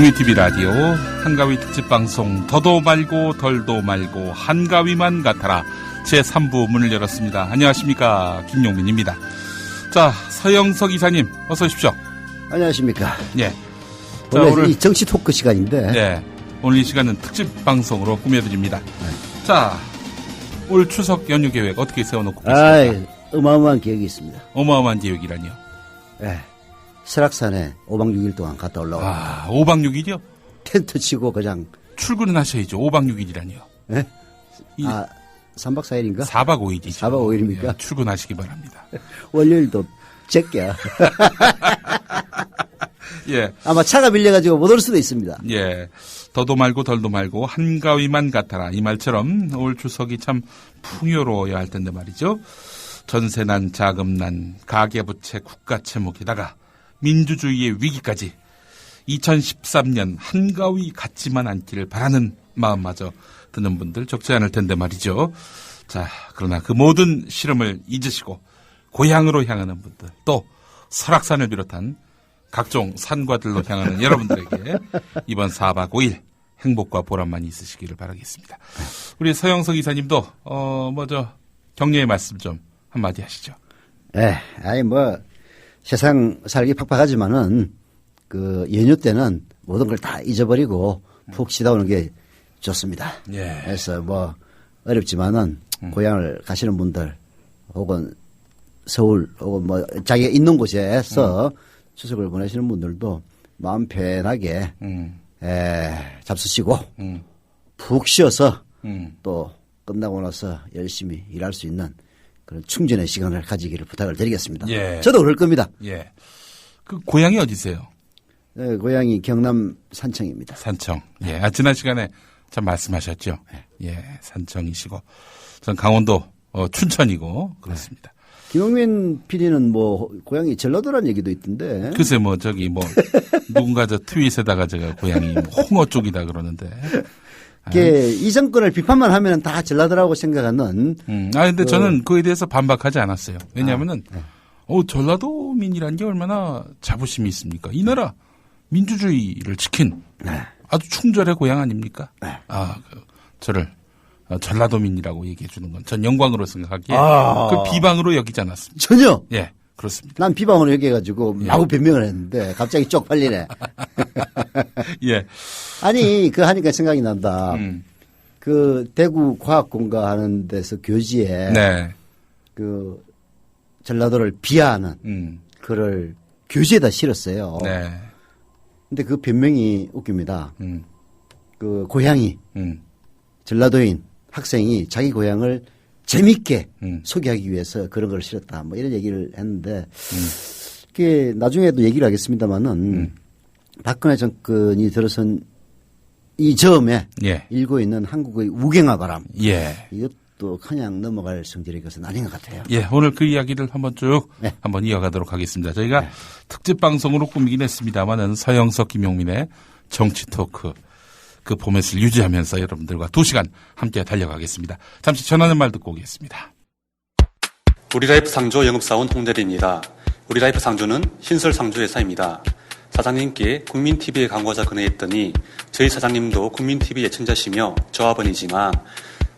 국민TV 라디오 한가위 특집방송 더도 말고 덜도 말고 한가위만 같아라 제3부 문을 열었습니다. 안녕하십니까, 김용민입니다. 자, 서영석 이사님 어서 오십시오. 안녕하십니까. 예. 원래 오늘 이 정치 토크 시간인데. 네. 오늘 이 시간은 특집방송으로 꾸며드립니다. 네. 자, 올 추석 연휴 계획 어떻게 세워놓고 계십니까? 어마어마한 계획이 있습니다. 어마어마한 계획이라니요? 네. 설악산에 5박 6일 동안 갔다 올라옵니다. 5박 6일이요? 텐트 치고 그냥. 출근은 하셔야죠. 5박 6일이라니요. 네? 3박 4일인가? 4박 5일이죠. 4박 5일입니까? 예, 출근하시기 바랍니다. 월요일도 제껴. 예. 아마 차가 밀려가지고 못 올 수도 있습니다. 예. 더도 말고 덜도 말고 한가위만 같아라. 이 말처럼 올 추석이 참 풍요로워야 할 텐데 말이죠. 전세난, 자금난, 가계부채, 국가채무에다가 민주주의의 위기까지 2013년 한가위 같지만 않기를 바라는 마음마저 드는 분들 적지 않을 텐데 말이죠. 자, 그러나 그 모든 시름을 잊으시고 고향으로 향하는 분들, 또 설악산을 비롯한 각종 산과들로 향하는 여러분들에게 이번 4박 5일 행복과 보람만 있으시기를 바라겠습니다. 우리 서영석 이사님도 격려의 말씀 좀 한마디 하시죠. 네, 세상 살기 팍팍하지만은 그 연휴 때는 모든 걸 다 잊어버리고 푹 쉬다 오는 게 좋습니다. 예. 그래서 어렵지만은 고향을 가시는 분들 혹은 서울 혹은 자기가 있는 곳에서 추석을 보내시는 분들도 마음 편하게 잡수시고 푹 쉬어서 또 끝나고 나서 열심히 일할 수 있는 그런 충전의 시간을 가지기를 부탁을 드리겠습니다. 예. 저도 그럴 겁니다. 예. 그 고향이 어디세요? 네, 고향이 경남 산청입니다. 산청. 예. 지난 시간에 참 말씀하셨죠. 예. 산청이시고 전 강원도 춘천이고 그렇습니다. 김용민 PD는 고향이 전라도라는 얘기도 있던데. 글쎄 누군가 트윗에다가 제가 고향이 홍어 쪽이다 그러는데. 이 정권을 비판만 하면 다 전라도라고 생각하는. 근데 저는 그에 대해서 반박하지 않았어요. 왜냐하면은 전라도민이라는 게 얼마나 자부심이 있습니까? 이 나라 민주주의를 지킨 아주 충절의 고향 아닙니까? 저를 전라도민이라고 얘기해 주는 건 전 영광으로 생각하기에 그 비방으로 여기지 않았습니다. 전혀. 예, 그렇습니다. 난 비방으로 여기해가지고 마구 변명을 했는데 갑자기 쪽팔리네. 예. 아니 하니까 생각이 난다. 그 대구 과학공가 하는 데서 교지에 그 전라도를 비하하는 글을 교지에다 실었어요. 네. 근데 그 변명이 웃깁니다. 그 고향이 전라도인 학생이 자기 고향을 재밌게 소개하기 위해서 그런 걸 실었다. 이런 얘기를 했는데 그게 나중에도 얘기를 하겠습니다만은 박근혜 정권이 들어선 이 점에 일고 있는 한국의 우경화 바람. 예. 이것도 그냥 넘어갈 성질의 것은 아닌 것 같아요. 예. 오늘 그 이야기를 한번 쭉 한번 이어가도록 하겠습니다. 저희가 특집 방송으로 꾸미긴 했습니다만은 서영석 김용민의 정치 토크 그 포맷을 유지하면서 여러분들과 2시간 함께 달려가겠습니다. 잠시 전하는 말 듣고 오겠습니다. 우리라이프 상조 영업사원 홍대리입니다. 우리라이프 상조는 신설 상조 회사입니다. 사장님께 국민TV에 광고자 건의했더니 저희 사장님도 국민TV 예청자시며 조합원이지만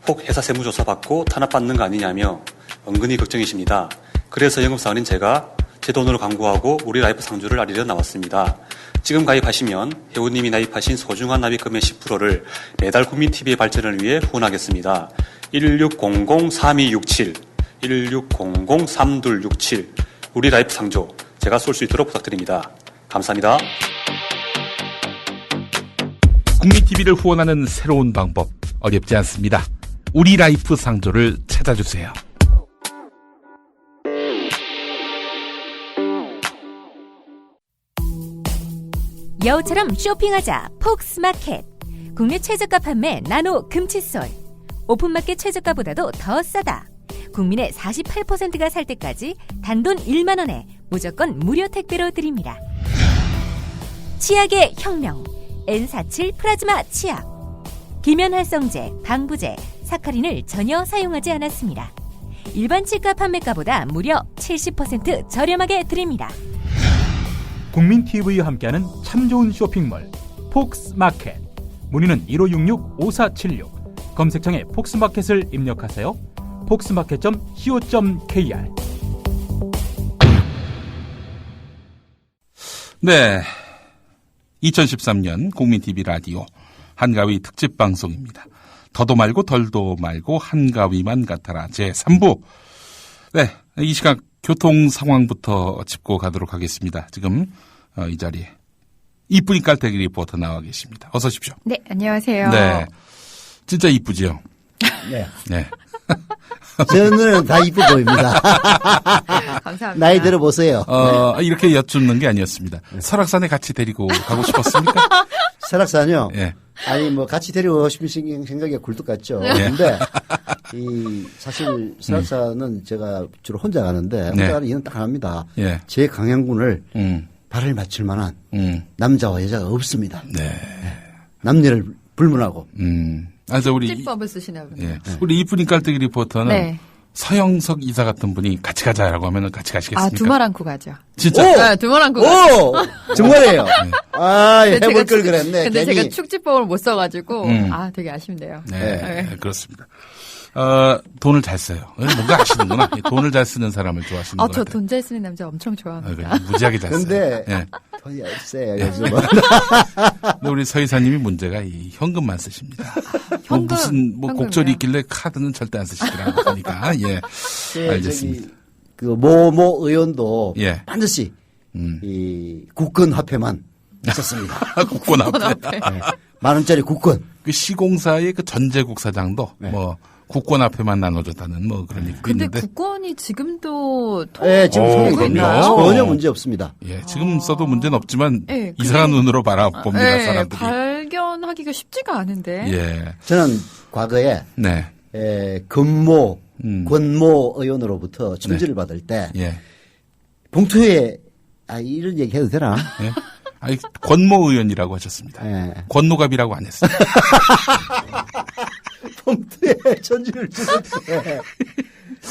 혹 회사 세무조사 받고 탄압받는 거 아니냐며 은근히 걱정이십니다. 그래서 영업사원인 제가 제 돈으로 광고하고 우리라이프 상조를 알리려 나왔습니다. 지금 가입하시면 회원님이 나입하신 소중한 납입금의 10%를 매달 국민TV의 발전을 위해 후원하겠습니다. 1600-3267 1600-3267 우리라이프 상조 제가 쏠 수 있도록 부탁드립니다. 감사합니다. 국민TV를 후원하는 새로운 방법 어렵지 않습니다. 우리라이프 상조를 찾아주세요. 여우처럼 쇼핑하자 폭스마켓. 국내 최저가 판매 나노 금칫솔. 오픈마켓 최저가보다도 더 싸다. 국민의 48%가 살 때까지 단돈 1만 원에 무조건 무료 택배로 드립니다. 치약의 혁명 N47 플라즈마 치약. 기면활성제, 방부제, 사카린을 전혀 사용하지 않았습니다. 일반 치과 판매가보다 무려 70% 저렴하게 드립니다. 국민TV와 함께하는 참 좋은 쇼핑몰 폭스마켓. 문의는 1566-5476. 검색창에 폭스마켓을 입력하세요. 폭스마켓.co.kr. 네. 2013년 국민TV 라디오 한가위 특집 방송입니다. 더도 말고 덜도 말고 한가위만 같아라 제3부. 네. 이 시각 교통 상황부터 짚고 가도록 하겠습니다. 지금 이 자리에 이쁜이 깔때기 리포터 나와 계십니다. 어서 오십시오. 네, 안녕하세요. 네. 진짜 이쁘지요? 네. 네. 제 눈에는 다 이쁘 보입니다. 감사합니다. 나이 들어보세요. 이렇게 여쭙는 게 아니었습니다. 설악산에 같이 데리고 가고 싶었습니까? 설악산이요? 예. 아니, 뭐, 같이 데리고 싶은 생각이 굴뚝 같죠. 근데, 사실, 설악산은 제가 주로 혼자 가는데, 혼자 가는 이유는 딱 하나입니다. 예. 제 강양군을 발을 맞출 만한 남자와 여자가 없습니다. 네. 남녀를 불문하고. 우리. 찝법을 쓰시나 보네요. 예. 우리 이쁜이 깔때기 리포터는. 네. 서영석 이사 같은 분이 같이 가자라고 하면 같이 가시겠습니까? 두 말 안고 가죠. 진짜? 네, 두 말 안고 가죠. 오! 정말이에요. 해볼 걸 그랬네. 근데 괜히. 제가 축지법을 못 써가지고, 되게 아쉽네요. 네. 그렇습니다. 돈을 잘 써요. 뭔가 아시는구나. 돈을 잘 쓰는 사람을 좋아하시는 것 저 같아요. 돈 잘 쓰는 남자 엄청 좋아합니다. 무지하게 잘 써요. 근데, 네. 돈이 없어요, 요즘은. 근데 우리 서 이사님이 문제가 이 현금만 쓰십니다. 현금, 무슨 곡절이 있길래 카드는 절대 안 쓰시더라고요. 그러니까 예, 알겠습니다. 모모 의원도 예. 반드시 이 국권 화폐만 있었습니다. 국권 앞에. 네. 10,000원짜리 국권. 그 시공사의 그 전재국 사장도 네. 뭐 국권 앞에만 나눠줬다는 뭐 그런 얘기도 근데 있는데. 국권이 지금도 네, 지금 그럼요. 있나요? 전혀 문제 없습니다. 예, 지금 써도 문제는 없지만 네, 이상한 눈으로 바라봅니다, 네, 사람들이. 발견하기가 쉽지가 않은데. 예. 저는 과거에 네. 권모 의원으로부터 충지를 받을 때 예. 봉투에 이런 얘기 해도 되나? 예. 아니, 권모 의원이라고 하셨습니다. 예. 권노갑이라고 안 했어요. 봉투에 전지를 주실 때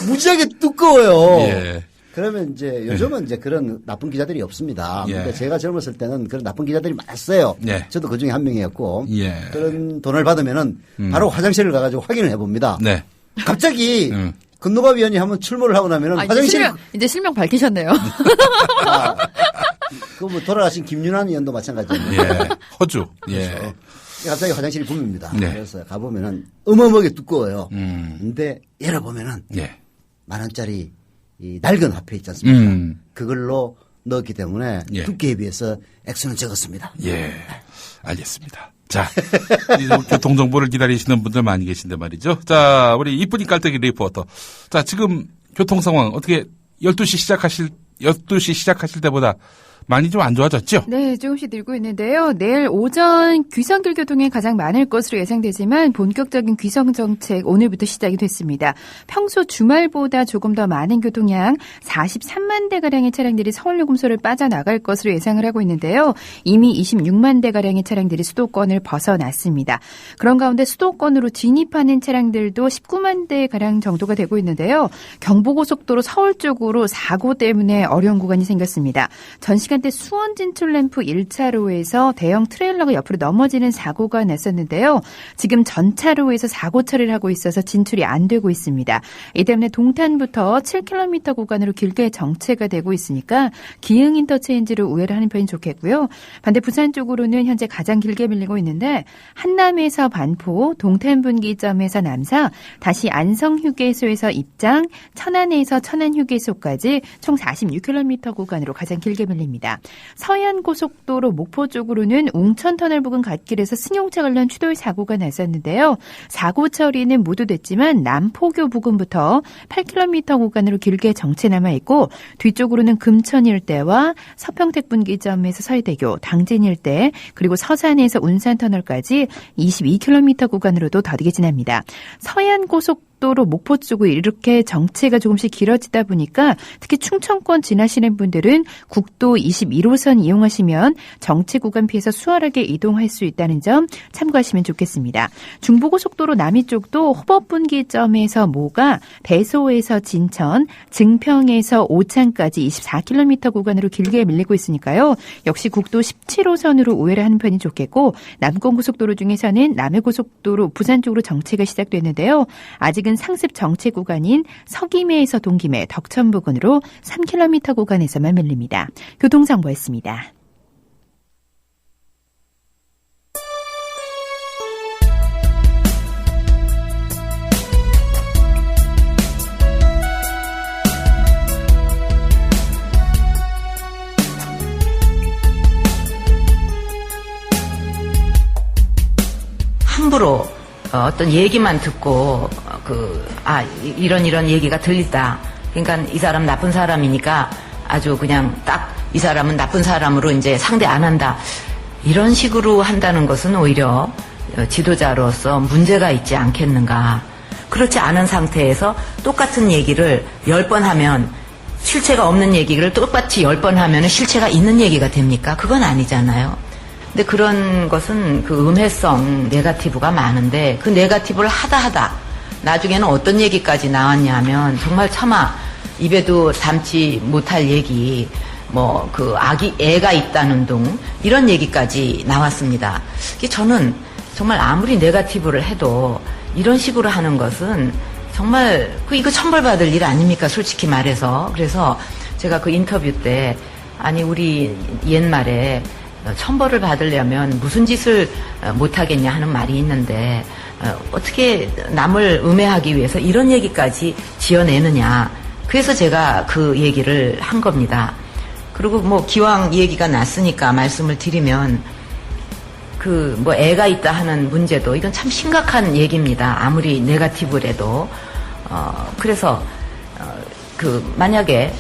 무지하게 두꺼워요. 예. 그러면 이제 요즘은 이제 그런 나쁜 기자들이 없습니다. 예. 근데 제가 젊었을 때는 그런 나쁜 기자들이 많았어요. 예. 저도 그 중에 한 명이었고. 예. 그런 돈을 받으면은 바로 화장실을 가가지고 확인을 해봅니다. 네. 갑자기 건노갑 위원이 한번 출몰을 하고 나면은 화장실 이제 실명 밝히셨네요. 뭐 돌아가신 김윤환 의원도 마찬가지예요. 예. 허주. 예. 그렇죠. 갑자기 화장실이 붐입니다. 네. 그래서 가보면은 어마어마하게 두꺼워요. 근데 열어보면은 예. 10,000원짜리 이 낡은 화폐 있지 않습니까? 그걸로 넣었기 때문에 예. 두께에 비해서 액수는 적었습니다. 예. 알겠습니다. 자, 교통정보를 기다리시는 분들 많이 계신데 말이죠. 자, 우리 이쁜이 깔때기 리포터. 자, 지금 교통 상황 어떻게 12시 시작하실 때보다 많이 좀 안 좋아졌죠? 네, 조금씩 늘고 있는데요. 내일 오전 귀성길 교통이 가장 많을 것으로 예상되지만 본격적인 귀성 정책 오늘부터 시작이 됐습니다. 평소 주말보다 조금 더 많은 교통량 43만 대가량의 차량들이 서울요금소를 빠져나갈 것으로 예상을 하고 있는데요. 이미 26만 대가량의 차량들이 수도권을 벗어났습니다. 그런 가운데 수도권으로 진입하는 차량들도 19만 대가량 정도가 되고 있는데요. 경부고속도로 서울 쪽으로 사고 때문에 어려운 구간이 생겼습니다. 전 시간대 수원 진출 램프 1차로에서 대형 트레일러가 옆으로 넘어지는 사고가 났었는데요. 지금 전차로에서 사고 처리를 하고 있어서 진출이 안 되고 있습니다. 이 때문에 동탄부터 7km 구간으로 길게 정체가 되고 있으니까 기흥 인터체인지를 우회를 하는 편이 좋겠고요. 반대 부산 쪽으로는 현재 가장 길게 밀리고 있는데 한남에서 반포, 동탄 분기점에서 남사, 다시 안성 휴게소에서 입장, 천안에서 천안 휴게소까지 총 46km 구간으로 가장 길게 밀립니다. 서해안고속도로 목포 쪽으로는 웅천터널 부근 갓길에서 승용차 관련 추돌 사고가 났었는데요. 사고 처리는 모두 됐지만 남포교 부근부터 8km 구간으로 길게 정체 남아있고 뒤쪽으로는 금천 일대와 서평택 분기점에서 서해대교, 당진 일대 그리고 서산에서 운산터널까지 22km 구간으로도 더디게 지납니다. 서해안고속도로 고속도로 목포 쪽으로 이렇게 정체가 조금씩 길어지다 보니까 특히 충청권 지나시는 분들은 국도 21호선 이용하시면 정체 구간 피해서 수월하게 이동할 수 있다는 점 참고하시면 좋겠습니다. 중부고속도로 남이 쪽도 호법분기점에서 모가, 배소에서 진천, 증평에서 오창까지 24km 구간으로 길게 밀리고 있으니까요. 역시 국도 17호선으로 우회를 하는 편이 좋겠고 남권고속도로 중에서는 남해고속도로 부산 쪽으로 정체가 시작됐는데요. 아직은 상습 정체 구간인 서김해에서 동김해, 덕천 부근으로 3km 구간에서만 밀립니다. 교통정보였습니다. 함부로 어떤 얘기만 듣고 이런 얘기가 들린다. 그러니까 이 사람 나쁜 사람이니까 아주 그냥 딱 이 사람은 나쁜 사람으로 이제 상대 안 한다. 이런 식으로 한다는 것은 오히려 지도자로서 문제가 있지 않겠는가. 그렇지 않은 상태에서 똑같은 얘기를 10번 하면 실체가 없는 얘기를 똑같이 10번 하면 실체가 있는 얘기가 됩니까? 그건 아니잖아요. 근데 그런 것은 그 음해성, 네거티브가 많은데 그 네거티브를 하다 나중에는 어떤 얘기까지 나왔냐 하면 정말 차마 입에도 담지 못할 얘기, 애가 있다는 둥 이런 얘기까지 나왔습니다. 저는 정말 아무리 네거티브를 해도 이런 식으로 하는 것은 정말 이거 천벌받을 일 아닙니까? 솔직히 말해서. 그래서 제가 그 인터뷰 때 우리 옛말에 천벌을 받으려면 무슨 짓을 못하겠냐 하는 말이 있는데 어떻게 남을 음해하기 위해서 이런 얘기까지 지어내느냐. 그래서 제가 그 얘기를 한 겁니다. 그리고 기왕 얘기가 났으니까 말씀을 드리면 애가 있다 하는 문제도 이건 참 심각한 얘기입니다. 아무리 네거티브래도. 그래서 만약에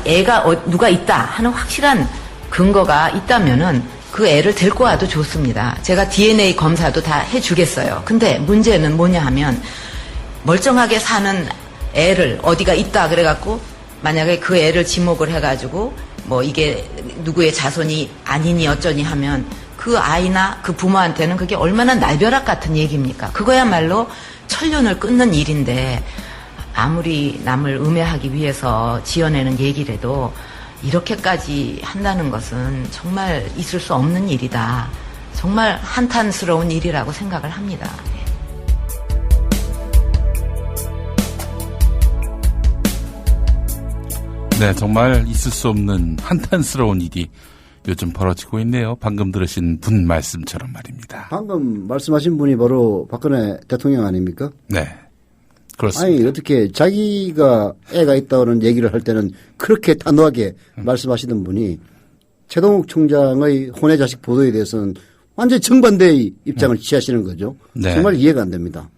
애가 누가 있다 하는 확실한 근거가 있다면은 그 애를 데리고 와도 좋습니다. 제가 DNA 검사도 다 해주겠어요. 근데 문제는 뭐냐 하면 멀쩡하게 사는 애를 어디가 있다 그래갖고 만약에 그 애를 지목을 해가지고 이게 누구의 자손이 아니니 어쩌니 하면 그 아이나 그 부모한테는 그게 얼마나 날벼락 같은 얘기입니까? 그거야말로 천륜을 끊는 일인데 아무리 남을 음해하기 위해서 지어내는 얘기라도 이렇게까지 한다는 것은 정말 있을 수 없는 일이다. 정말 한탄스러운 일이라고 생각을 합니다. 네, 정말 있을 수 없는 한탄스러운 일이 요즘 벌어지고 있네요. 방금 들으신 분 말씀처럼 말입니다. 방금 말씀하신 분이 바로 박근혜 대통령 아닙니까? 네. 그렇습니다. 어떻게 자기가 애가 있다는 얘기를 할 때는 그렇게 단호하게 말씀하시던 분이 최동욱 총장의 혼외 자식 보도에 대해서는 완전히 정반대의 입장을 취하시는 거죠. 네. 정말 이해가 안 됩니다.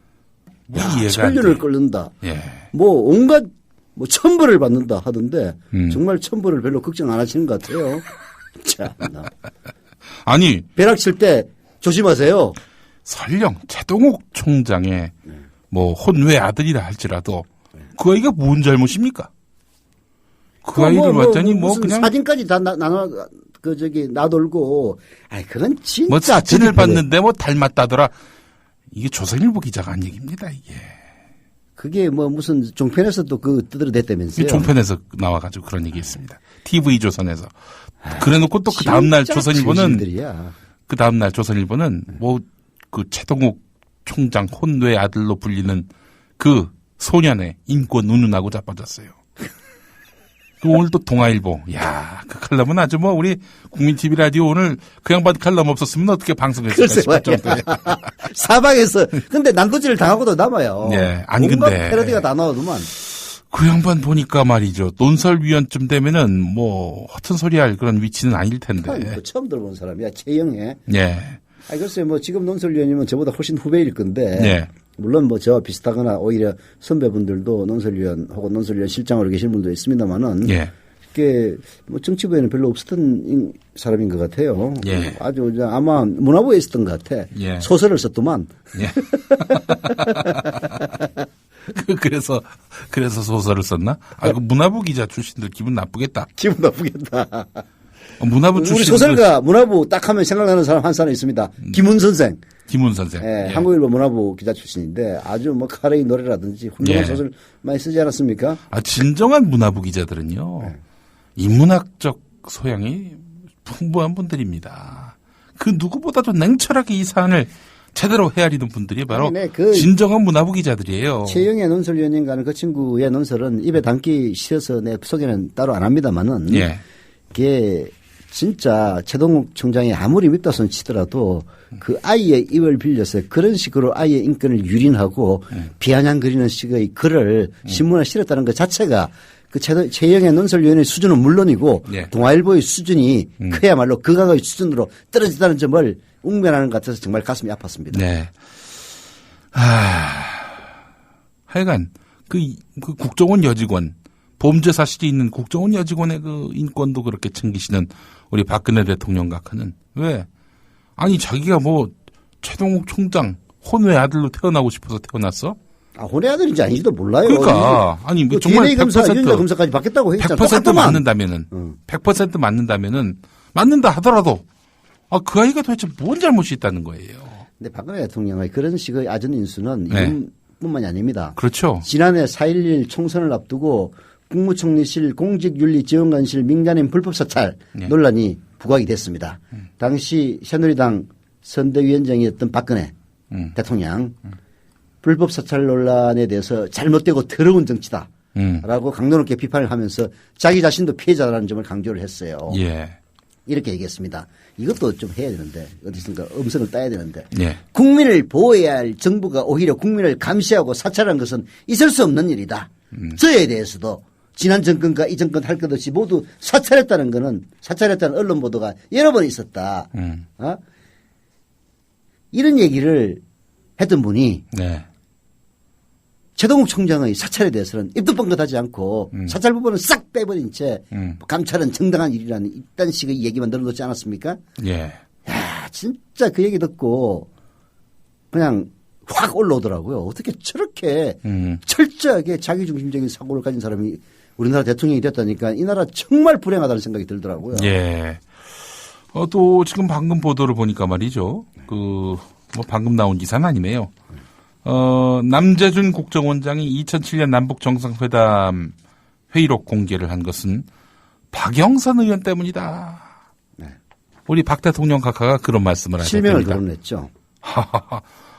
천륜을 끓는다. 예. 온갖 천벌을 받는다 하던데 정말 천벌을 별로 걱정 안 하시는 것 같아요. 참나. 벼락 칠 때 조심하세요. 설령 최동욱 총장의 혼외 아들이라 할지라도 그 아이가 뭔 잘못입니까? 그 아이를 봤더니 그냥 사진까지 다 놔돌고 그건 진짜 사진을 봤는데 닮았다더라. 이게 조선일보 기자가 한 얘기입니다. 이게 그게 무슨 종편에서도 떠들어댔다면서요? 종편에서 나와가지고 그런 얘기했습니다. TV조선에서. 그래놓고 또 그 다음날 조선일보는 그 다음날 조선일보는 그 최동욱 총장 혼외 아들로 불리는 그 소년의 인권 운운하고 자빠졌어요. 오늘 또 동아일보. 그 칼럼은 아주 우리 국민TV 라디오 오늘 그 양반 칼럼 없었으면 어떻게 방송했을까 싶을 정도에. 사방에서. 근데 난도질을 당하고도 남아요. 예. 온갖 패러디가 다 나오더만. 그 양반 보니까 말이죠. 논설위원쯤 되면은 허튼 소리 할 그런 위치는 아닐 텐데. 처음 들어본 사람이야. 최영애. 예. 글쎄 지금 논설위원이면 저보다 훨씬 후배일 건데. 예. 물론 저와 비슷하거나 오히려 선배분들도 논설위원 혹은 논설위원 실장으로 계신 분도 있습니다만은. 예. 그게 뭐 정치부에는 별로 없었던 사람인 것 같아요. 예. 아주 아마 문화부에 있었던 것 같아. 예. 소설을 썼더만. 예. 그래서 소설을 썼나? 아, 그 문화부 기자 출신들 기분 나쁘겠다. 기분 나쁘겠다. 문화부 출신. 우리 소설가 문화부 딱 하면 생각나는 사람 한 사람 있습니다. 김훈 선생. 김훈 선생. 예, 예. 한국일보 문화부 기자 출신인데 아주 뭐 카레이 노래라든지 훌륭한 예. 소설 많이 쓰지 않았습니까? 아, 진정한 문화부 기자들은요. 인문학적 소양이 풍부한 분들입니다. 그 누구보다도 냉철하게 이 사안을 제대로 헤아리는 분들이 바로 아니, 네, 그 진정한 문화부 기자들이에요. 최영애 논설위원님과는 그 친구의 논설은 입에 담기 싫어서 내 소개는 따로 안 합니다만은 예. 이게 진짜 최동욱 총장이 아무리 밉다손 치더라도 그 아이의 입을 빌려서 그런 식으로 아이의 인권을 유린하고 비아냥거리는 식의 글을 신문에 실었다는 것 자체가 그 최영애 논설위원의 수준은 물론이고 예. 동아일보의 수준이 그야말로 극악의 수준으로 떨어지다는 점을 웅변하는 것 같아서 정말 가슴이 아팠습니다. 네. 하여간 그 국정원 여직원 범죄 사실이 있는 국정원 여직원의 그 인권도 그렇게 챙기시는 우리 박근혜 대통령 각하는 왜? 아니 자기가 뭐 최동욱 총장 혼외 아들로 태어나고 싶어서 태어났어? 아, 혼외 아들인지 아닌지도 몰라요. 그러니까 아니 뭐 그 정말 DNA 검사, 100% 유전자 검사까지 받겠다고 했잖아. 100% 맞는다면은 100% 맞는다면은 맞는다 하더라도 아, 그 아이가 도대체 뭔 잘못이 있다는 거예요. 근데 박근혜 대통령의 그런 식의 아전 인수는 네. 이분뿐만이 아닙니다. 그렇죠. 지난해 4.11 총선을 앞두고 국무총리실 공직윤리지원관실 민간인 불법 사찰 네. 논란이 부각이 됐습니다. 당시 새누리당 선대위원장이었던 박근혜 대통령 불법 사찰 논란에 대해서 잘못되고 더러운 정치다라고 강도 높게 비판을 하면서 자기 자신도 피해자라는 점을 강조를 했어요. 예. 이렇게 얘기했습니다. 이것도 좀 해야 되는데 어디선가 음성을 따야 되는데 예. 국민을 보호해야 할 정부가 오히려 국민을 감시하고 사찰한 것은 있을 수 없는 일이다. 저에 대해서도 지난 정권과 이 정권 할 것 없이 모두 사찰했다는 거는 사찰했다는 언론 보도가 여러 번 있었다. 어? 이런 얘기를 했던 분이 네. 최동욱 총장의 사찰에 대해서는 입도 뻥긋하지 않고 사찰 부분은 싹 빼버린 채 감찰은 정당한 일이라는 이딴 식의 얘기만 늘어놓지 않았습니까? 예. 야, 진짜 그 얘기 듣고 그냥 확 올라오더라고요. 어떻게 저렇게 철저하게 자기중심적인 사고를 가진 사람이 우리나라 대통령이 됐다니까 이 나라 정말 불행하다는 생각이 들더라고요. 예. 또 지금 방금 보도를 보니까 말이죠. 뭐 방금 나온 기사는 아니네요. 남재준 국정원장이 2007년 남북 정상회담 회의록 공개를 한 것은 박영선 의원 때문이다. 네. 우리 박 대통령 각하가 그런 말씀을 하셨습니다. 실명을 거론했죠.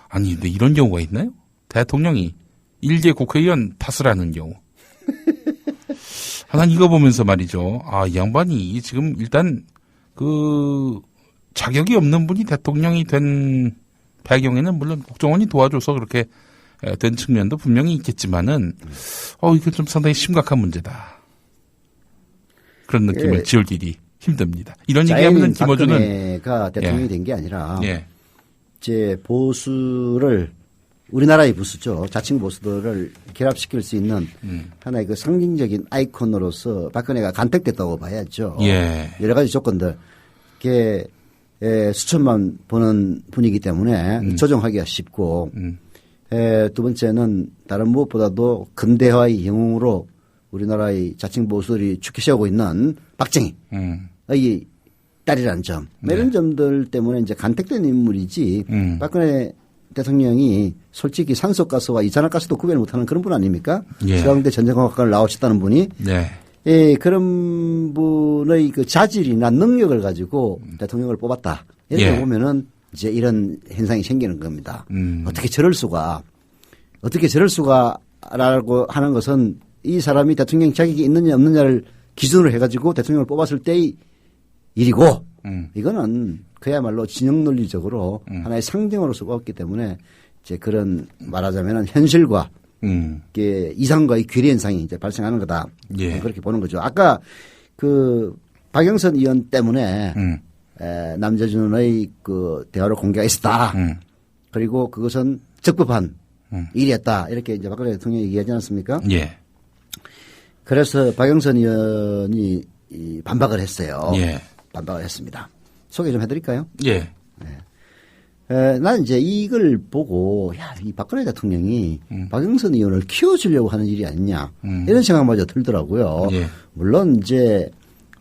아니 근데 이런 경우가 있나요? 대통령이 일개 국회의원 탓을 하는 경우. 난 이거 보면서 말이죠. 아, 이 양반이 지금 일단 자격이 없는 분이 대통령이 된 배경에는 물론 국정원이 도와줘서 그렇게 된 측면도 분명히 있겠지만은 이게 좀 상당히 심각한 문제다. 그런 느낌을 지울기기 힘듭니다. 이런 얘기하면 김어준은 박근혜가 대통령이 된 게 아니라 예. 이제 보수를 우리나라의 보수죠. 자칭 보수들을 결합시킬 수 있는 하나의 그 상징적인 아이콘으로서 박근혜가 간택됐다고 봐야죠. 예. 여러 가지 조건들. 이게 수천만 보는 분이기 때문에 조정하기가 쉽고 두 번째는 다른 무엇보다도 근대화의 영웅으로 우리나라의 자칭 보수들이 축해세우고 있는 박정희의 딸이라는 점. 이런 점들 때문에 이제 간택된 인물이지 박근혜 대통령이 솔직히 산소가스와 이산화가스도 구별 못하는 그런 분 아닙니까? 예. 서강대 전쟁과학과를 나오셨다는 분이 네. 예, 그런 분의 그 자질이나 능력을 가지고 대통령을 뽑았다. 이렇게 예. 보면은 이제 이런 현상이 생기는 겁니다. 어떻게 저럴 수가라고 하는 것은 이 사람이 대통령 자격이 있느냐 없느냐를 기준으로 해가지고 대통령을 뽑았을 때의 일이고 이거는 그야말로 진영 논리적으로 하나의 상징으로서 뽑았기 때문에 이제 그런 말하자면 현실과 이상과의 괴리 현상이 이제 발생하는 거다. 예. 그렇게 보는 거죠. 아까 그 박영선 의원 때문에 남재준의 그 대화를 공개가 있었다. 그리고 그것은 적법한 일이었다. 이렇게 이제 박근혜 대통령이 얘기하지 않았습니까? 예. 그래서 박영선 의원이 반박을 했어요. 예. 반박을 했습니다. 소개 좀 해드릴까요? 예. 난 이제 이걸 보고, 야, 이 박근혜 대통령이 박영선 의원을 키워주려고 하는 일이 아니냐. 이런 생각마저 들더라고요. 예. 물론 이제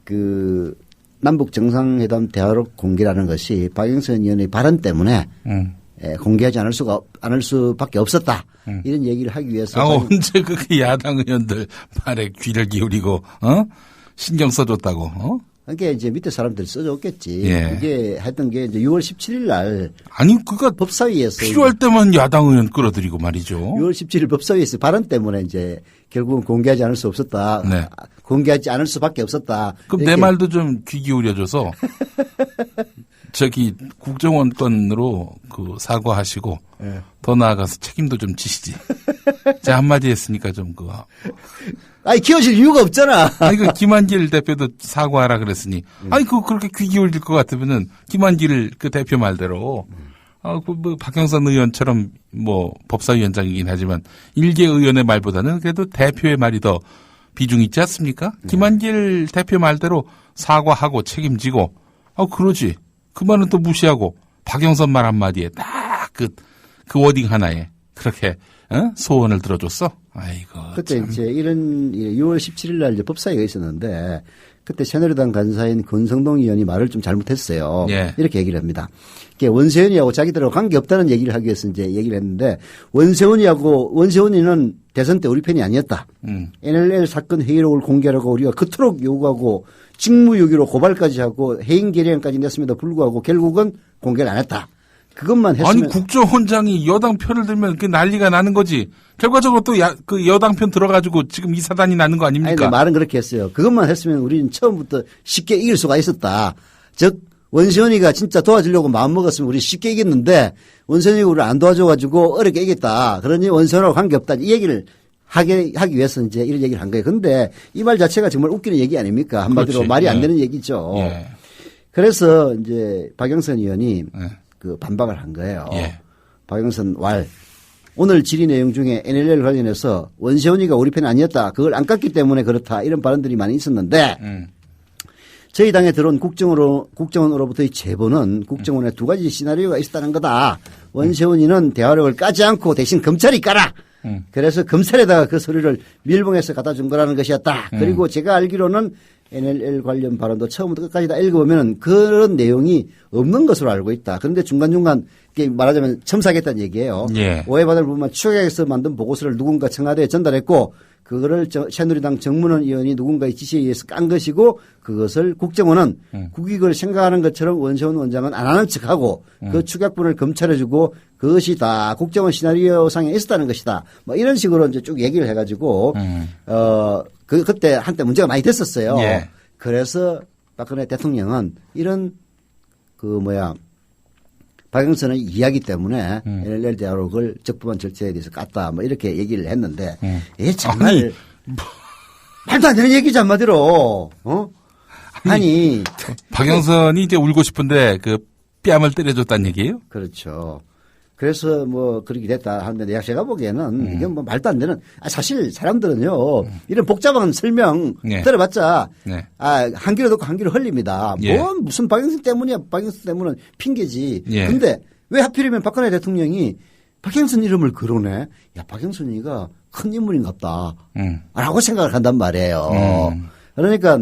그 남북 정상회담 대화록 공개라는 것이 박영선 의원의 발언 때문에 공개하지 않을 수밖에 없었다. 이런 얘기를 하기 위해서. 언제 그렇게 야당 의원들 말에 귀를 기울이고, 신경 써줬다고, 그러니까 이제 밑에 사람들이 써줬겠지. 예. 이게 했던 게 이제 6월 17일 날. 아니, 그가 법사위에서. 필요할 때만 야당 의원 끌어들이고 말이죠. 6월 17일 법사위에서 발언 때문에 이제 결국은 공개하지 않을 수 없었다. 네. 공개하지 않을 수밖에 없었다. 그럼 내 말도 좀 귀 기울여줘서 저기 국정원 건으로 그 사과하시고 네. 더 나아가서 책임도 좀 지시지. 제가 한마디 했으니까 좀 그거. 아니, 키워질 이유가 없잖아. 아니, 그 김한길 대표도 사과하라 그랬으니. 아니, 그거 그렇게 귀 기울일 것 같으면은 김한길 그 대표 말대로. 뭐 박영선 의원처럼 뭐 법사위원장이긴 하지만 일개 의원의 말보다는 그래도 대표의 말이 더 비중 있지 않습니까? 김한길 대표 말대로 사과하고 책임지고. 그러지. 그 말은 또 무시하고 박영선 말 한마디에 딱 그 워딩 하나에 그렇게 소원을 들어줬어. 아이고. 그때 참. 이제 이런 6월 17일 날 이제 법사위가 있었는데 그때 새누리당 간사인 권성동 의원이 말을 좀 잘못했어요. 예. 이렇게 얘기를 합니다. 이게 원세훈이하고 자기들하고 관계없다는 얘기를 하기 위해서 이제 얘기를 했는데 원세훈이는 대선 때 우리 편이 아니었다. NLL 사건 회의록을 공개하라고 우리가 그토록 요구하고 직무유기로 고발까지 하고 해임 계량까지 냈음에도 불구하고 결국은 공개를 안 했다. 그것만 했으면. 아니, 국정원장이 여당 편을 들면 그 난리가 나는 거지. 결과적으로 또 그 여당 편 들어가지고 지금 이 사단이 나는 거 아닙니까? 아니, 말은 그렇게 했어요. 그것만 했으면 우리는 처음부터 쉽게 이길 수가 있었다. 즉, 원세훈이가 진짜 도와주려고 마음먹었으면 우리 쉽게 이겼는데 원세훈이가 우리를 안 도와줘가지고 어렵게 이겼다. 그러니 원세훈하고 관계없다. 이 얘기를 하기 위해서 이제 이런 얘기를 한 거예요. 근데 이 말 자체가 정말 웃기는 얘기 아닙니까? 한마디로 그렇지. 말이 안 예. 되는 얘기죠. 예. 그래서 이제 박영선 의원이 예. 그 반박을 한 거예요. 예. 박영선 오늘 질의 내용 중에 NLL 관련해서 원세훈이가 우리 편이 아니었다. 그걸 안 깠기 때문에 그렇다. 이런 발언들이 많이 있었는데 저희 당에 들어온 국정원으로부터의 제보는 국정원에 두 가지 시나리오가 있었다는 거다. 원세훈이는 대화력을 까지 않고 대신 검찰이 까라. 그래서 검찰에다가 그 서류를 밀봉해서 갖다 준 거라는 것이었다. 그리고 제가 알기로는 NLL 관련 발언도 처음부터 끝까지 다 읽어보면 그런 내용이 없는 것으로 알고 있다. 그런데 중간중간 말하자면 첨삭했다는 얘기예요. 예. 오해받을 부분만 추격해서 만든 보고서를 누군가 청와대에 전달했고 그거를 새누리당 정문원 의원이 누군가의 지시에 의해서 깐 것이고 그것을 국정원은 국익을 생각하는 것처럼 원세훈 원장은 안 하는 척하고 그 축약분을 검찰에 주고 그것이 다 국정원 시나리오상에 있었다는 것이다. 뭐 이런 식으로 이제 쭉 얘기를 해가지고 그때 한때 문제가 많이 됐었어요. 예. 그래서 박근혜 대통령은 이런 박영선의 이야기 때문에 NLL 대화록을 적법한 절차에 대해서 깠다. 뭐 이렇게 얘기를 했는데 정말 말도 안 되는 얘기지 한마디로. 아니 박영선이 이제 울고 싶은데 그 뺨을 때려줬다는 얘기예요? 그렇죠. 그래서 뭐 그렇게 됐다 하는데 제가 보기에는 이게 뭐 말도 안 되는 사실 사람들은요 이런 복잡한 설명 네. 들어봤자 네. 한 귀로 듣고 한 귀로 흘립니다. 예. 뭐 무슨 박영선 때문이야. 박영선 때문은 핑계지. 예. 근데 왜 하필이면 박근혜 대통령이 박영선 이름을 거론해? 야 박영선이가 큰 인물인갑다. 라고 생각을 한단 말이에요. 그러니까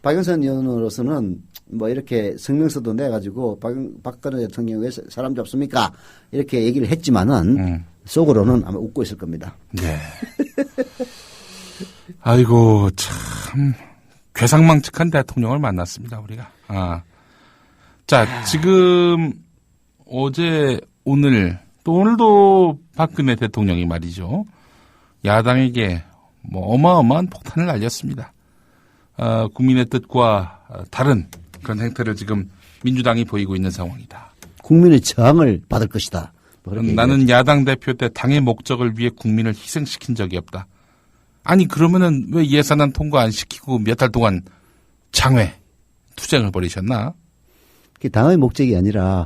박영선 의원으로서는 뭐 이렇게 성명서도 내가지고 박근혜 대통령 왜 사람 잡습니까? 이렇게 얘기를 했지만은 속으로는 아마 웃고 있을 겁니다. 네. 아이고 참 괴상망측한 대통령을 만났습니다 우리가. 자 지금 어제 오늘 또 오늘도 박근혜 대통령이 말이죠 야당에게 뭐 어마어마한 폭탄을 날렸습니다. 국민의 뜻과 다른 그런 행태를 지금 민주당이 보이고 있는 상황이다. 국민의 저항을 받을 것이다. 뭐 나는 야당 대표 때 당의 목적을 위해 국민을 희생시킨 적이 없다. 아니 그러면은 왜 예산안 통과 안 시키고 몇 달 동안 장외 투쟁을 벌이셨나? 당의 목적이 아니라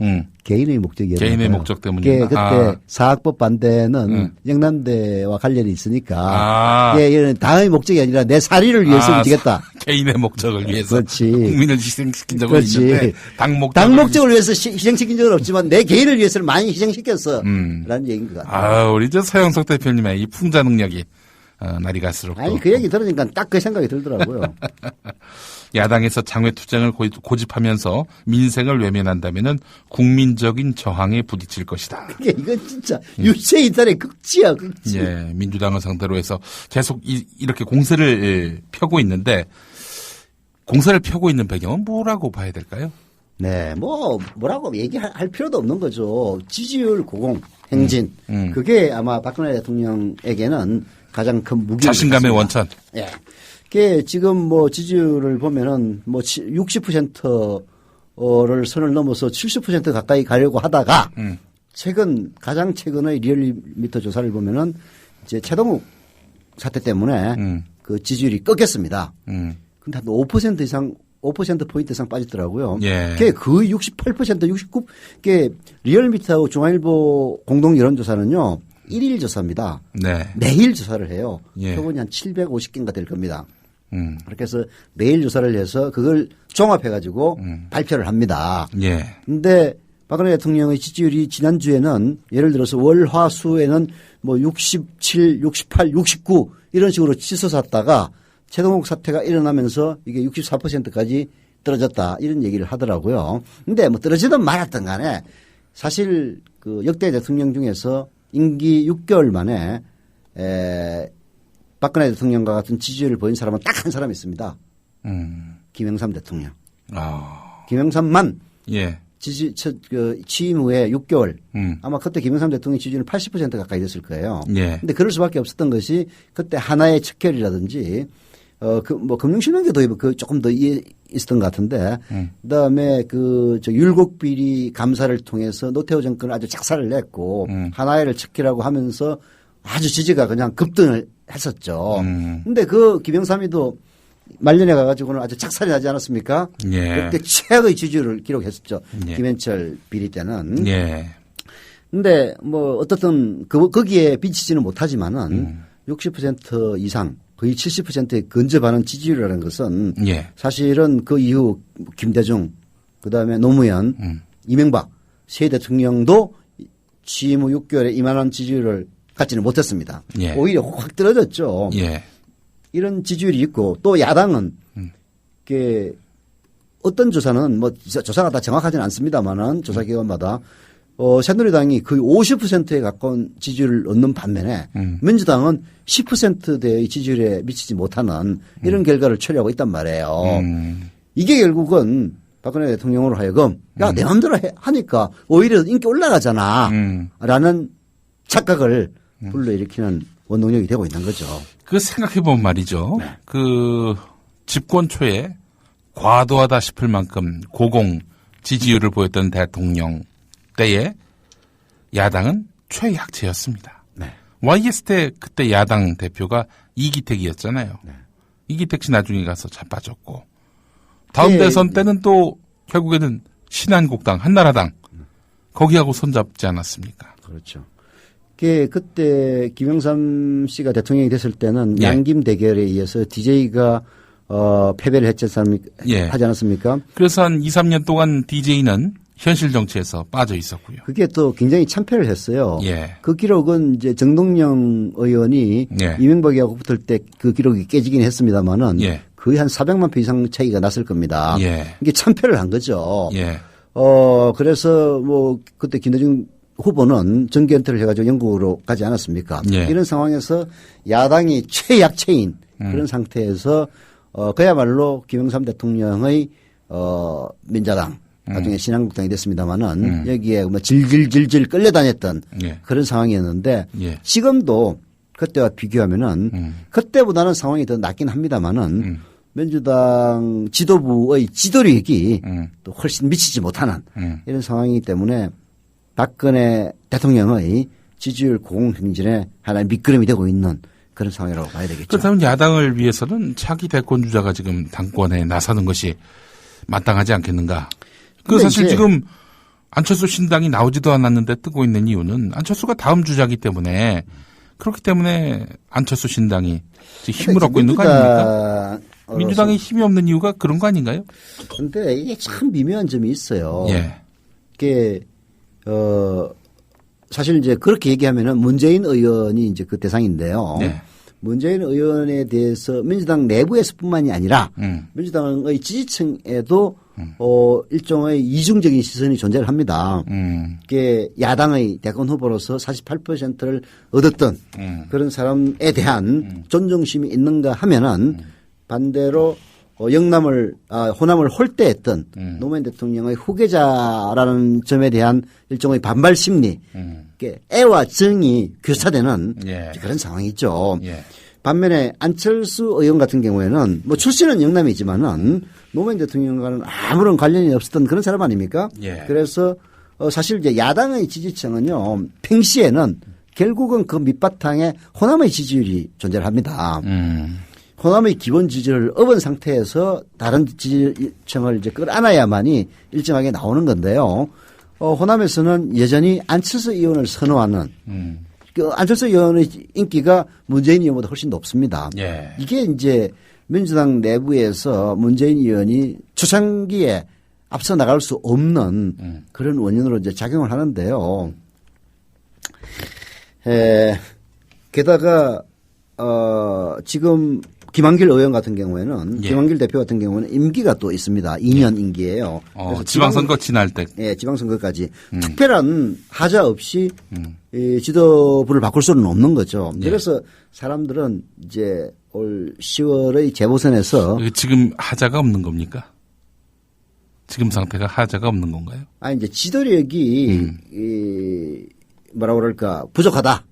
개인의 목적이었어요. 개인의 목적 때문이구나. 그때 사학법 반대는 영남대와 관련이 있으니까 이게 당의 목적이 아니라 내 사리를 위해서 움직였다. 개인의 목적을 위해서. 그렇지. 국민을 희생시킨 적은 그렇지. 있는데 당 목적을 위해서 희생시킨 적은 없지만 내 개인을 위해서는 많이 희생시켰어. 라는 얘기인 것 같아요. 우리 서영석 대표님의 이 풍자 능력이 날이 갈수록. 아니 그 얘기 들으니까 딱 그 생각이 들더라고요. 야당에서 장외투쟁을 고집하면서 민생을 외면한다면은 국민적인 저항에 부딪힐 것이다. 이건 진짜 유체이탈의 극지야, 극지. 예, 민주당을 상대로 해서 계속 이렇게 공세를 펴고 있는데 공세를 펴고 있는 배경은 뭐라고 봐야 될까요? 네, 뭐라고 얘기할 필요도 없는 거죠. 지지율 고공, 행진. 그게 아마 박근혜 대통령에게는 가장 큰 무기. 자신감의 원천. 예. 그게 지금 지지율을 보면은 60%를 선을 넘어서 70% 가까이 가려고 하다가 가장 최근의 리얼미터 조사를 보면은 이제 최동욱 사태 때문에 그 지지율이 꺾였습니다. 근데 한 5% 이상 5%포인트 이상 빠졌더라고요. 예. 그게 거의 68%, 69, 그게 리얼미터하고 중앙일보 공동 여론조사는요, 1일 조사입니다. 네. 매일 조사를 해요. 예. 표본이 한 750개인가 될 겁니다. 그렇게 해서 매일 조사를 해서 그걸 종합해가지고 발표를 합니다. 예. 근데 박근혜 대통령의 지지율이 지난주에는 예를 들어서 월, 화, 수에는 67, 68, 69 이런 식으로 치솟았다가 최동욱 사태가 일어나면서 이게 64%까지 떨어졌다 이런 얘기를 하더라고요. 근데 떨어지든 말았든 간에 사실 그 역대 대통령 중에서 임기 6개월 만에 박근혜 대통령과 같은 지지율을 보인 사람은 딱 한 사람 있습니다. 김영삼 대통령. 김영삼만 예. 취임 후에 6개월 아마 그때 김영삼 대통령 지지율은 80% 가까이 됐을 거예요. 예. 근데 그럴 수밖에 없었던 것이 그때 하나의 척결이라든지 금융실명제도 조금 더 있었던 것 같은데 그다음에 율곡비리 감사를 통해서 노태우 정권을 아주 작살을 냈고 하나의를 척결하고 하면서 아주 지지가 그냥 급등을 했었죠. 근데 그 김영삼이도 말년에 가가지고는 아주 작살이 나지 않았습니까? 예. 그때 최악의 지지율을 기록했었죠. 예. 김현철 비리 때는. 예. 근데 어떻든 거기에 비치지는 못하지만은 60% 이상 거의 70%에 근접하는 지지율이라는 것은 예. 사실은 그 이후 김대중 그다음에 노무현 이명박 세 대통령도 취임 후 6개월에 이만한 지지율을 갖지는 못했습니다. 예. 오히려 확 떨어졌죠. 예. 이런 지지율이 있고 또 야당은 어떤 조사는 조사가 다 정확하지는 않습니다만은 조사기관마다 새누리당이 거의 50%에 가까운 지지율을 얻는 반면에 민주당은 10%대의 지지율에 미치지 못하는 이런 결과를 처리하고 있단 말이에요. 이게 결국은 박근혜 대통령으로 하여금 내 마음대로 하니까 오히려 인기 올라가잖아 라는 착각을 불러일으키는 원동력이 되고 있는 거죠. 생각해보면 말이죠. 네. 집권 초에 과도하다 싶을 만큼 고공 지지율을 보였던 대통령 때에 야당은 최약체였습니다. 네. YS 때 그때 야당 대표가 이기택이었잖아요. 네. 이기택 씨 나중에 가서 자빠졌고 다음 대선 때는 또 결국에는 신한국당, 한나라당 거기하고 손잡지 않았습니까? 그렇죠. 그때 김영삼 씨가 대통령이 됐을 때는 예. 양김 대결에 의해서 DJ가 패배를 하지 않았습니까? 그래서 한 2, 3년 동안 DJ는 현실 정치에서 빠져 있었고요. 그게 또 굉장히 참패를 했어요. 예. 그 기록은 이제 정동영 의원이 예. 이명박하고 붙을 때 그 기록이 깨지긴 했습니다만은 예. 거의 한 400만 표 이상 차이가 났을 겁니다. 예. 이게 참패를 한 거죠. 예. 그래서 그때 김대중 후보는 정계 은퇴를 해가지고 영국으로 가지 않았습니까? 예. 이런 상황에서 야당이 최약체인 그런 상태에서 그야말로 김영삼 대통령의 민자당 나중에 신한국당이 됐습니다마는 여기에 질질질질 끌려다녔던 예. 그런 상황이었는데 예. 지금도 그때와 비교하면은 그때보다는 상황이 더 낫긴 합니다마는 민주당 지도부의 지도력이 또 훨씬 미치지 못하는 이런 상황이기 때문에 박근혜 대통령의 지지율 공행진에 하나의 미끄럼이 되고 있는 그런 상황이라고 봐야 되겠죠. 그렇다면 야당을 위해서는 차기 대권 주자가 지금 당권에 나서는 것이 마땅하지 않겠는가? 사실 지금 안철수 신당이 나오지도 않았는데 뜨고 있는 이유는 안철수가 다음 주자이기 때문에 그렇기 때문에 안철수 신당이 힘을 얻고 있는 거 아닙니까? 민주당이 힘이 없는 이유가 그런 거 아닌가요? 그런데 이게 참 미묘한 점이 있어요. 예. 이게 사실 이제 그렇게 얘기하면은 문재인 의원이 이제 그 대상인데요. 네. 문재인 의원에 대해서 민주당 내부에서뿐만이 아니라 민주당의 지지층에도 일종의 이중적인 시선이 존재를 합니다. 이게 야당의 대권 후보로서 48%를 얻었던 그런 사람에 대한 존중심이 있는가 하면은 반대로 호남을 홀대했던 노무현 대통령의 후계자라는 점에 대한 일종의 반발 심리, 애와 정이 교차되는 그런 상황이죠. 예. 반면에 안철수 의원 같은 경우에는 뭐 출신은 영남이지만은 노무현 대통령과는 아무런 관련이 없었던 그런 사람 아닙니까? 예. 그래서 사실 이제 야당의 지지층은요, 평시에는 결국은 그 밑바탕에 호남의 지지율이 존재를 합니다. 호남의 기본 지지를 업은 상태에서 다른 지지층을 이제 끌어안아야만이 일정하게 나오는 건데요. 호남에서는 여전히 안철수 의원을 선호하는 그 안철수 의원의 인기가 문재인 의원보다 훨씬 높습니다. 예. 이게 이제 민주당 내부에서 문재인 의원이 초창기에 앞서 나갈 수 없는 그런 원인으로 이제 작용을 하는데요. 게다가 지금 김한길 의원 같은 경우에는 김한길 대표 같은 경우는 임기가 또 있습니다. 2년 임기예요. 그래서 지방선거 지날 때. 예, 지방선거까지 특별한 하자 없이 이 지도부를 바꿀 수는 없는 거죠. 그래서 사람들은 이제 올 10월의 재보선에서 지금 하자가 없는 겁니까? 지금 상태가 하자가 없는 건가요? 이제 지도력이 뭐라고 그럴까 부족하다.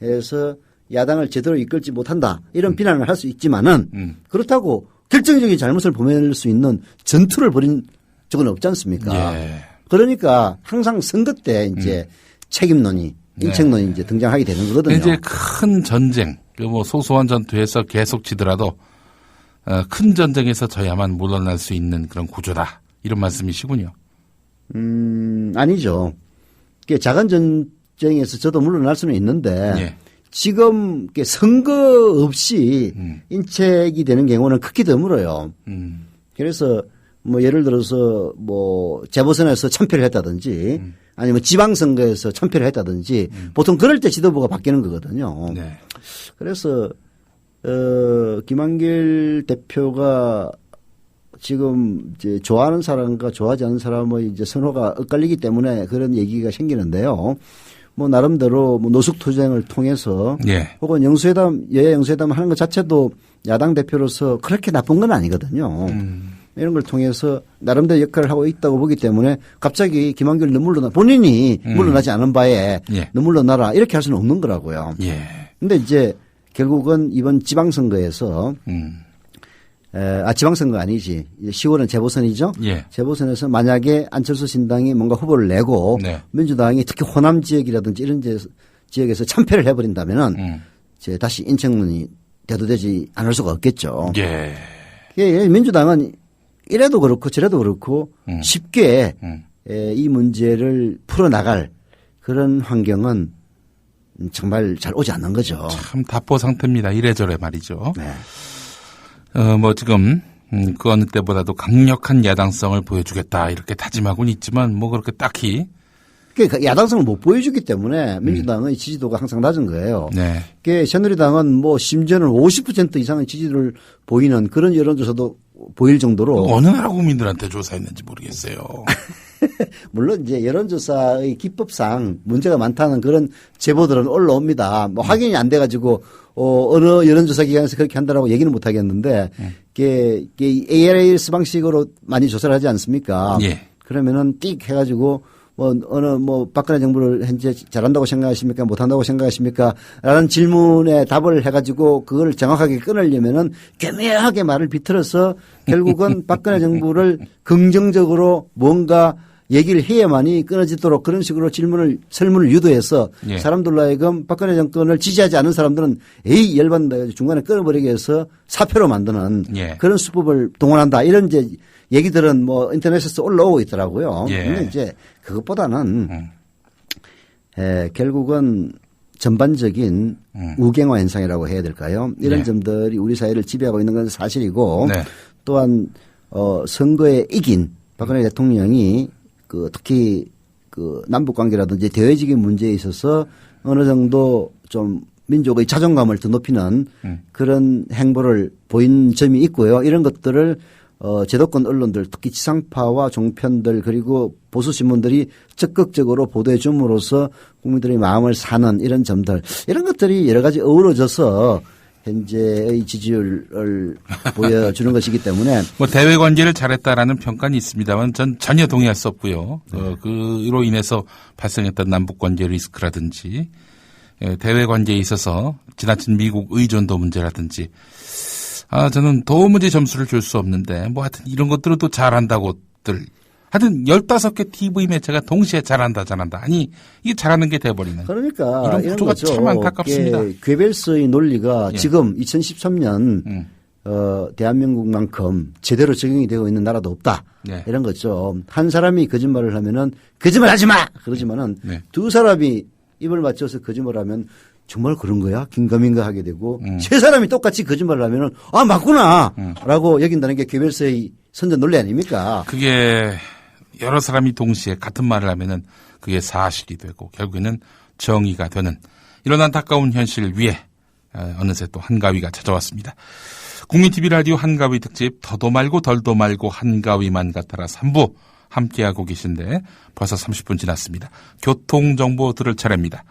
해서 야당을 제대로 이끌지 못한다. 이런 비난을 할 수 있지만은 그렇다고 결정적인 잘못을 범할 수 있는 전투를 벌인 적은 없지 않습니까? 예. 그러니까 항상 선거 때 이제 책임론이, 인책론이 이제 등장하게 되는 거거든요. 이제 큰 전쟁, 뭐 소소한 전투에서 계속 지더라도 큰 전쟁에서 져야만 물러날 수 있는 그런 구조다. 이런 말씀이시군요. 아니죠. 작은 전쟁에서 저도 물러날 수는 있는데 예. 지금 선거 없이 인책이 되는 경우는 극히 드물어요. 그래서 뭐 예를 들어서 뭐 재보선에서 참패를 했다든지 아니면 지방선거에서 참패를 했다든지 보통 그럴 때 지도부가 바뀌는 거거든요. 네. 그래서 김한길 대표가 지금 이제 좋아하는 사람과 좋아하지 않는 사람의 이제 선호가 엇갈리기 때문에 그런 얘기가 생기는데요. 뭐 나름대로 뭐 노숙투쟁을 통해서 혹은 영수회담, 여야 영수회담 하는 것 자체도 야당 대표로서 그렇게 나쁜 건 아니거든요. 이런 걸 통해서 나름대로 역할을 하고 있다고 보기 때문에 갑자기 김한길 너 물러나 본인이 물러나지 않은 바에 너 물러나라 이렇게 할 수는 없는 거라고요. 근데 이제 결국은 이번 지방선거에서 지방선거 아니지. 10월은 재보선이죠. 재보선에서 만약에 안철수 신당이 뭔가 후보를 내고 민주당이 특히 호남 지역이라든지 이런 지역에서 참패를 해버린다면은 이제 다시 인책론이 대두되지 않을 수가 없겠죠. 민주당은 이래도 그렇고 저래도 그렇고 쉽게 이 문제를 풀어나갈 그런 환경은 정말 잘 오지 않는 거죠. 참 답보 상태입니다. 이래저래 말이죠. 뭐 지금 그 어느 때보다도 강력한 야당성을 보여주겠다 이렇게 다짐하고는 있지만 뭐 그렇게 딱히 그러니까 야당성을 못 보여주기 때문에 민주당의 지지도가 항상 낮은 거예요. 새누리당은 뭐 심지어는 50% 이상의 지지를 보이는 그런 여론조사도 보일 정도로 어느 나라 국민들한테 조사했는지 모르겠어요. 물론 이제 여론조사의 기법상 문제가 많다는 그런 제보들은 올라옵니다. 뭐 확인이 안 돼가지고 어느 여론조사 기관에서 그렇게 한다라고 얘기는 못 하겠는데 이게 ARS 방식으로 많이 조사를 하지 않습니까? 그러면은 띡 해가지고 박근혜 정부를 현재 잘한다고 생각하십니까? 못한다고 생각하십니까? 라는 질문에 답을 해가지고 그걸 정확하게 끊으려면은 교묘하게 말을 비틀어서 결국은 박근혜 정부를 긍정적으로 뭔가 얘기를 해야만이 끊어지도록 그런 식으로 설문을 유도해서 예. 사람들로 하여금 박근혜 정권을 지지하지 않은 사람들은 에이 열받는다 중간에 끊어버리게 해서 사표로 만드는 예. 그런 수법을 동원한다 이런 이제 얘기들은 뭐 인터넷에서 올라오고 있더라고요. 예. 근데 이제 그것보다는 결국은 전반적인 우경화 현상이라고 해야 될까요? 이런 네. 점들이 우리 사회를 지배하고 있는 건 사실이고 네. 또한 선거에 이긴 박근혜 대통령이 특히 남북 관계라든지 대외적인 문제에 있어서 어느 정도 좀 민족의 자존감을 더 높이는 그런 행보를 보인 점이 있고요. 이런 것들을 제도권 언론들 특히 지상파와 종편들 그리고 보수 신문들이 적극적으로 보도해 줌으로써 국민들의 마음을 사는 이런 점들 이런 것들이 여러 가지 어우러져서 현재의 지지율을 보여주는 것이기 때문에 뭐 대외 관계를 잘했다라는 평가는 있습니다만 전 전혀 동의할 수 없고요. 그로 인해서 발생했던 남북 관계 리스크라든지 대외 관계에 있어서 지나친 미국 의존도 문제라든지 저는 도무지 점수를 줄 수 없는데 뭐 하여튼 이런 것들은 또 잘한다고들 하여튼 15개 TV 매체가 동시에 잘한다. 아니 이게 잘하는 게 돼버리는. 그러니까 이런 이런 구조가 거죠. 참 안타깝습니다. 괴벨스의 논리가 예. 지금 2013년 대한민국만큼 제대로 적용이 되고 있는 나라도 없다. 네. 이런 거죠. 한 사람이 거짓말을 하면은 거짓말하지 마. 그러지만은 네. 두 사람이 입을 맞춰서 거짓말하면 정말 그런 거야? 긴가민가 하게 되고 세 사람이 똑같이 거짓말을 하면은 맞구나 라고 여긴다는 게 괴벨스의 선전 논리 아닙니까? 그게 여러 사람이 동시에 같은 말을 하면은 그게 사실이 되고 결국에는 정의가 되는 이런 안타까운 현실 위에 어느새 또 한가위가 찾아왔습니다. 국민TV 라디오 한가위 특집 더도 말고 덜도 말고 한가위만 같아라 3부 함께하고 계신데 벌써 30분 지났습니다. 교통정보 들을 차례입니다.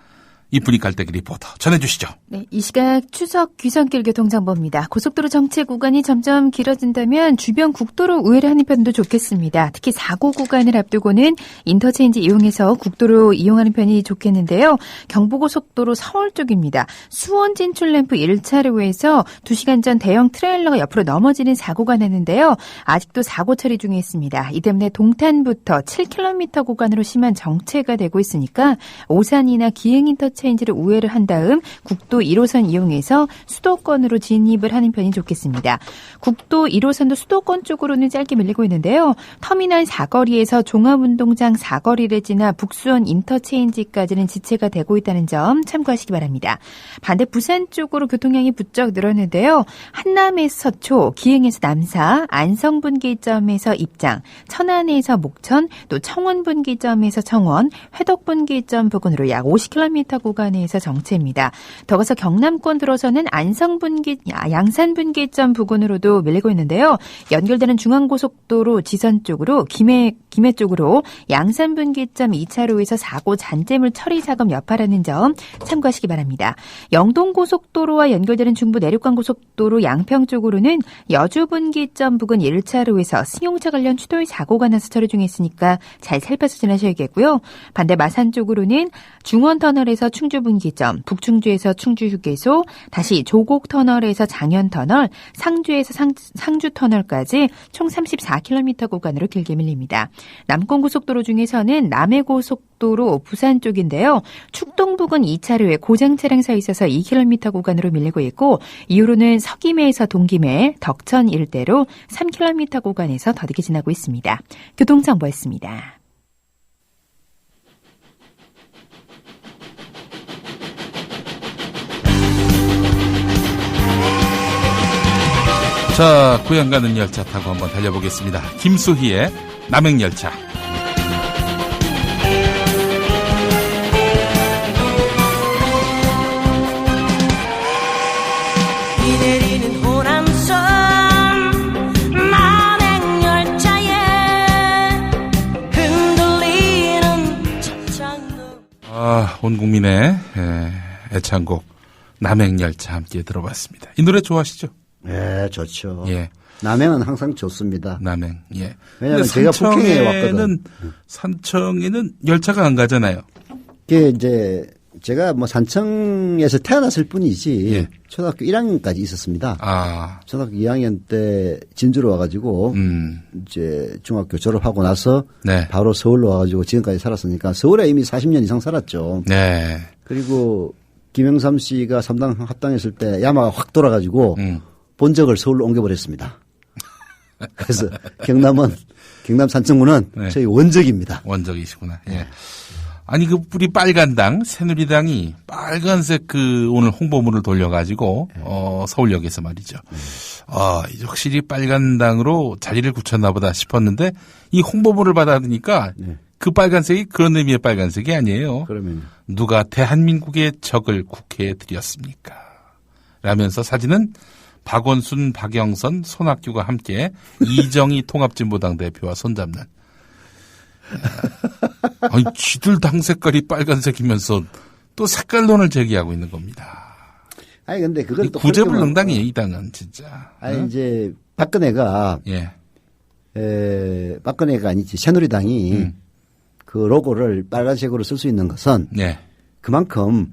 이쁜이 갈대기 리포터 전해주시죠. 네, 이 시각 추석 귀성길 교통정보입니다. 고속도로 정체 구간이 점점 길어진다면 주변 국도로 우회를 하는 편도 좋겠습니다. 특히 사고 구간을 앞두고는 인터체인지 이용해서 국도로 이용하는 편이 좋겠는데요. 경부고속도로 서울 쪽입니다. 수원 진출 램프 1차로에서 2시간 전 대형 트레일러가 옆으로 넘어지는 사고가 났는데요. 아직도 사고 처리 중에 있습니다. 이 때문에 동탄부터 7km 구간으로 심한 정체가 되고 있으니까 오산이나 기흥 인터체인지를 우회를 한 다음 국도 1호선 이용해서 수도권으로 진입을 하는 편이 좋겠습니다. 국도 1호선도 수도권 쪽으로는 짧게 밀리고 있는데요. 터미널 사거리에서 종합운동장 사거리를 지나 북수원 인터체인지까지는 지체가 되고 있다는 점 참고하시기 바랍니다. 반대 부산 쪽으로 교통량이 부쩍 늘었는데요. 한남에서 서초, 기흥에서 남사, 안성분기점에서 입장, 천안에서 목천, 또 청원분기점에서 청원, 회덕분기점 부근으로 약 50km 구간에서 정체입니다. 더 가서 경남권 들어서는 양산분기점 부근으로도 밀리고 있는데요. 연결되는 중앙고속도로 지선 쪽으로 김해 쪽으로 양산분기점 2차로에서 사고 잔재물 처리 작업 여파라는 점 참고하시기 바랍니다. 영동고속도로와 연결되는 중부 내륙간고속도로 양평 쪽으로는 여주분기점 부근 1차로에서 승용차 관련 추돌 사고가 나서 처리 중에 있으니까 잘 살펴서 지나셔야겠고요. 반대 마산 쪽으로는 중원터널에서 충주분기점, 북충주에서 충주휴게소, 다시 조곡터널에서 장현터널, 상주에서 상주터널까지 총 34km 구간으로 길게 밀립니다. 남권고속도로 중에서는 남해고속도로 부산 쪽인데요. 축동 부근 2차로에 고장 차량 서 있어서 2km 구간으로 밀리고 있고 이후로는 서김해에서 동김해, 덕천 일대로 3km 구간에서 더디게 지나고 있습니다. 교통정보였습니다. 자, 고향 가는 열차 타고 한번 달려보겠습니다. 김수희의 남행열차. 비 내리는 호남선 남행열차에 흔들리는 차창로. 온 국민의 애창곡 남행열차 함께 들어봤습니다. 이 노래 좋아하시죠? 네, 좋죠. 예. 남행은 항상 좋습니다. 남행, 예. 왜냐하면 제가 폭행에 왔거든. 산청에는 열차가 안 가잖아요. 그게 이제 제가 뭐 산청에서 태어났을 뿐이지 예. 초등학교 1학년까지 있었습니다. 아. 초등학교 2학년 때 진주로 와가지고 이제 중학교 졸업하고 나서 네. 바로 서울로 와가지고 지금까지 살았으니까 서울에 이미 40년 이상 살았죠. 네. 그리고 김영삼 씨가 3당 합당했을 때 야마가 확 돌아가지고 본적을 서울로 옮겨버렸습니다. 그래서 경남 산청구는 네. 저희 원적입니다. 원적이시구나. 예. 아니 그 우리 빨간당 새누리당이 빨간색 그 오늘 홍보물을 돌려가지고 서울역에서 말이죠. 이제 확실히 빨간당으로 자리를 굳혔나 보다 싶었는데 이 홍보물을 받아드니까 그 빨간색이 그런 의미의 빨간색이 아니에요. 그러면 누가 대한민국의 적을 국회에 들였습니까? 라면서 사진은 박원순, 박영선, 손학규가 함께 이정희 통합진보당 대표와 손잡는. 아니, 쥐들 당 색깔이 빨간색이면서 또 색깔론을 제기하고 있는 겁니다. 아니 근데 그걸 또 구제불능당이에요, 이 당은 진짜. 아니 이제 박근혜가 예. 박근혜가 아니지 새누리당이 그 로고를 빨간색으로 쓸 수 있는 것은 네. 그만큼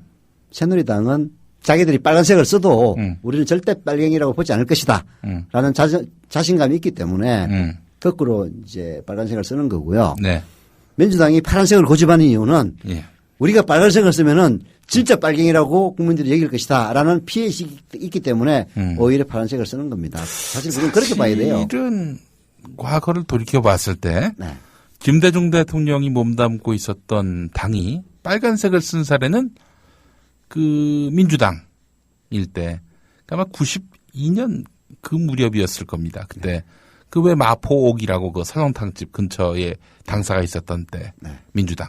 새누리당은 자기들이 빨간색을 써도 우리는 절대 빨갱이라고 보지 않을 것이다. 라는 자신감이 있기 때문에 거꾸로 이제 빨간색을 쓰는 거고요. 네. 민주당이 파란색을 고집하는 이유는 예. 우리가 빨간색을 쓰면은 진짜 빨갱이라고 국민들이 여길 것이다. 라는 피해식이 있기 때문에 오히려 파란색을 쓰는 겁니다. 사실 그건 그렇게 봐야 돼요. 사실은 과거를 돌이켜 봤을 때 네. 김대중 대통령이 몸담고 있었던 당이 빨간색을 쓴 사례는 그 민주당일 때 아마 92년 그 무렵이었을 겁니다. 그때 그 왜 마포옥이라고 그 설렁탕집 근처에 당사가 있었던 때 민주당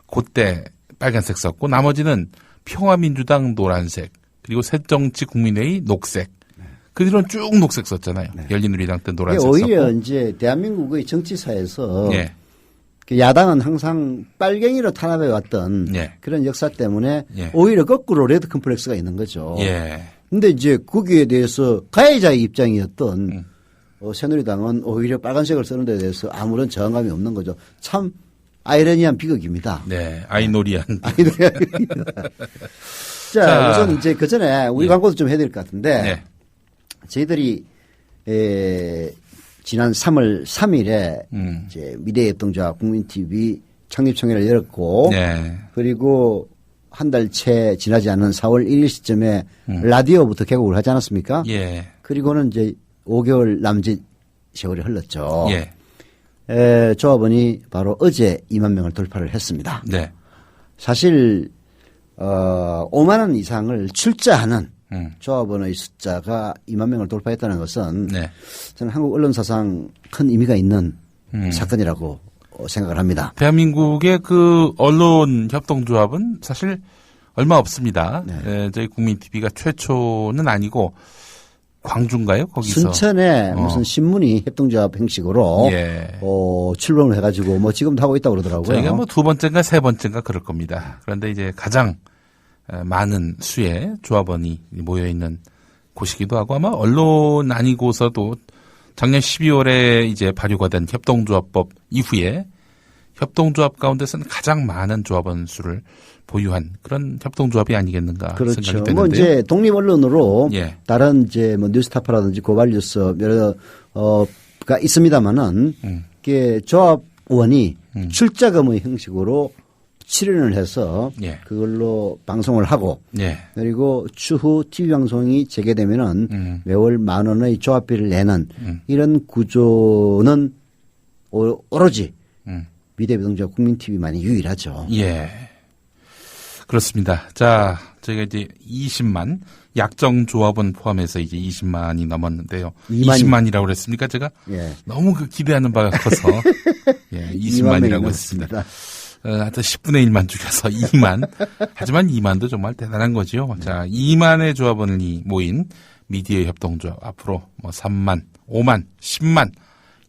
그때 빨간색 썼고 나머지는 평화민주당 노란색 그리고 새정치 국민회의 녹색 그 뒤로는 쭉 녹색 썼잖아요. 열린우리당 때 노란색 오히려 썼고 이제 대한민국의 정치사에서 예. 그 야당은 항상 빨갱이로 탄압해 왔던 예. 그런 역사 때문에 예. 오히려 거꾸로 레드 컴플렉스가 있는 거죠. 예. 근데 이제 거기에 대해서 가해자의 입장이었던 새누리당은 오히려 빨간색을 쓰는 데 대해서 아무런 저항감이 없는 거죠. 참 아이러니한 비극입니다. 네. 아이노리안. 자, 우선 이제 그 전에 우리 예. 광고도 좀 해야 될 것 같은데 네. 저희들이 지난 3월 3일에 이제 미래협동조합 국민TV 창립총회를 열었고 네. 그리고 한 달 채 지나지 않은 4월 1일 시점에 라디오부터 개국을 하지 않았습니까? 예. 그리고는 이제 5개월 남짓 세월이 흘렀죠. 예. 조합원이 바로 어제 2만 명을 돌파를 했습니다. 네. 사실 5만 원 이상을 출자하는 조합원의 숫자가 2만 명을 돌파했다는 것은 네. 저는 한국 언론사상 큰 의미가 있는 사건이라고 생각을 합니다. 대한민국의 그 언론 협동조합은 사실 얼마 없습니다. 네. 저희 국민TV가 최초는 아니고 광주인가요? 거기서 순천에 무슨 신문이 협동조합 형식으로 예. 출범을 해가지고 뭐 지금도 하고 있다고 그러더라고요. 저희가 뭐 두 번째인가 세 번째인가 그럴 겁니다. 그런데 이제 가장 많은 수의 조합원이 모여 있는 곳이기도 하고 아마 언론 아니고서도 작년 12월에 이제 발효가 된 협동조합법 이후에 협동조합 가운데서는 가장 많은 조합원 수를 보유한 그런 협동조합이 아니겠는가 그렇죠. 생각이 되는데요. 뭐 이제 독립 언론으로 예. 다른 이제 뭐 뉴스타파라든지 고발뉴스 가 있습니다만은 이게 조합원이 출자금의 형식으로 출연을 해서 예. 그걸로 방송을 하고 예. 그리고 추후 TV 방송이 재개되면은 매월 10,000원의 조합비를 내는 이런 구조는 오로지 미래협동조합 국민TV만이 유일하죠. 예. 그렇습니다. 자, 저희가 이제 20만, 약정조합원 포함해서 이제 20만이 넘었는데요. 20만이라고 그랬습니까, 제가? 예. 너무 그 기대하는 바가 커서. 예, 20만이라고 했습니다. 하여튼 10분의 1만 줄여서 2만. 하지만 2만도 정말 대단한 거죠. 자, 2만의 조합원이 모인 미디어 협동조합. 앞으로 뭐 3만, 5만, 10만,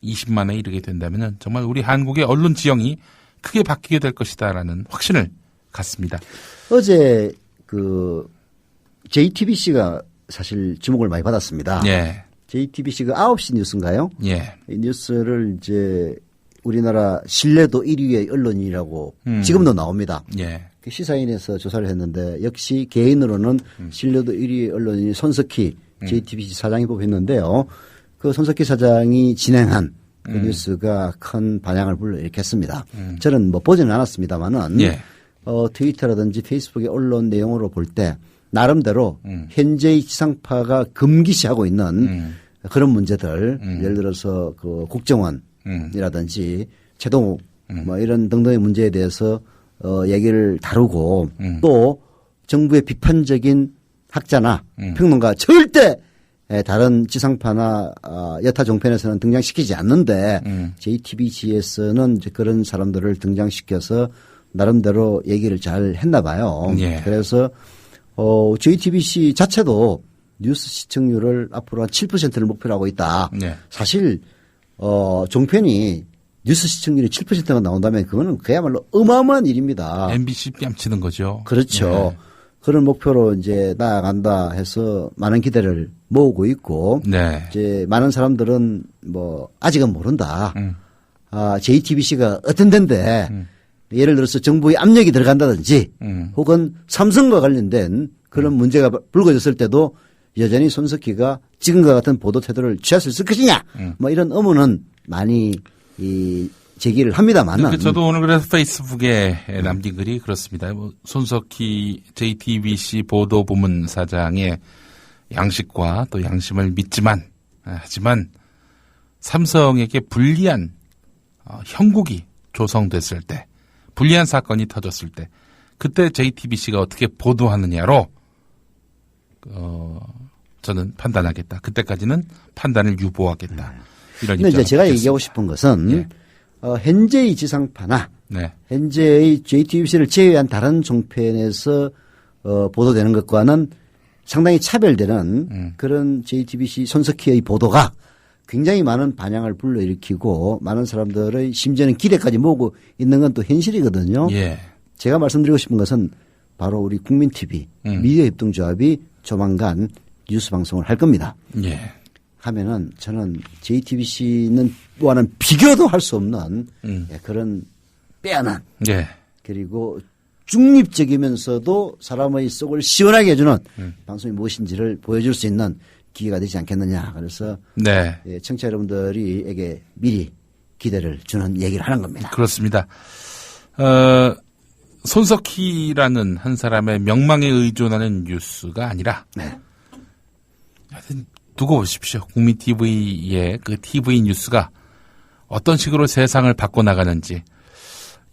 20만에 이르게 된다면 정말 우리 한국의 언론 지형이 크게 바뀌게 될 것이다라는 확신을 갖습니다. 어제 그 JTBC가 사실 주목을 많이 받았습니다. 예. JTBC가 9시 뉴스인가요? 예. 이 뉴스를 이제 우리나라 신뢰도 1위의 언론이라고 지금도 나옵니다. 예. 그 시사인에서 조사를 했는데 역시 개인으로는 신뢰도 1위 언론인 손석희 JTBC 사장이 뽑혔는데요. 그 손석희 사장이 진행한 그 뉴스가 큰 반향을 불러일으켰습니다. 저는 뭐 보지는 않았습니다만은 예. 트위터라든지 페이스북의 언론 내용으로 볼 때 나름대로 현재의 지상파가 금기시하고 있는 그런 문제들 예를 들어서 그 국정원이라든지 최동욱 뭐 이런 등등의 문제에 대해서 얘기를 다루고 또 정부의 비판적인 학자나 평론가 절대 다른 지상파나 여타 종편에서는 등장시키지 않는데 JTBC에서는 이제 그런 사람들을 등장시켜서 나름대로 얘기를 잘 했나 봐요. 예. 그래서 JTBC 자체도 뉴스 시청률을 앞으로 한 7%를 목표로 하고 있다. 네. 사실 종편이 뉴스 시청률이 7%가 나온다면 그거는 그야말로 어마어마한 일입니다. MBC 뺨치는 거죠. 그렇죠. 네. 그런 목표로 이제 나아간다 해서 많은 기대를 모으고 있고 네. 이제 많은 사람들은 뭐 아직은 모른다. JTBC가 어떤 데인데 예를 들어서 정부의 압력이 들어간다든지 혹은 삼성과 관련된 그런 문제가 불거졌을 때도 여전히 손석희가 지금과 같은 보도 태도를 취했을 것이냐 뭐 이런 의문은 많이 제기를 합니다만. 저도 오늘 그래서 페이스북에 남긴 글이 그렇습니다. 뭐 손석희 JTBC 보도부문 사장의 양식과 또 양심을 믿지만 하지만 삼성에게 불리한 형국이 조성됐을 때 불리한 사건이 터졌을 때 그때 JTBC가 어떻게 보도하느냐로 저는 판단하겠다. 그때까지는 판단을 유보하겠다. 이런 근데 입장을 이제 제가 밝혔습니다. 얘기하고 싶은 것은 예. 현재의 지상파나 네. 현재의 JTBC를 제외한 다른 종편에서 보도되는 것과는 상당히 차별되는 그런 JTBC 손석희의 보도가 굉장히 많은 반향을 불러일으키고 많은 사람들의 심지어는 기대까지 모으고 있는 건 또 현실이거든요. 예. 제가 말씀드리고 싶은 것은 바로 우리 국민TV 미디어협동조합이 조만간 뉴스 방송을 할 겁니다. 예. 하면은 저는 JTBC는 또한 비교도 할 수 없는 그런 빼어난 예. 그리고 중립적이면서도 사람의 속을 시원하게 해주는 방송이 무엇인지를 보여줄 수 있는 기회가 되지 않겠느냐. 그래서 네. 청취자 여러분들에게 미리 기대를 주는 얘기를 하는 겁니다. 그렇습니다. 손석희라는 한 사람의 명망에 의존하는 뉴스가 아니라 네. 하여튼 두고 보십시오. 국민TV의 그 TV 뉴스가 어떤 식으로 세상을 바꿔나가는지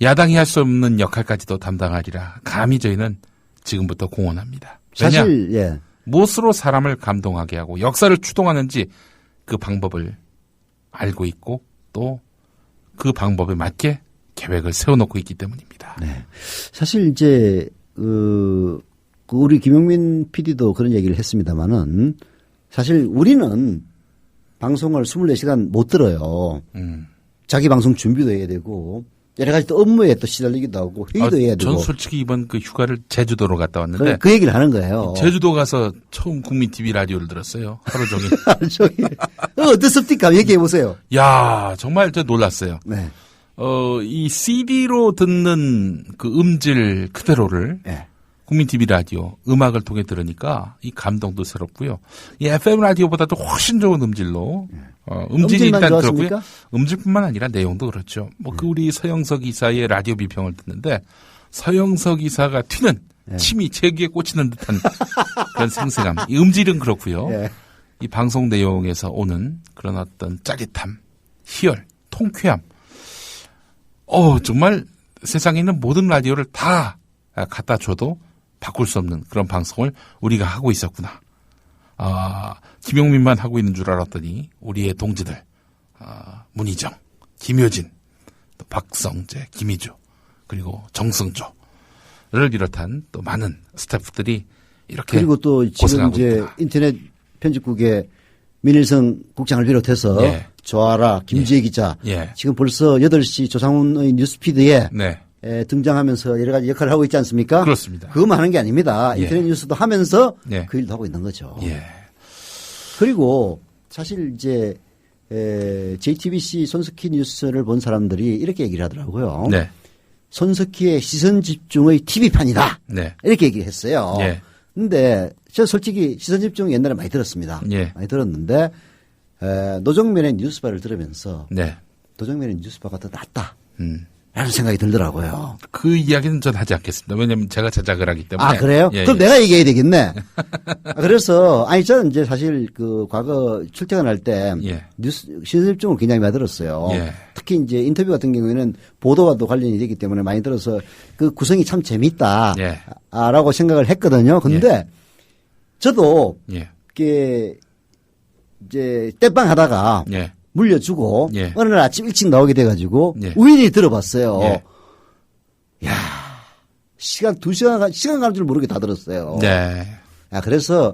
야당이 할 수 없는 역할까지도 담당하리라 감히 저희는 지금부터 공언합니다. 왜냐? 사실 예. 무엇으로 사람을 감동하게 하고 역사를 추동하는지 그 방법을 알고 있고 또 그 방법에 맞게 계획을 세워놓고 있기 때문입니다. 네. 사실 이제 우리 김용민 PD도 그런 얘기를 했습니다마는 사실 우리는 방송을 24시간 못 들어요. 자기 방송 준비도 해야 되고 여러 가지 또 업무에 또 시달리기도 하고 회의도 해야 되고. 전 솔직히 이번 그 휴가를 제주도로 갔다 왔는데 그 얘기를 하는 거예요. 제주도 가서 처음 국민TV 라디오를 들었어요. 하루 종일. 하루 종일. 어떻습니까? 얘기해 보세요. 야, 정말 저 놀랐어요. 네. 이 CD로 듣는 그 음질 그대로를 네. 국민TV 라디오 음악을 통해 들으니까 이 감동도 새롭고요. 이 FM 라디오보다도 훨씬 좋은 음질로 음질이 음질만 일단 좋았습니까? 그렇고요. 음질뿐만 아니라 내용도 그렇죠. 뭐 그 우리 서영석 이사의 라디오 비평을 듣는데 서영석 이사가 튀는 침이 제 귀에 꽂히는 듯한 그런 생생함. 이 음질은 그렇고요. 네. 이 방송 내용에서 오는 그런 어떤 짜릿함, 희열, 통쾌함. 정말 세상에 있는 모든 라디오를 다 갖다 줘도 바꿀 수 없는 그런 방송을 우리가 하고 있었구나. 김용민만 하고 있는 줄 알았더니 우리의 동지들, 문희정, 김효진, 또 박성재, 김희주, 그리고 정승조를 비롯한 또 많은 스태프들이 이렇게 그리고 또 지금 고생하고 이제 있구나. 인터넷 편집국의 민일성 국장을 비롯해서 예. 조아라, 김지혜 기자 예. 지금 벌써 8시 조상훈의 뉴스피드에 네. 등장하면서 여러 가지 역할을 하고 있지 않습니까? 그렇습니다. 그것만 하는 게 아닙니다. 예. 인터넷 뉴스도 하면서 예. 그 일도 하고 있는 거죠. 예. 그리고 사실 이제 JTBC 손석희 뉴스를 본 사람들이 이렇게 얘기를 하더라고요. 네. 손석희의 시선 집중의 TV판이다. 네. 이렇게 얘기했어요. 예. 근데 저 솔직히 시선 집중 옛날에 많이 들었습니다. 예. 많이 들었는데 노정면의 뉴스바를 들으면서 네. 노정면의 뉴스바가 더 낫다. 라는 생각이 들더라고요. 그 이야기는 전 하지 않겠습니다. 왜냐하면 제가 제작을 하기 때문에. 아, 그래요? 예, 그럼 예. 내가 얘기해야 되겠네. 그래서, 저는 이제 사실 그 과거 출퇴근할 때 예. 뉴스 시선 집중을 굉장히 많이 들었어요. 예. 특히 이제 인터뷰 같은 경우에는 보도와도 관련이 되기 때문에 많이 들어서 그 구성이 참 재밌다. 예. 라고 생각을 했거든요. 근데 저도 예. 이게 이제 땜빵 하다가 예. 물려주고 예. 어느 날 아침 일찍 나오게 돼가지고 예. 우연히 들어봤어요. 예. 야, 시간 2시간 시간 가는 줄 모르게 다 들었어요. 네. 그래서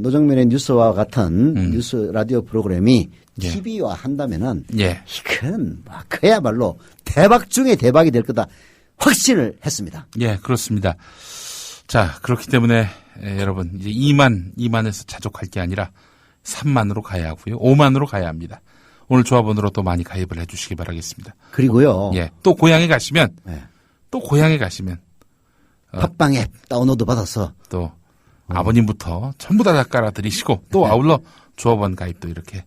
노정면의 뉴스와 같은 뉴스 라디오 프로그램이 예. TV와 한다면은 예. 이건 그야말로 대박 중에 대박이 될 거다 확신을 했습니다. 예, 그렇습니다. 자, 그렇기 때문에 여러분 이제 2만에서 자족할 게 아니라 3만으로 가야 하고요. 5만으로 가야 합니다. 오늘 조합원으로 또 많이 가입을 해 주시기 바라겠습니다. 그리고요. 예. 또 고향에 가시면 네. 팟빵 앱 다운로드 받아서 또 아버님부터 전부 다 깔아드리시고 또 아울러 조합원 가입도 이렇게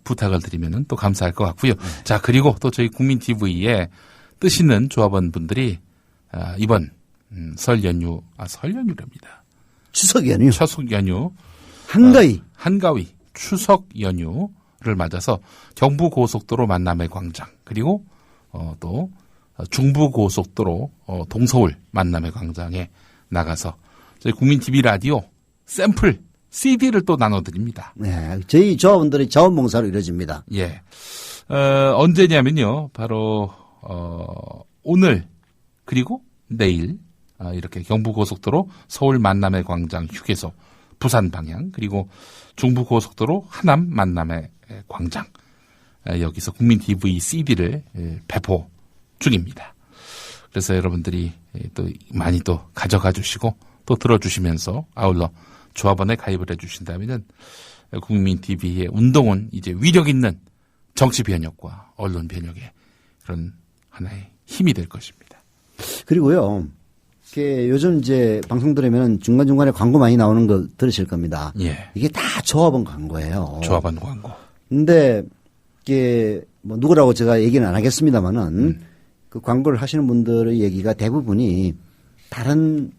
부탁을 드리면은 또 감사할 것 같고요. 자, 그리고 또 저희 국민TV에 뜻 있는 조합원분들이 이번 설 연휴랍니다. 추석 연휴. 추석 연휴. 한가위. 추석 연휴를 맞아서 경부고속도로 만남의 광장 그리고 또 중부고속도로 동서울 만남의 광장에 나가서 저희 국민TV 라디오 샘플 CD를 또 나눠드립니다. 네, 저희 조합원들이 자원봉사로 이루어집니다. 예. 언제냐면요. 바로 오늘 그리고 내일 이렇게 경부고속도로 서울 만남의 광장 휴게소 부산 방향 그리고 중부고속도로 하남 만남의 광장 여기서 국민TV CD를 배포 중입니다. 그래서 여러분들이 또 많이 또 가져가 주시고 또 들어주시면서 아울러 조합원에 가입을 해 주신다면 국민TV의 운동은 이제 위력 있는 정치 변혁과 언론 변혁의 그런 하나의 힘이 될 것입니다. 그리고요. 요즘 이제 방송 들으면 중간중간에 광고 많이 나오는 거 들으실 겁니다. 예. 이게 다 조합원 광고예요. 조합원 광고. 근데 이게 뭐 누구라고 제가 얘기는 안 하겠습니다만은 그 광고를 하시는 분들의 얘기가 대부분이 다른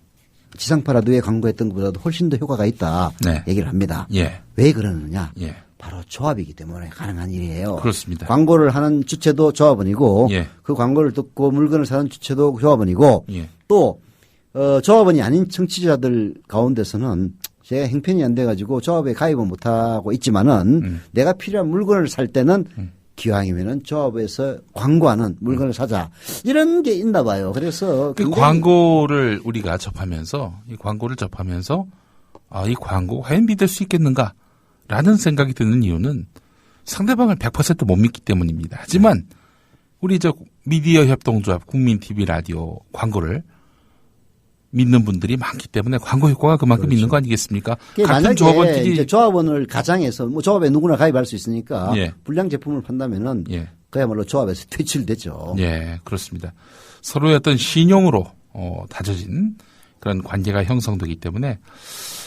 지상파 라디오에 광고했던 것보다도 훨씬 더 효과가 있다. 네. 얘기를 합니다. 예. 왜 그러느냐? 예. 바로 조합이기 때문에 가능한 일이에요. 그렇습니다. 광고를 하는 주체도 조합원이고 예. 그 광고를 듣고 물건을 사는 주체도 조합원이고 예. 또 조합원이 아닌 청취자들 가운데서는 제가 형편이 안 돼가지고 조합에 가입은 못하고 있지만은 내가 필요한 물건을 살 때는 기왕이면은 조합에서 광고하는 물건을 사자 이런 게 있나 봐요. 그래서 그 광고를 우리가 접하면서 이 광고를 접하면서 이 광고 과연 믿을 수 있겠는가라는 생각이 드는 이유는 상대방을 100% 못 믿기 때문입니다. 하지만 우리 미디어 협동조합 국민TV 라디오 광고를 믿는 분들이 많기 때문에 광고 효과가 그만큼 그렇죠. 있는 거 아니겠습니까? 만약에 조합원끼리 이제 조합원을 가장해서 뭐 조합에 누구나 가입할 수 있으니까 예. 불량 제품을 판다면은 예. 그야말로 조합에서 퇴출되죠. 예, 그렇습니다. 서로의 어떤 신용으로 다져진 그런 관계가 형성되기 때문에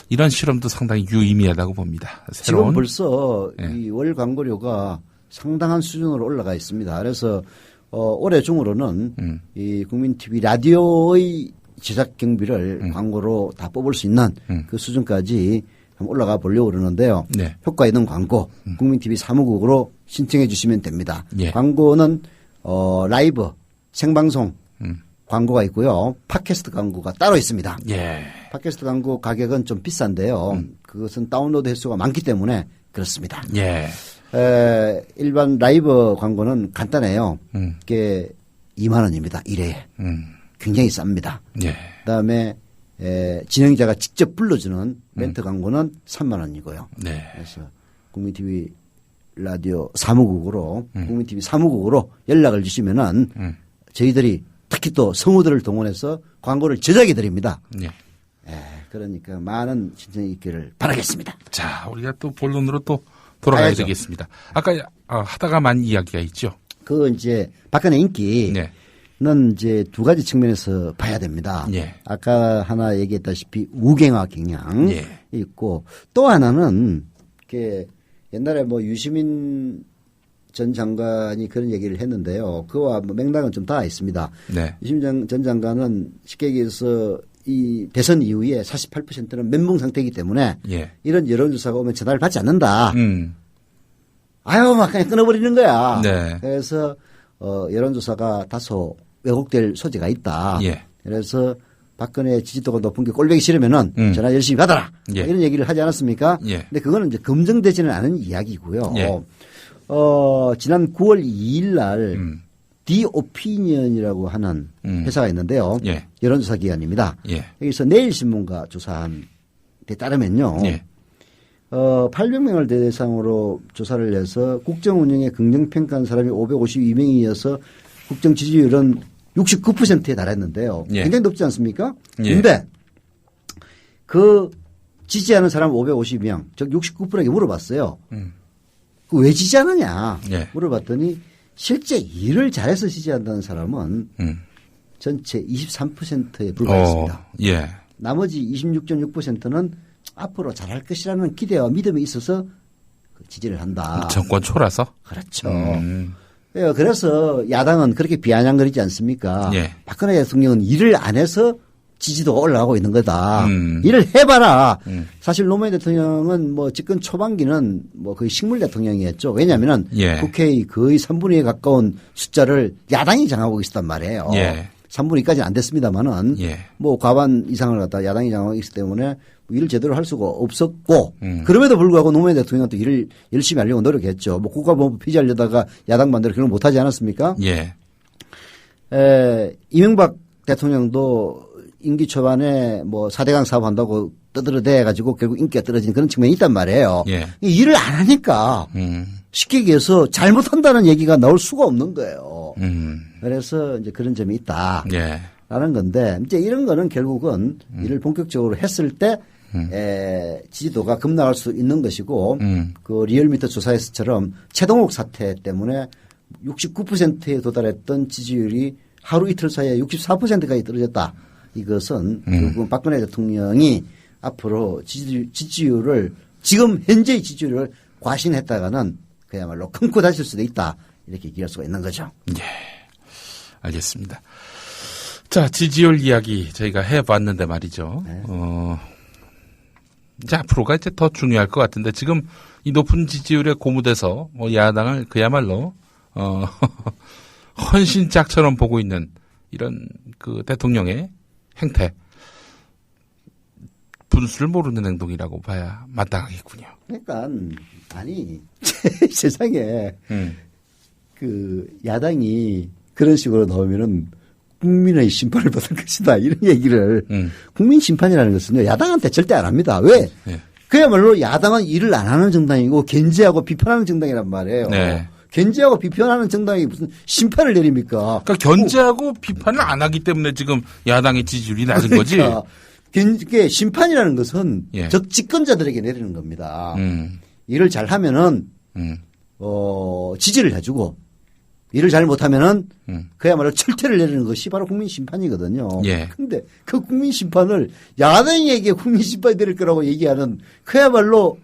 이런 실험도 상당히 유의미하다고 봅니다. 지금 벌써 예. 이 월 광고료가 상당한 수준으로 올라가 있습니다. 그래서 올해 중으로는 이 국민TV 라디오의 제작 경비를 광고로 다 뽑을 수 있는 그 수준까지 한번 올라가 보려고 그러는데요. 네. 효과 있는 광고 국민TV 사무국으로 신청해 주시면 됩니다. 예. 광고는 라이브 생방송 광고가 있고요. 팟캐스트 광고가 따로 있습니다. 예. 팟캐스트 광고 가격은 좀 비싼데요. 그것은 다운로드 횟수가 많기 때문에 그렇습니다. 예. 일반 라이브 광고는 간단해요. 그게 2만 원입니다. 1회에. 굉장히 쌉니다. 예. 그다음에 진행자가 직접 불러주는 멘트 광고는 3만 원이고요. 네. 그래서 국민TV 라디오 사무국으로 국민TV 사무국으로 연락을 주시면은 저희들이 특히 또 성우들을 동원해서 광고를 제작해 드립니다. 예. 그러니까 많은 신청이 있기를 바라겠습니다. 자, 우리가 또 본론으로 또 돌아가야 되겠습니다. 아까 하다가 만 이야기가 있죠. 그 이제 박근혜 인기. 네. 이제 두 가지 측면에서 봐야 됩니다. 예. 아까 하나 얘기했다시피 우경화 경향이 예. 있고 또 하나는 이렇게 옛날에 뭐 유시민 전 장관이 그런 얘기를 했는데요. 그와 뭐 맥락은 좀 닿아 있습니다. 네. 유시민 전 장관은 쉽게 얘기해서 이 대선 이후에 48%는 멘붕 상태이기 때문에 예. 이런 여론조사가 오면 전화를 받지 않는다. 음. 아유, 막 그냥 끊어버리는 거야. 네. 그래서 여론조사가 다소 왜곡될 소지가 있다. 예. 그래서 박근혜 지지도가 높은 게 꼴보기 싫으면은 전화 열심히 받아라. 예. 이런 얘기를 하지 않았습니까? 예. 근데 그거는 이제 검증되지는 않은 이야기고요. 예. 지난 9월 2일 날 디오피니언이라고 하는 회사가 있는데요. 예. 여론조사 기관입니다. 예. 여기서 내일신문가 조사한 데 따르면요. 예. 800명을 대상으로 조사를 해서 국정 운영에 긍정평가한 사람이 552명이어서 국정 지지율은 69%에 달했는데요. 예. 굉장히 높지 않습니까? 예. 근데 그 지지하는 사람 552명, 즉 69%에게 물어봤어요. 그 왜 지지하느냐 예. 물어봤더니 실제 일을 잘해서 지지한다는 사람은 전체 23%에 불과했습니다. 예. 나머지 26.6%는 앞으로 잘할 것이라는 기대와 믿음이 있어서 지지를 한다. 정권 초라서? 그렇죠. 그래서 야당은 그렇게 비아냥거리지 않습니까? 예. 박근혜 대통령은 일을 안 해서 지지도가 올라가고 있는 거다. 음. 일을 해봐라. 사실 노무현 대통령은 뭐 집권 초반기는 뭐 거의 식물 대통령이었죠. 왜냐하면은 예. 국회의 거의 3분의 2에 가까운 숫자를 야당이 장악하고 있었단 말이에요. 예. 3분의 2까지는 안 됐습니다만은 예. 뭐 과반 이상을 갖다 야당이 장악하고 있기 때문에 일을 제대로 할 수가 없었고 그럼에도 불구하고 노무현 대통령은 또 일을 열심히 하려고 노력했죠. 뭐 국가보안법 폐지하려다가 야당 반대로 그런 거 못하지 않았습니까? 예. 이명박 대통령도 임기 초반에 뭐 4대강 사업한다고 떠들어대 가지고 결국 인기가 떨어진 그런 측면이 있단 말이에요. 예. 일을 안 하니까 쉽게 얘기해서 잘못한다는 얘기가 나올 수가 없는 거예요. 그래서 이제 그런 점이 있다. 예. 라는 건데 이제 이런 거는 결국은 일을 본격적으로 했을 때 지지도가 급락할 수 있는 것이고 그 리얼미터 조사에서처럼 최동욱 사태 때문에 69%에 도달했던 지지율이 하루 이틀 사이에 64%까지 떨어졌다. 이것은 결국은 박근혜 대통령이 앞으로 지지율을 지금 현재의 지지율을 과신했다가는 그야말로 큰코 다칠 수도 있다. 이렇게 얘기할 수가 있는 거죠. 예. 알겠습니다. 자, 지지율 이야기 저희가 해봤는데 말이죠. 네. 이제 앞으로가 이제 더 중요할 것 같은데 지금 이 높은 지지율에 고무돼서 뭐 야당을 그야말로 헌신짝처럼 보고 있는 이런 그 대통령의 행태, 분수를 모르는 행동이라고 봐야 마땅하겠군요. 그러니까 아니 세상에 그 야당이 그런 식으로 나오면은 국민의 심판을 받을 것이다 이런 얘기를 국민 심판이라는 것은요 야당한테 절대 안 합니다. 왜? 네. 그야말로 야당은 일을 안 하는 정당이고 견제하고 비판하는 정당이란 말이에요. 네. 견제하고 비판하는 정당이 무슨 심판을 내립니까? 그러니까 견제하고 비판을 안 하기 때문에 지금 야당의 지지율이 낮은 거지. 그러니까 심판이라는 것은 예. 적집권자들에게 내리는 겁니다. 일을 잘하면은 지지를 해주고 일을 잘 못하면은 그야말로 철퇴를 내리는 것이 바로 국민 심판이거든요. 예. 근데 그 국민 심판을 야당에게 국민 심판이 내릴 거라고 얘기하는 그야말로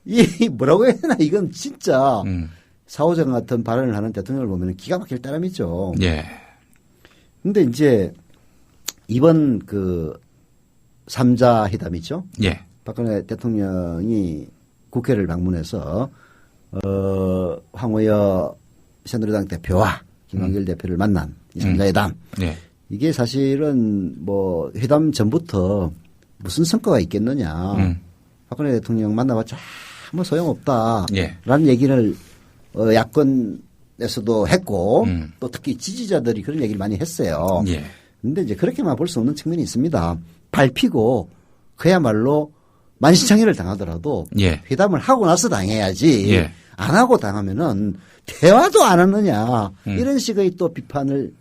이 뭐라고 해야 되나 이건 진짜 사후장 같은 발언을 하는 대통령을 보면 기가 막힐 따름이죠. 예. 근데 이제 이번 그 3자 회담이죠. 예. 박근혜 대통령이 국회를 방문해서 황우여 새누리당 대표와 김한길 대표를 만난 이 3자 회담. 예. 이게 사실은 뭐 회담 전부터 무슨 성과가 있겠느냐. 박근혜 대통령 만나봤자 아무 소용없다. 예. 라는 얘기를 야권에서도 했고 또 특히 지지자들이 그런 얘기를 많이 했어요. 예. 근데 이제 그렇게만 볼 수 없는 측면이 있습니다. 밟히고 그야말로 만신창이를 당하더라도 예. 회담을 하고 나서 당해야지 예. 안 하고 당하면은 대화도 안 하느냐 이런 식의 또 비판을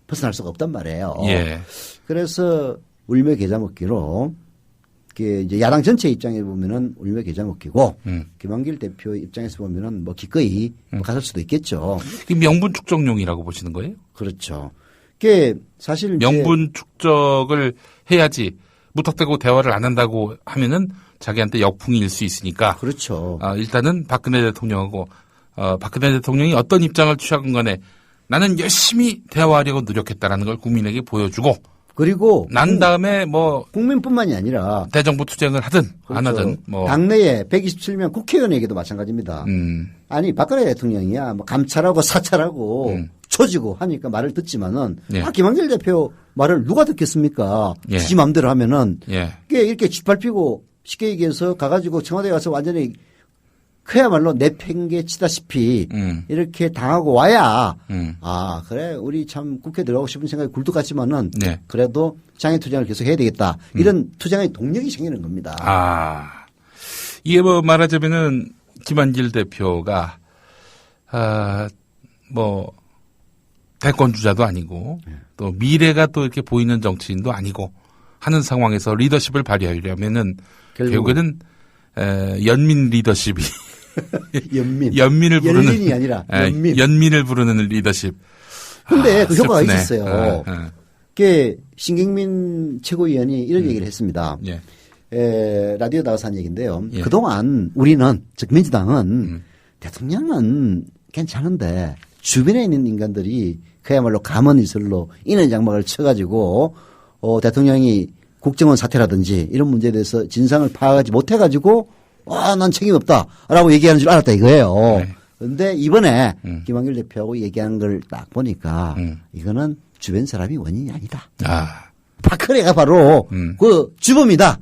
벗어날 수가 없단 말이에요. 예. 그래서 울며 겨자 먹기로 이제 야당 전체 입장에 보면은 울며 겨자 먹기고 김한길 대표 입장에서 보면은 뭐 기꺼이 갔을 수도 있겠죠. 이 명분 축적용이라고 보시는 거예요? 그렇죠. 그게 사실 명분 축적을 해야지 무턱대고 대화를 안 한다고 하면은 자기한테 역풍일 수 있으니까. 그렇죠. 일단은 박근혜 대통령하고 박근혜 대통령이 어떤 입장을 취하건 간에 나는 열심히 대화하려고 노력했다라는 걸 국민에게 보여주고 그리고 난 다음에 뭐 국민뿐만이 아니라 대정부 투쟁을 하든 그렇죠. 안 하든 뭐 당내에 127명 국회의원에게도 마찬가지입니다. 아니 박근혜 대통령이야 뭐 감찰하고 사찰하고 초지고 하니까 말을 듣지만은 예. 김한길 대표 말을 누가 듣겠습니까? 예. 지 마음대로 하면은 예. 그게 이렇게 짓밟히고 쉽게 얘기해서 가가지고 청와대 가서 완전히 그야말로 내팽개 치다시피 이렇게 당하고 와야 그래 우리 참 국회 들어가고 싶은 생각이 굴뚝 같지만은 네. 그래도 장애 투쟁을 계속 해야 되겠다 이런 투쟁의 동력이 생기는 겁니다. 이게 뭐 말하자면은 김한길 대표가 뭐 대권 주자도 아니고 또 미래가 또 이렇게 보이는 정치인도 아니고 하는 상황에서 리더십을 발휘하려면은 결국에는 연민 리더십이 연민을 부르는 연민이 아니라 연민을 부르는 리더십. 근데 그 효과가 슬프네. 있었어요. 그게 신경민 최고위원이 이런 얘기를 했습니다. 라디오 나가서 한 얘기인데요. 그동안 우리는 즉 민주당은 대통령은 괜찮은데 주변에 있는 인간들이 그야말로 감언이설로 인언장막을 쳐가지고 대통령이 국정원 사태라든지 이런 문제에 대해서 진상을 파악하지 못해가지고 난 책임 없다라고 얘기하는 줄 알았다 이거예요. 그런데 이번에 김한길 대표하고 얘기하는 걸 딱 보니까 이거는 주변 사람이 원인이 아니다. 박근혜가 바로 그 주범이다.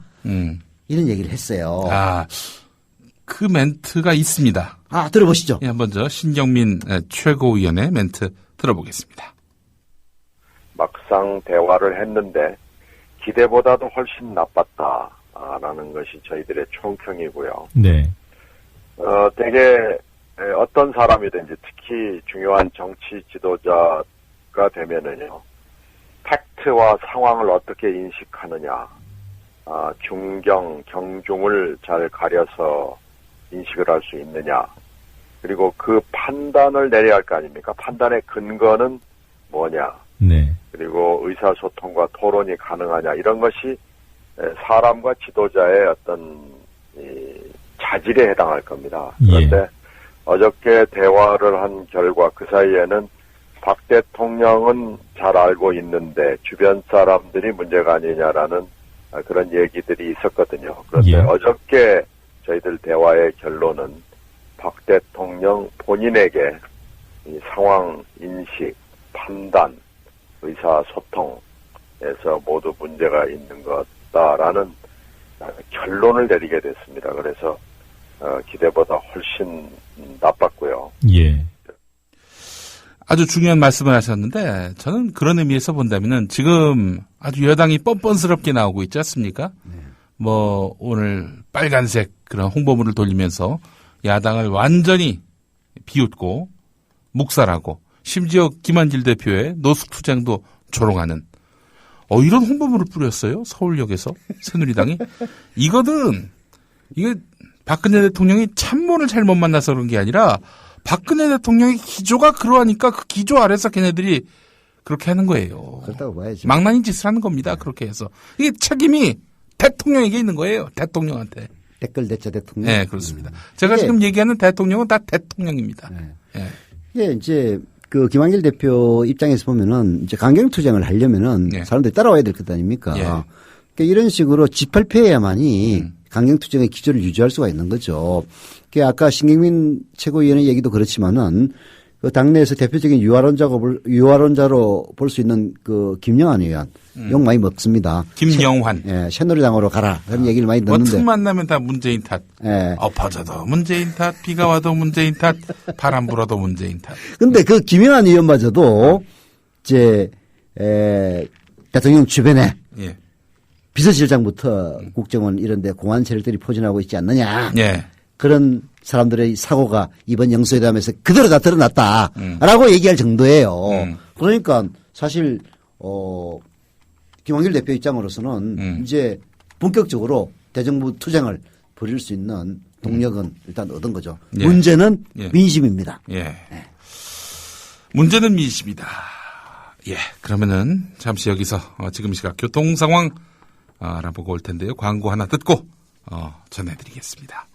이런 얘기를 했어요. 그 멘트가 있습니다. 들어보시죠. 한번 신경민 최고위원의 멘트 들어보겠습니다. 막상 대화를 했는데 기대보다도 훨씬 나빴다라는 것이 저희들의 총평이고요. 네. 되게 어떤 사람이든지 특히 중요한 정치 지도자가 되면은요, 팩트와 상황을 어떻게 인식하느냐, 중경, 경중을 잘 가려서 인식을 할 수 있느냐, 그리고 그 판단을 내려야 할 거 아닙니까? 판단의 근거는 뭐냐, 네. 그리고 의사소통과 토론이 가능하냐, 이런 것이 사람과 지도자의 어떤 자질에 해당할 겁니다. 그런데 어저께 대화를 한 결과 그 사이에는 박 대통령은 잘 알고 있는데 주변 사람들이 문제가 아니냐라는 그런 얘기들이 있었거든요. 그런데 어저께 저희들 대화의 결론은 박 대통령 본인에게 이 상황 인식, 판단, 의사소통에서 모두 문제가 있는 것다라는 결론을 내리게 됐습니다. 그래서 기대보다 훨씬 나빴고요. 아주 중요한 말씀을 하셨는데 저는 그런 의미에서 본다면은 지금 아주 여당이 뻔뻔스럽게 나오고 있지 않습니까? 뭐 오늘 빨간색 그런 홍보물을 돌리면서 야당을 완전히 비웃고 묵살하고 심지어 김한길 대표의 노숙투쟁도 조롱하는 이런 홍보물을 뿌렸어요. 서울역에서 새누리당이. 이게 박근혜 대통령이 참모를 잘못 만나서 그런 게 아니라 박근혜 대통령의 기조가 그러하니까 그 기조 아래서 걔네들이 그렇게 하는 거예요. 그렇다고 봐야죠. 망나니 짓을 하는 겁니다. 그렇게 해서. 이게 책임이 대통령에게 있는 거예요. 대통령한테. 댓글 대처 대통령. 네, 그렇습니다. 제가 지금 얘기하는 대통령은 다 대통령입니다. 이게 이제 그 김한길 대표 입장에서 보면은 이제 강경 투쟁을 하려면은 사람들이 따라와야 될 것 아닙니까? 그러니까 이런 식으로 짓밟혀야만이 강경 투쟁의 기조를 유지할 수가 있는 거죠. 그러니까 아까 신경민 최고위원의 얘기도 그렇지만은 그 당내에서 대표적인 유화론자로 볼 수 있는 그 김영환 의원 욕 많이 먹습니다. 김영환. 새누리당으로 가라. 그런 얘기를 많이 듣는데. 틈만 나면 다 문재인 탓. 엎어져도 문재인 탓. 비가 와도 문재인 탓. 바람 불어도 문재인 탓. 근데 그 김영환 의원마저도 이제 대통령 주변에 비서실장부터 국정원 이런 데 공안 세력들이 포진하고 있지 않느냐. 그런 사람들의 사고가 이번 영수회담에서 그대로 다 드러났다라고 얘기할 정도예요. 그러니까 사실 김한길 대표 입장으로서는 이제 본격적으로 대정부 투쟁을 벌일 수 있는 동력은 일단 얻은 거죠. 예. 문제는 예. 민심입니다. 예. 네. 문제는 민심이다. 예. 그러면은 잠시 여기서 지금 시각 교통 상황 알아보고 올 텐데요. 광고 하나 듣고 전해드리겠습니다.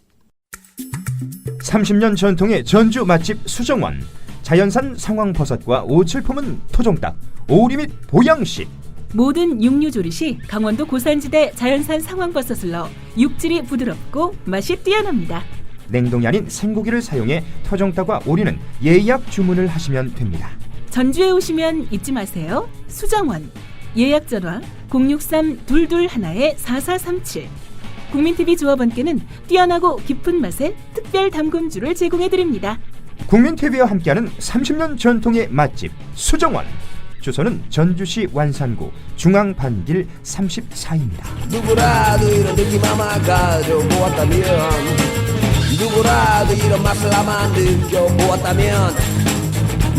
30년 전통의 전주 맛집 수정원. 자연산 상황버섯과 오칠 품은 토종닭, 오리 및 보양식. 모든 육류 조리 시 강원도 고산지대 자연산 상황버섯을 넣어 육질이 부드럽고 맛이 뛰어납니다. 냉동이 아닌 생고기를 사용해 토종닭과 오리는 예약 주문을 하시면 됩니다. 전주에 오시면 잊지 마세요. 수정원. 예약 전화 063-221-4437. 국민TV 조합원께는 뛰어나고 깊은 맛의 특별 담금주를 제공해드립니다. 국민TV와 함께하는 30년 전통의 맛집 수정원. 주소는 전주시 완산구 중앙반길 34입니다. 누구라도 이런 느낌 아마 가져보았다면, 누구라도 이런 맛을 아마 느껴보았다면,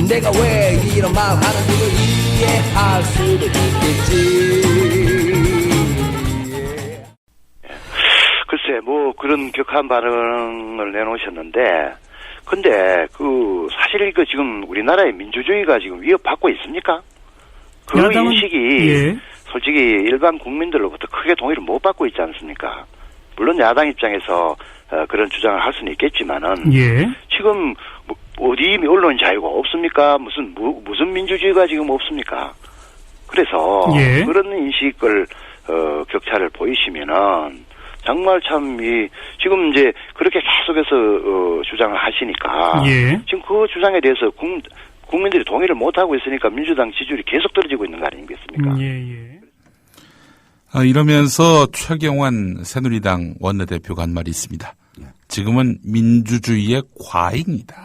내가 왜 이런 말 하는지를 이해할 수도 있겠지. 글쎄 뭐 그런 격한 반응을 내놓으셨는데, 근데 사실 지금 우리나라의 민주주의가 지금 위협받고 있습니까? 그 인식이 솔직히 일반 국민들로부터 크게 동의를 못 받고 있지 않습니까? 물론 야당 입장에서 그런 주장을 할 수는 있겠지만은 지금 어디 언론 자유가 없습니까? 무슨 민주주의가 지금 없습니까? 그래서 그런 인식을 격차를 보이시면은 정말 참 지금 이제 그렇게 계속해서 주장을 하시니까 지금 그 주장에 대해서 국민들이 동의를 못 하고 있으니까 민주당 지지율이 계속 떨어지고 있는 거 아니겠습니까? 이러면서 최경환 새누리당 원내대표가 한 말이 있습니다. 지금은 민주주의의 과잉이다.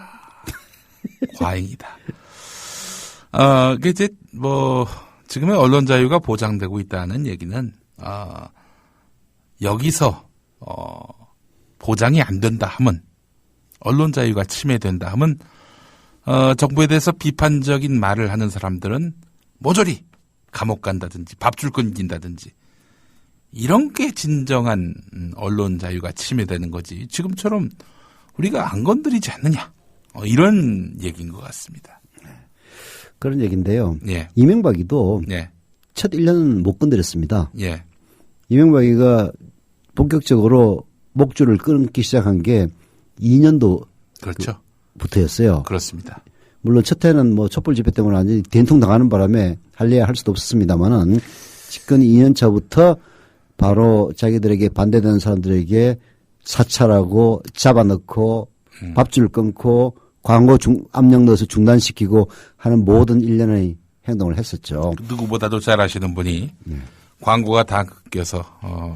과잉이다. 이게 이제 지금의 언론 자유가 보장되고 있다는 얘기는 여기서 보장이 안 된다 하면, 언론 자유가 침해된다 하면 정부에 대해서 비판적인 말을 하는 사람들은 모조리 감옥 간다든지 밥줄 끊긴다든지, 이런 게 진정한 언론 자유가 침해되는 거지, 지금처럼 우리가 안 건드리지 않느냐, 이런 얘기인 것 같습니다. 그런 얘기인데요. 이명박이도 첫 1년은 못 건드렸습니다. 이명박이가 본격적으로 목줄을 끊기 시작한 게 2년도 그렇죠. 부터였어요. 그렇습니다. 물론 첫 해는 촛불 집회 때문에 완전히 된통 당하는 바람에 할래야 할 수도 없었습니다만은 집권 2년 차부터 바로 자기들에게 반대되는 사람들에게 사찰하고 잡아넣고 밥줄 끊고 광고 압력 넣어서 중단시키고 하는 모든 일련의 행동을 했었죠. 누구보다도 잘 아시는 분이 광고가 다 끊겨서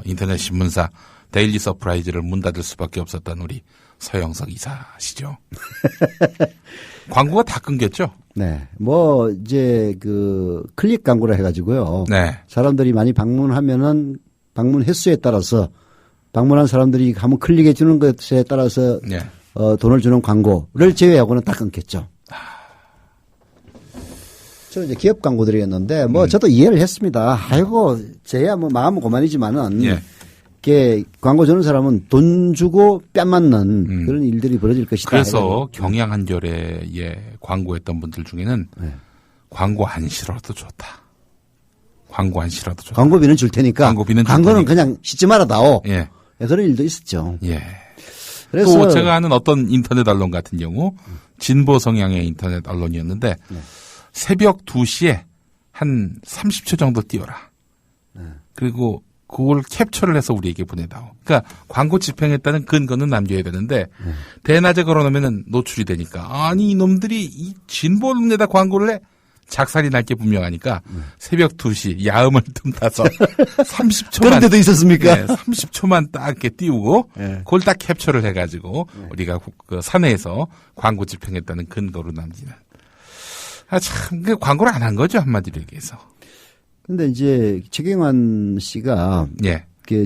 인터넷 신문사 데일리 서프라이즈를 문 닫을 수밖에 없었던 우리 서영석 이사시죠. 광고가 다 끊겼죠? 네. 이제 클릭 광고라 해가지고요. 사람들이 많이 방문하면은 방문 횟수에 따라서 방문한 사람들이 한번 클릭해 주는 것에 따라서 돈을 주는 광고를 제외하고는 다 끊겼죠. 저는 이제 기업 광고들이었는데 저도 이해를 했습니다. 아이고 제야 마음은 고만이지만은 이렇게 광고 주는 사람은 돈 주고 뺨 맞는 그런 일들이 벌어질 것이다. 그래서 경향 한결에 광고했던 분들 중에는 광고 안 싫어도 좋다. 광고 안 싫어도 좋다. 광고비는 줄 테니까. 광고는 그냥 씻지 말아다오. 그런 일도 있었죠. 그래서 또 제가 아는 어떤 인터넷 언론 같은 경우 진보 성향의 인터넷 언론이었는데 새벽 2시에 한 30초 정도 띄워라. 그리고 그걸 캡처를 해서 우리에게 보내다오. 그러니까 광고 집행했다는 근거는 남겨야 되는데 대낮에 걸어놓으면 노출이 되니까, 아니 이놈들이 이 진보 언론에다 광고를 해? 작살이 날 게 분명하니까 새벽 2시 야음을 틈타서 30초만. 그런 데도 있었습니까? 30초만 딱 이렇게 띄우고 그걸 딱 캡처를 해가지고 우리가 그 사내에서 광고 집행했다는 근거로 남기는. 참, 광고를 안 한 거죠, 한마디로 얘기해서. 근데 이제 최경환 씨가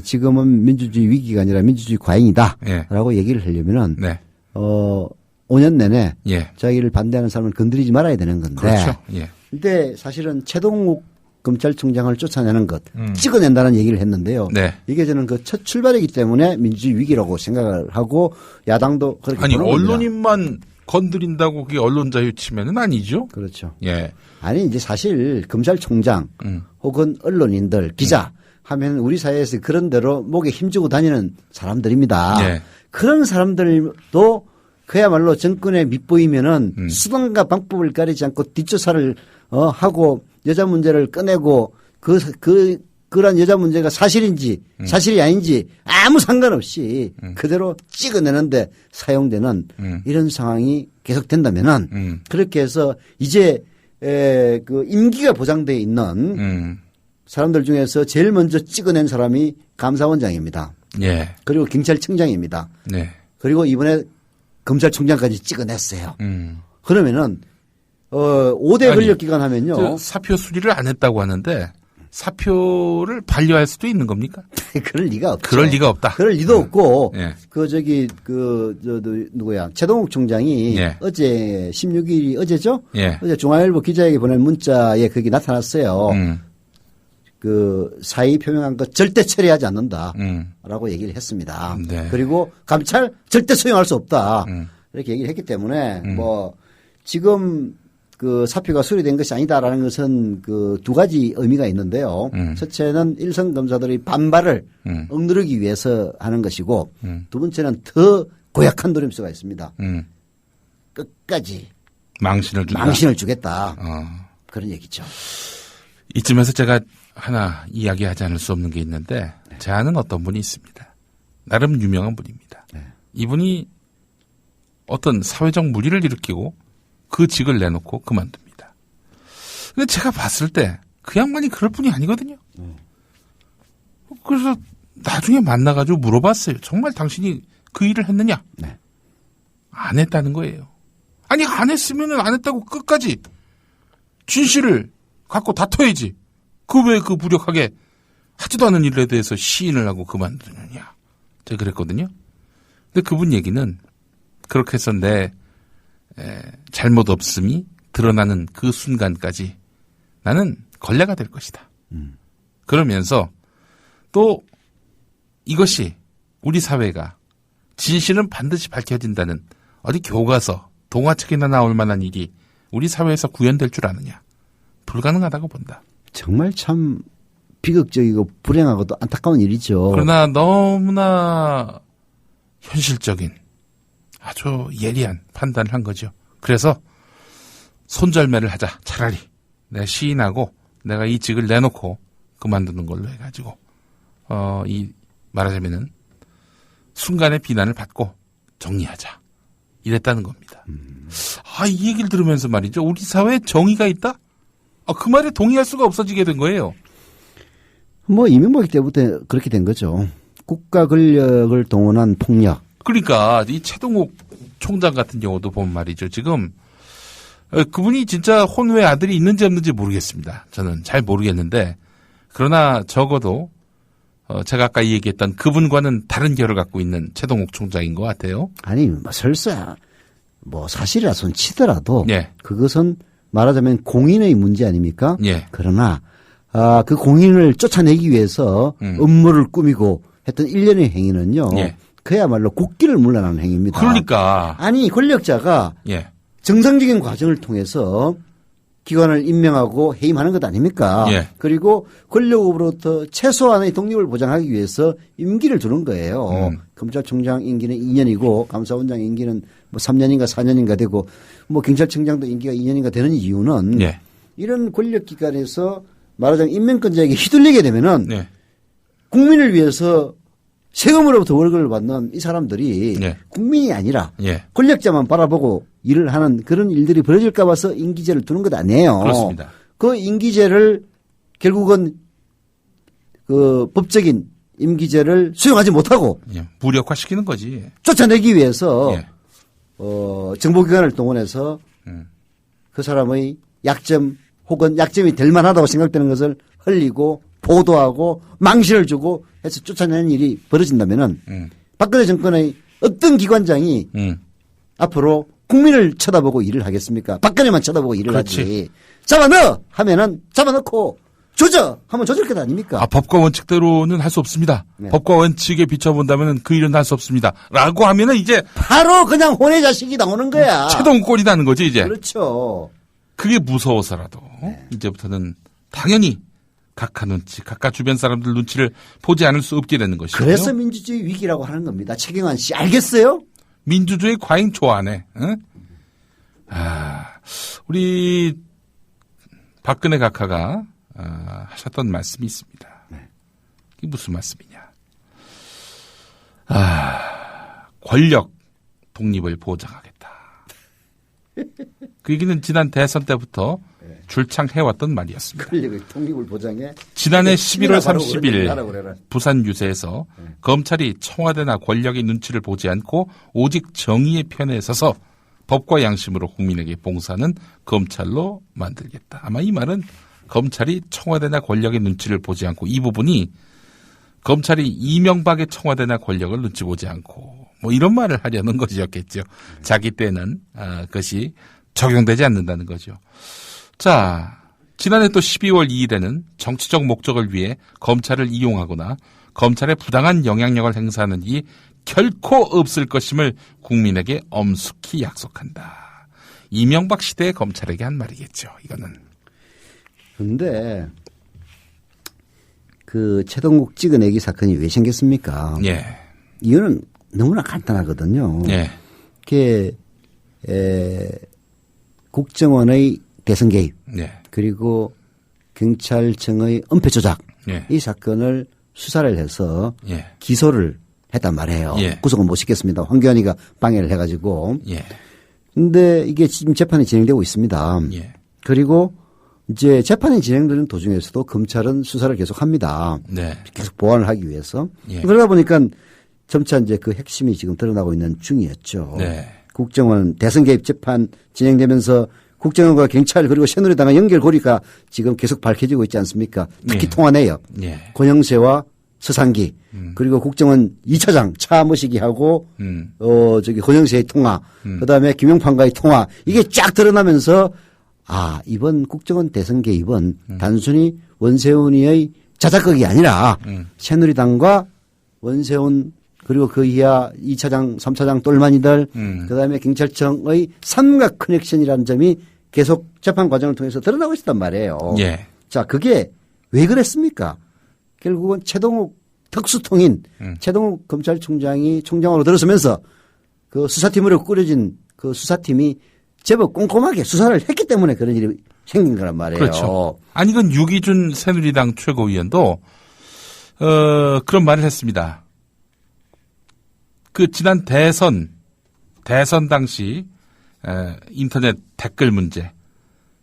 지금은 민주주의 위기가 아니라 민주주의 과잉이다라고 얘기를 하려면은 5년 내내 자기를 반대하는 사람을 건드리지 말아야 되는 건데. 그렇죠. 근데 사실은 최동욱 검찰총장을 쫓아내는 것, 찍어낸다는 얘기를 했는데요. 네. 이게 저는 그 첫 출발이기 때문에 민주주의 위기라고 생각을 하고 야당도 그렇게 아니 보는 겁니다. 언론인만 건드린다고 그게 언론 자유 침해는 아니죠? 그렇죠. 예. 아니 이제 사실 검찰총장 혹은 언론인들 기자 하면 우리 사회에서 그런 대로 목에 힘주고 다니는 사람들입니다. 예. 그런 사람들도 그야말로 정권에 밑보이면은 수단과 방법을 가리지 않고 뒷조사를 하고 여자 문제를 꺼내고 그런 여자 문제가 사실인지 사실이 아닌지 아무 상관없이 그대로 찍어내는데 사용되는 이런 상황이 계속된다면은 그렇게 해서 이제 그 임기가 보장되어 있는 사람들 중에서 제일 먼저 찍어낸 사람이 감사원장입니다. 예. 그리고 경찰청장입니다. 네. 그리고 이번에 검찰총장까지 찍어냈어요. 그러면은 5대 권력기관 하면요. 사표 수리를 안 했다고 하는데 사표를 반려할 수도 있는 겁니까? 그럴 리가 없죠. 그럴 리가 없다. 그럴 리도 없고 예. 누구야 최동욱 총장이 예. 어제 16일이 어제죠? 예. 어제 중앙일보 기자에게 보낸 문자에 그게 나타났어요. 그 사의 표명한 것 절대 처리하지 않는다라고 얘기를 했습니다. 네. 그리고 감찰 절대 수용할 수 없다 이렇게 얘기를 했기 때문에 뭐 지금 그 사표가 수리된 것이 아니다라는 것은 그 두 가지 의미가 있는데요. 첫째는 일선 검사들의 반발을 억누르기 위해서 하는 것이고 두 번째는 더 고약한 노림수가 있습니다. 끝까지 망신을 주겠다. 그런 얘기죠. 이쯤에서 제가 하나 이야기하지 않을 수 없는 게 있는데 제 아는 어떤 분이 있습니다. 나름 유명한 분입니다. 네. 이분이 어떤 사회적 물의를 일으키고 그 직을 내놓고 그만둡니다. 근데 제가 봤을 때 그 양반이 그럴 뿐이 아니거든요. 그래서 나중에 만나가지고 물어봤어요. 정말 당신이 그 일을 했느냐? 네. 안 했다는 거예요. 아니 안 했으면 안 했다고 끝까지 진실을 갖고 다퉈야지. 그 왜 그 무력하게 하지도 않은 일에 대해서 시인을 하고 그만두느냐. 제가 그랬거든요. 근데 그분 얘기는 그렇게 해서 내 잘못 없음이 드러나는 그 순간까지 나는 걸레가 될 것이다. 그러면서 또 이것이 우리 사회가 진실은 반드시 밝혀진다는 어디 교과서, 동화책이나 나올 만한 일이 우리 사회에서 구현될 줄 아느냐. 불가능하다고 본다. 정말 참 비극적이고 불행하고도 안타까운 일이죠. 그러나 너무나 현실적인 아주 예리한 판단을 한 거죠. 그래서 손절매를 하자. 차라리 내가 시인하고 내가 이 직을 내놓고 그만두는 걸로 해가지고 이 말하자면은 순간의 비난을 받고 정리하자. 이랬다는 겁니다. 이 얘기를 들으면서 말이죠. 우리 사회에 정의가 있다? 그 말에 동의할 수가 없어지게 된 거예요. 뭐 이명박 때부터 그렇게 된 거죠. 국가 권력을 동원한 폭력. 그러니까 이 최동욱 총장 같은 경우도 보면 말이죠. 지금 그분이 진짜 혼외 아들이 있는지 없는지 모르겠습니다. 저는 잘 모르겠는데 그러나 적어도 제가 아까 얘기했던 그분과는 다른 결을 갖고 있는 최동욱 총장인 것 같아요. 아니 뭐 설사 뭐 사실이라 손 치더라도 예. 그것은 말하자면 공인의 문제 아닙니까? 예. 그러나 그 공인을 쫓아내기 위해서 음모를 꾸미고 했던 일련의 행위는요. 예. 그야말로 국기를 물러나는 행위입니다. 그러니까. 아니 권력자가 예. 정상적인 과정을 통해서 기관을 임명하고 해임하는 것 아닙니까? 예. 그리고 권력으로부터 최소한의 독립을 보장하기 위해서 임기를 두는 거예요. 검찰총장 임기는 2년이고 감사원장 임기는 뭐 3년인가 4년인가 되고 뭐 경찰청장도 임기가 2년인가 되는 이유는 예. 이런 권력기관에서 말하자면 임명권자에게 휘둘리게 되면은 예. 국민을 위해서 세금으로부터 월급을 받는 이 사람들이 예. 국민이 아니라 예. 권력자만 바라보고 일을 하는 그런 일들이 벌어질까 봐서 임기제를 두는 것 아니에요. 그렇습니다. 그 임기제를 결국은 그 법적인 임기제를 수용하지 못하고 예. 무력화시키는 거지. 쫓아내기 위해서 예. 정보기관을 동원해서 그 사람의 약점 혹은 약점이 될 만하다고 생각되는 것을 흘리고 보도하고 망신을 주고 해서 쫓아내는 일이 벌어진다면은 박근혜 정권의 어떤 기관장이 앞으로 국민을 쳐다보고 일을 하겠습니까? 박근혜만 쳐다보고 일을 그렇지. 하지. 잡아넣어! 하면은 잡아넣고 하면 조절 것 아닙니까? 법과 원칙대로는 할 수 없습니다. 네. 법과 원칙에 비춰본다면 그 일은 할 수 없습니다. 라고 하면은 이제 바로 그냥 혼의 자식이 나오는 거야. 최동욱 꼴이 나는 거지 이제. 그렇죠. 그게 무서워서라도 이제부터는 당연히 각하 눈치, 각하 주변 사람들 눈치를 보지 않을 수 없게 되는 것이죠. 그래서 민주주의 위기라고 하는 겁니다. 최경환 씨 알겠어요? 민주주의 과잉 좋아하네. 응? 우리 박근혜 각하가 하셨던 말씀이 있습니다. 이게 무슨 말씀이냐? 권력 독립을 보장하겠다. 그 얘기는 지난 대선 때부터 줄창 해왔던 말이었습니다. 권력의 독립을 보장해. 지난해 11월 30일 부산 유세에서 검찰이 청와대나 권력의 눈치를 보지 않고 오직 정의의 편에 서서 법과 양심으로 국민에게 봉사하는 검찰로 만들겠다. 아마 이 말은 검찰이 청와대나 권력의 눈치를 보지 않고 이 부분이 검찰이 이명박의 청와대나 권력을 눈치 보지 않고 뭐 이런 말을 하려는 것이었겠죠. 자기 때는 그것이 적용되지 않는다는 거죠. 자, 지난해 또 12월 2일에는 정치적 목적을 위해 검찰을 이용하거나 검찰의 부당한 영향력을 행사하는 일이 결코 없을 것임을 국민에게 엄숙히 약속한다. 이명박 시대의 검찰에게 한 말이겠죠. 이거는. 그런데 그 최동욱 찍어내기 사건이 왜 생겼습니까? 예. 이거는 너무나 간단하거든요. 예. 그게 국정원의 대선 개입, 예. 그리고 경찰청의 은폐 조작, 예. 이 사건을 수사를 해서 예. 기소를 했단 말이에요. 예. 구속은 못 시켰습니다. 황교안이가 방해를 해가지고. 예. 근데 이게 지금 재판이 진행되고 있습니다. 예. 그리고 이제 재판이 진행되는 도중에서도 검찰은 수사를 계속합니다. 네. 계속 보완을 하기 위해서. 예. 그러다 보니까 점차 이제 그 핵심이 지금 드러나고 있는 중이었죠. 네. 국정원 대선 개입 재판 진행되면서 국정원과 경찰 그리고 새누리당의 연결고리가 지금 계속 밝혀지고 있지 않습니까? 특히 예. 통화 내역. 예. 권영세와 서상기 그리고 국정원 2차장 차머시기하고 저기 권영세의 통화 그다음에 김용판과의 통화 이게 쫙 드러나면서 이번 국정원 대선 개입은 단순히 원세훈이의 자작극이 아니라 새누리당과 원세훈 그리고 그 이하 2차장 3차장 똘마니들 그다음에 경찰청의 삼각 커넥션이라는 점이 계속 재판 과정을 통해서 드러나고 있었단 말이에요. 예. 자, 그게 왜 그랬습니까? 결국은 최동욱 특수통인 최동욱 검찰총장이 총장으로 들어서면서 그 수사팀으로 꾸려진 그 수사팀이 제법 꼼꼼하게 수사를 했기 때문에 그런 일이 생긴 거란 말이에요. 그렇죠. 아니, 이건 유기준 새누리당 최고위원도 그런 말을 했습니다. 그 지난 대선 당시 인터넷 댓글 문제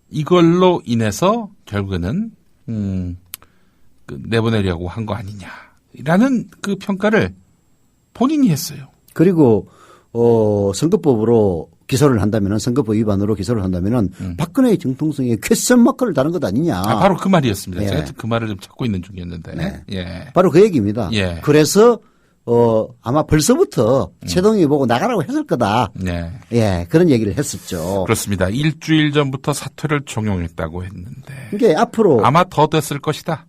이걸로 인해서 결국에는 내보내려고 한 거 아니냐라는 그 평가를 본인이 했어요. 그리고 선거법으로 기소를 한다면은 선거법 위반으로 기소를 한다면은 박근혜의 정통성에 쾌선 마크를 다는 것 아니냐. 바로 그 말이었습니다. 예. 제가 그 말을 좀 찾고 있는 중이었는데. 네. 예. 바로 그 얘기입니다. 예. 그래서 아마 벌써부터 최동욱이 보고 나가라고 했을 거다. 네. 예, 그런 얘기를 했었죠. 그렇습니다. 일주일 전부터 사퇴를 종용했다고 했는데. 이게 앞으로 아마 더 됐을 것이다.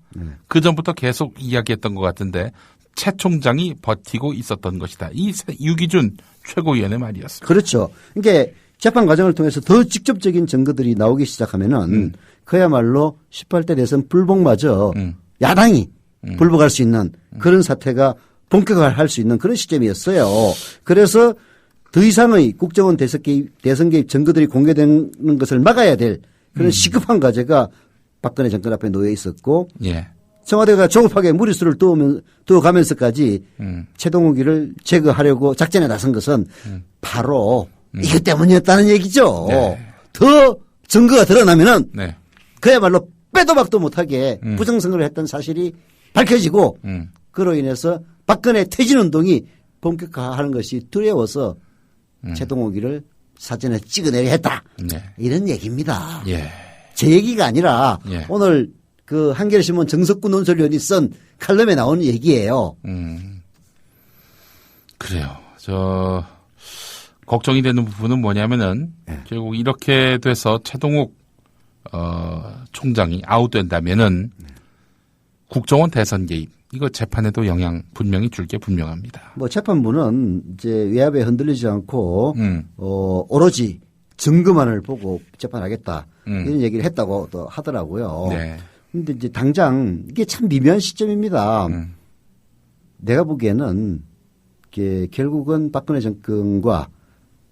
그 전부터 계속 이야기했던 것 같은데 최 총장이 버티고 있었던 것이다. 이 유기준 최고위원의 말이었습니다. 그렇죠. 그러니까 재판 과정을 통해서 더 직접적인 증거들이 나오기 시작하면은 그야말로 18대 대선 불복마저 야당이 불복할 수 있는 그런 사태가 본격화할 수 있는 그런 시점이었어요. 그래서 더 이상의 국정원 대선 개입 증거들이 공개되는 것을 막아야 될 그런 시급한 과제가 박근혜 정권 앞에 놓여 있었고 예. 청와대가 조급하게 무리수를 두어가면서까지 최동욱이를 제거하려고 작전에 나선 것은 바로 이것 때문이었다는 얘기죠. 네. 더 증거가 드러나면은 네. 그야말로 빼도 박도 못하게 부정선거를 했던 사실이 밝혀지고 그로 인해서 박근혜 퇴진운동이 본격화하는 것이 두려워서 최동욱이를 사전에 찍어내려 했다. 네. 이런 얘기입니다. 예. 제 얘기가 아니라 예. 오늘 그 한겨레신문 정석구 논설위원이 쓴 칼럼에 나오는 얘기예요. 그래요. 걱정이 되는 부분은 뭐냐면은 결국 이렇게 돼서 최동욱 총장이 아웃된다면은 국정원 대선 개입 이거 재판에도 영향 분명히 줄 게 분명합니다. 뭐 재판부는 이제 외압에 흔들리지 않고 오로지 증거만을 보고 재판하겠다 이런 얘기를 했다고 또 하더라고요. 네. 근데 이제 당장 이게 참 미묘한 시점입니다. 내가 보기에는 이게 결국은 박근혜 정권과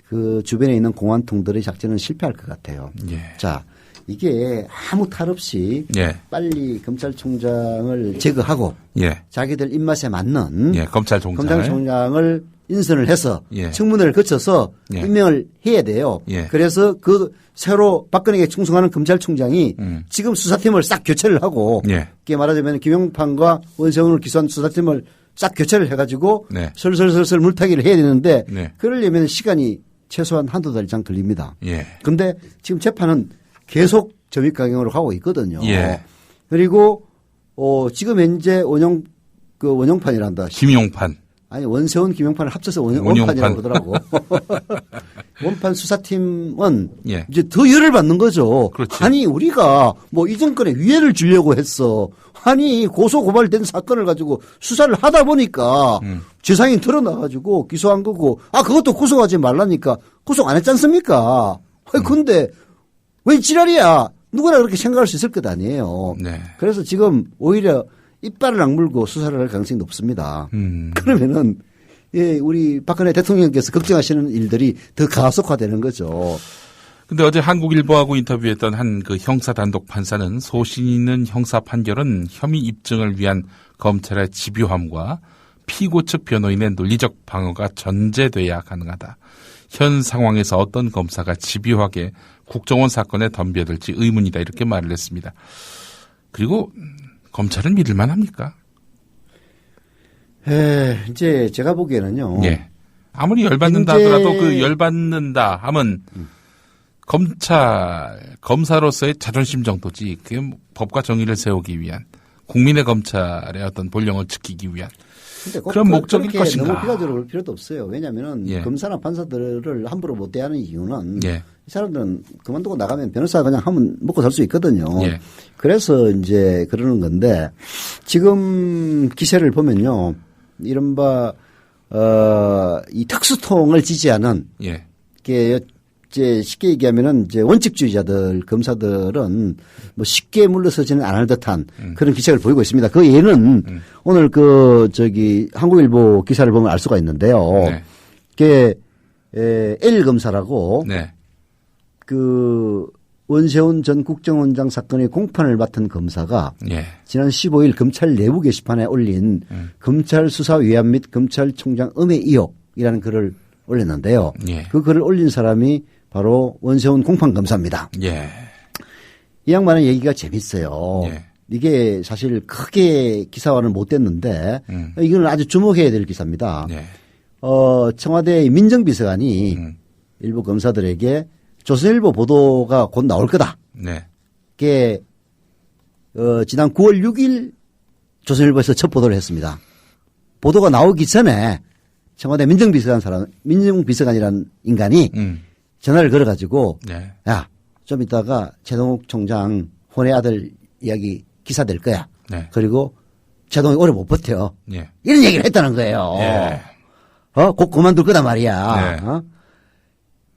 그 주변에 있는 공안통들의 작전은 실패할 것 같아요. 예. 자, 이게 아무 탈 없이 예. 빨리 검찰총장을 제거하고 예. 자기들 입맛에 맞는 예. 검찰총장을 인선을 해서 예. 청문회를 거쳐서 예. 임명을 해야 돼요. 예. 그래서 그 새로 박근혜에게 충성하는 검찰총장이 지금 수사팀을 싹 교체를 하고 예. 이게 말하자면 김용판과 원세훈을 기소한 수사팀을 싹 교체를 해가지고 네. 슬슬 물타기를 해야 되는데 네. 그러려면 시간이 최소한 한두 달 이상 걸립니다. 예. 그런데 지금 재판은 계속 점입가경으로 가고 있거든요. 예. 그리고 지금 현재 원영판이란다. 김용판. 아니 원세훈 김용판을 합쳐서 원판이라고 그러더라고. 원판 수사팀은 예. 이제 더 열을 받는 거죠. 그렇지. 아니 우리가 뭐 이 정권에 위해를 주려고 했어. 아니 고소 고발된 사건을 가지고 수사를 하다 보니까 재상이 드러나가지고 기소한 거고 그것도 구속하지 말라니까 구속 안 했지 않습니까? 근데 왜 지랄이야? 누구나 그렇게 생각할 수 있을 것 아니에요. 네. 그래서 지금 오히려 이빨을 악물고 수사를 할 가능성이 높습니다. 그러면은 예, 우리 박근혜 대통령께서 걱정하시는 일들이 더 가속화되는 거죠. 근데 어제 한국일보하고 인터뷰했던 한 그 형사 단독 판사는 소신 있는 형사 판결은 혐의 입증을 위한 검찰의 집요함과 피고 측 변호인의 논리적 방어가 전제돼야 가능하다. 현 상황에서 어떤 검사가 집요하게 국정원 사건에 덤벼들지 의문이다 이렇게 말을 했습니다. 그리고 검찰은 믿을 만합니까? 이제 제가 보기에는요. 예. 아무리 열받는다 하더라도 그 열받는다 하면 검사로서의 자존심 정도지 그게 뭐 법과 정의를 세우기 위한 국민의 검찰의 어떤 본령을 지키기 위한 그런 목적일 것인가. 너무 비관적으로 볼 필요도 없어요. 왜냐하면 예. 검사나 판사들을 함부로 못 대하는 이유는 예. 이 사람들은 그만두고 나가면 변호사 그냥 하면 먹고 살 수 있거든요. 예. 그래서 이제 그러는 건데 지금 기세를 보면요. 이른바 이 특수통을 지지하는 예. 이게 이제 쉽게 얘기하면은 이제 원칙주의자들 검사들은 뭐 쉽게 물러서지는 않을 듯한 그런 기색을 보이고 있습니다. 그 예는 오늘 한국일보 기사를 보면 알 수가 있는데요. 네. 그게 L 검사라고 네. 그 원세훈 전 국정원장 사건의 공판을 맡은 검사가 예. 지난 15일 검찰 내부 게시판에 올린 검찰 수사 위반 및 검찰총장 음해 의혹이라는 글을 올렸는데요. 예. 그 글을 올린 사람이 바로 원세훈 공판 검사입니다. 예. 이 양반의 얘기가 재밌어요. 예. 이게 사실 크게 기사화는 못 됐는데 이건 아주 주목해야 될 기사입니다. 예. 청와대 민정비서관이 일부 검사들에게 조선일보 보도가 곧 나올 거다. 네. 그게 지난 9월 6일 조선일보에서 첫 보도를 했습니다. 보도가 나오기 전에 청와대 민정비서관이라는 인간이 전화를 걸어가지고 네. 야, 좀 이따가 최동욱 총장 혼의 아들 이야기 기사 될 거야. 네. 그리고 최동욱이 오래 못 버텨. 예. 이런 얘기를 했다는 거예요. 예. 곧 그만둘 거단 말이야. 네.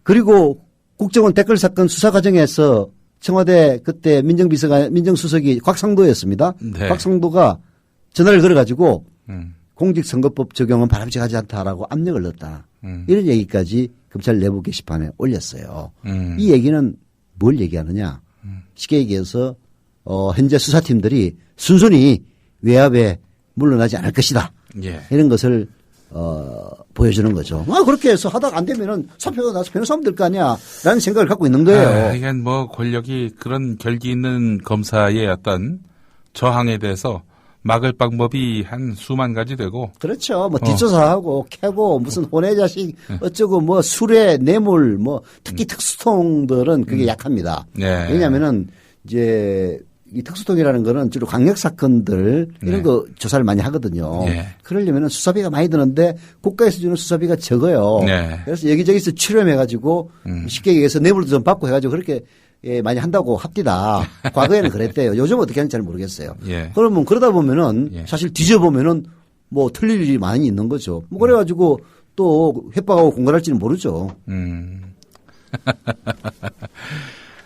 그리고 국정원 댓글 사건 수사 과정에서 청와대 그때 민정수석이 곽상도였습니다. 네. 곽상도가 전화를 걸어가지고 공직선거법 적용은 바람직하지 않다라고 압력을 넣었다. 이런 얘기까지 검찰 내부 게시판에 올렸어요. 이 얘기는 뭘 얘기하느냐. 쉽게 얘기해서 현재 수사팀들이 순순히 외압에 물러나지 않을 것이다. 예. 이런 것을 보여주는 거죠. 그렇게 해서 하다가 안 되면은 사표가 나서 변호사하면 될 거 아니야. 라는 생각을 갖고 있는 거예요. 이게 뭐 권력이 그런 결기 있는 검사의 어떤 저항에 대해서 막을 방법이 한 수만 가지 되고. 그렇죠. 뭐 뒷조사하고 캐고 무슨 혼외 자식 어쩌고 뭐 술에 뇌물 뭐 특히 특수통들은 그게 약합니다. 네. 왜냐하면은 이제 이 특수통이라는 거는 주로 강력 사건들 이런 거 조사를 많이 하거든요. 네. 그러려면 수사비가 많이 드는데 국가에서 주는 수사비가 적어요. 네. 그래서 여기저기서 출연해가지고 쉽게 얘기해서 뇌물도 좀 받고 해가지고 그렇게 많이 한다고 합디다. 과거에는 그랬대요. 요즘 어떻게 하는지 잘 모르겠어요. 예. 그러면 그러다 보면은 예. 사실 뒤져보면은 뭐 틀릴 일이 많이 있는 거죠. 뭐 그래가지고 또 협박하고 공갈할지는 모르죠.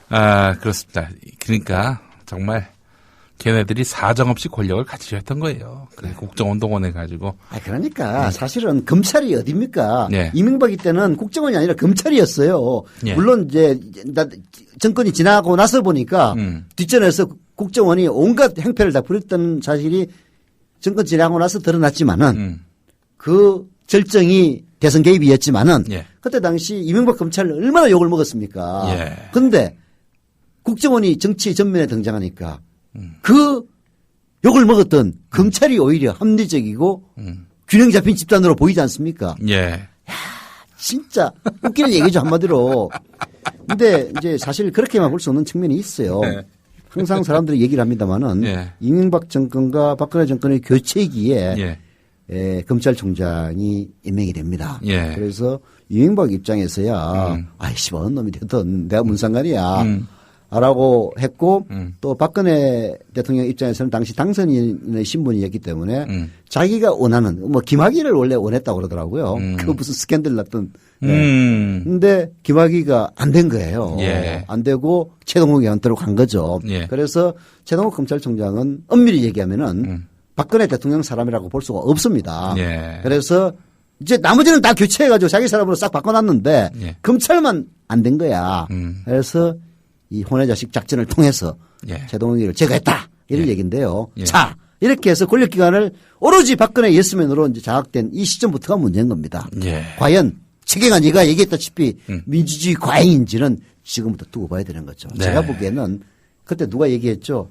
아, 그렇습니다. 그러니까 정말 걔네들이 사정없이 권력을 가지려 했던 거예요. 그래, 국정원동원 해가지고. 그러니까 사실은 검찰이 어딥니까? 네. 이명박이 때는 국정원이 아니라 검찰이었어요. 네. 물론 이제 정권이 지나고 나서 보니까 뒷전에서 국정원이 온갖 행패를 다 부렸다는 사실이 정권 지나고 나서 드러났지만은 그 절정이 대선 개입이었지만은 그때 당시 이명박 검찰은 얼마나 욕을 먹었습니까? 그런데 국정원이 정치 전면에 등장하니까 그 욕을 먹었던 검찰이 오히려 합리적이고 균형 잡힌 집단으로 보이지 않습니까? 예. 진짜 웃기는 얘기죠, 한마디로. 근데 이제 사실 그렇게만 볼 수 없는 측면이 있어요. 항상 사람들이 얘기를 합니다만은 이명박 정권과 박근혜 정권의 교체기에 검찰총장이 임명이 됩니다. 그래서 이명박 입장에서야 아이씨, 어느 놈이 됐든 내가 무슨 상관이야. 라고 했고 또 박근혜 대통령 입장에서는 당시 당선인의 신분이었기 때문에 자기가 원하는 뭐 김학의를 원래 원했다고 그러더라고요. 그 무슨 스캔들 났던. 근데 김학의가 안 된 거예요. 안 되고 최동욱이 한테로 간 거죠. 그래서 최동욱 검찰총장은 엄밀히 얘기하면은 박근혜 대통령 사람이라고 볼 수가 없습니다. 그래서 이제 나머지는 다 교체해가지고 자기 사람으로 싹 바꿔놨는데 검찰만 안 된 거야. 그래서 이 혼외자식 작전을 통해서 최동욱이를 제거했다 이런 얘기인데요. 자, 이렇게 해서 권력기관을 오로지 박근혜 예스맨으로 이제 장악된 이 시점부터가 문제인 겁니다. 과연 최경아 네가 얘기했다시피 민주주의 과잉인지는 지금부터 두고 봐야 되는 거죠. 제가 보기에는 그때 누가 얘기했죠.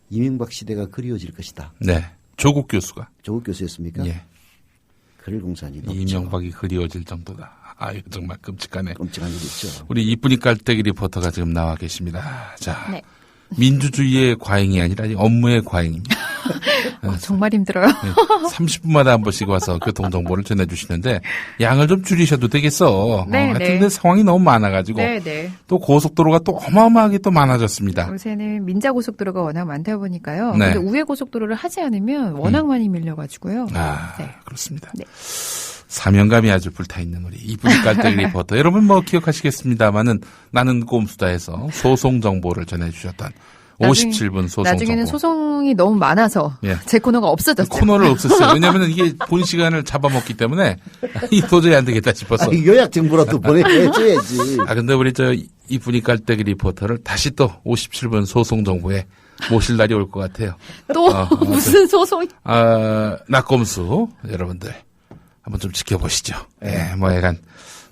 이명박 시대가 그리워질 것이다. 네, 조국 교수가. 조국 교수였습니까? 그럴 공산이 이명박이 그리워질 정도다. 아유, 정말 끔찍하네. 끔찍한 일이 있죠. 우리 이쁜이 깔때기 리포터가 지금 나와 계십니다. 자, 민주주의의 과잉이 아니라 업무의 과잉입니다. 정말 힘들어요. 30분마다 한 번씩 와서 교통정보를 전해주시는데 양을 좀 줄이셔도 되겠어. 하여튼 상황이 너무 많아가지고 또 고속도로가 또 어마어마하게 또 많아졌습니다. 요새는 민자고속도로가 워낙 많다 보니까요. 근데 우회고속도로를 하지 않으면 워낙 많이 밀려가지고요. 그렇습니다. 사명감이 아주 불타있는 우리 이쁜이 깔때기 리포터. 여러분 뭐 기억하시겠습니다마는 나는 꼼수다에서 소송 정보를 전해주셨던 57분 소송 나중에는 정보. 소송이 너무 많아서 제 코너가 없어졌어요. 코너를 없앴어요. 왜냐하면 이게 본 시간을 잡아먹기 때문에 이 도저히 안 되겠다 싶어서. 요약 정보라도 보내줘야지. 근데 우리 저 이쁜이 깔때기 리포터를 다시 또 57분 소송 정보에 모실 날이 올 것 같아요. 또 무슨 소송이? 낙검수 여러분들. 한번 좀 지켜보시죠. 뭐 약간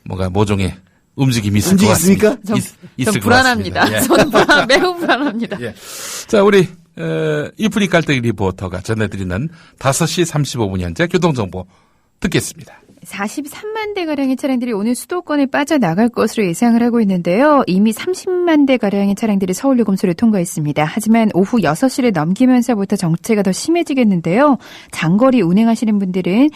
뭔가 모종의 움직임이 있을 것 같습니다. 전 불안합니다. 저는 매우 불안합니다. 자, 우리 이쁜이 깔때기 리포터가 전해드리는 5시 35분 현재 교통정보 듣겠습니다. 43만 대가량의 차량들이 오늘 수도권에 빠져나갈 것으로 예상을 하고 있는데요. 이미 30만 대가량의 차량들이 서울요금소를 통과했습니다. 하지만 오후 6시를 넘기면서부터 정체가 더 심해지겠는데요. 장거리 운행하시는 분들은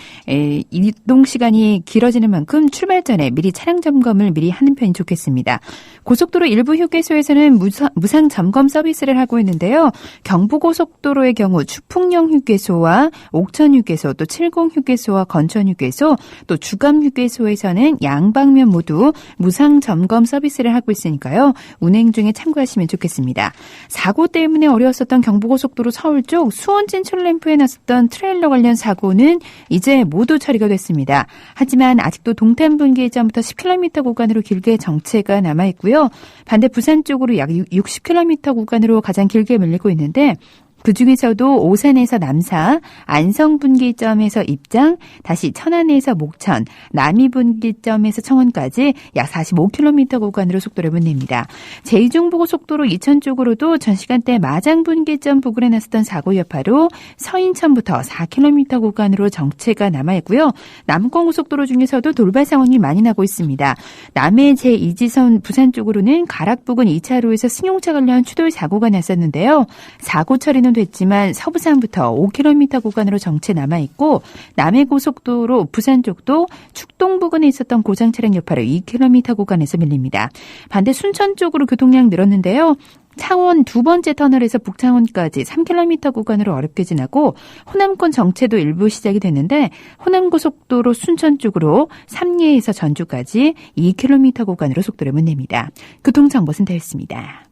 이동 시간이 길어지는 만큼 출발 전에 미리 차량 점검을 미리 하는 편이 좋겠습니다. 고속도로 일부 휴게소에서는 무상 점검 서비스를 하고 있는데요. 경부고속도로의 경우 추풍령 휴게소와 옥천 휴게소, 또 칠공 휴게소와 건천 휴게소, 또 주감 휴게소에서는 양방면 모두 무상 점검 서비스를 하고 있으니까요. 운행 중에 참고하시면 좋겠습니다. 사고 때문에 어려웠었던 경부고속도로 서울 쪽 수원 진출램프에 났었던 트레일러 관련 사고는 이제 모두 처리가 됐습니다. 하지만 아직도 동탄분기점부터 10km 구간으로 길게 정체가 남아있고요. 반대 부산 쪽으로 약 60km 구간으로 가장 길게 밀리고 있는데 그중에서도 오산에서 남사, 안성분기점에서 입장, 다시 천안에서 목천, 남이분기점에서 청원까지 약 45km 구간으로 속도를 못 냅니다. 제2중부고속도로 이천 쪽으로도 전 시간대 마장분기점 부근에 났었던 사고 여파로 서인천부터 4km 구간으로 정체가 남아있고요. 남권고속도로 중에서도 돌발 상황이 많이 나고 있습니다. 남해 제2지선 부산 쪽으로는 가락 부근 2차로에서 승용차 관련 추돌 사고가 났었는데요. 사고 처리는 복구는 됐지만 서부산부터 5km 구간으로 정체 남아있고 남해고속도로 부산 쪽도 축동 부근에 있었던 고장 차량 여파로 2km 구간에서 밀립니다. 반대 순천 쪽으로 교통량 늘었는데요. 창원 두 번째 터널에서 북창원까지 3km 구간으로 어렵게 지나고 호남권 정체도 일부 시작이 됐는데 호남고속도로 순천 쪽으로 삼리에서 전주까지 2km 구간으로 속도를 못 냅니다. 교통정보센터였습니다.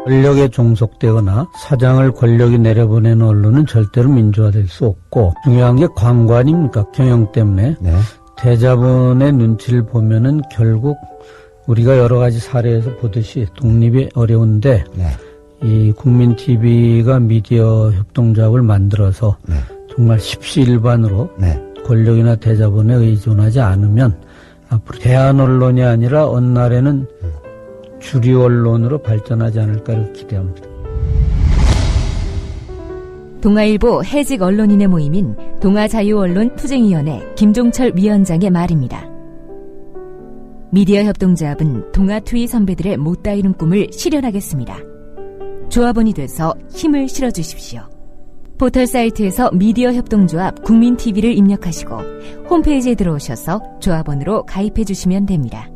권력에 종속되거나 사장을 권력이 내려보내는 언론은 절대로 민주화될 수 없고 중요한 게 광고 아닙니까? 경영 때문에. 네. 대자본의 눈치를 보면은 결국 우리가 여러 가지 사례에서 보듯이 독립이 어려운데 네. 이 국민TV가 미디어 협동조합을 만들어서 네. 정말 십시일반으로 네. 권력이나 대자본에 의존하지 않으면 앞으로 대한 언론이 아니라 어느 날에는 주류 언론으로 발전하지 않을까를 기대합니다. 동아일보 해직 언론인의 모임인 동아자유언론 투쟁위원회 김종철 위원장의 말입니다. 미디어 협동조합은 동아투이 선배들의 못다 이룬 꿈을 실현하겠습니다. 조합원이 돼서 힘을 실어주십시오. 포털 사이트에서 미디어 협동조합 국민TV를 입력하시고 홈페이지에 들어오셔서 조합원으로 가입해 주시면 됩니다.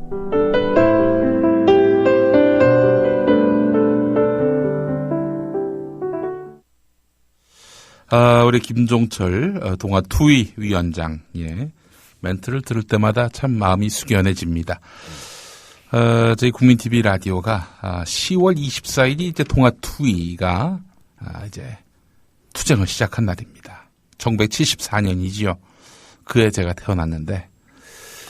우리 김종철 동아투이 위원장, 예. 멘트를 들을 때마다 참 마음이 숙연해집니다. 저희 국민TV 라디오가 10월 24일이 이제 동아투이가 이제 투쟁을 시작한 날입니다. 1974년이지요. 그해 제가 태어났는데.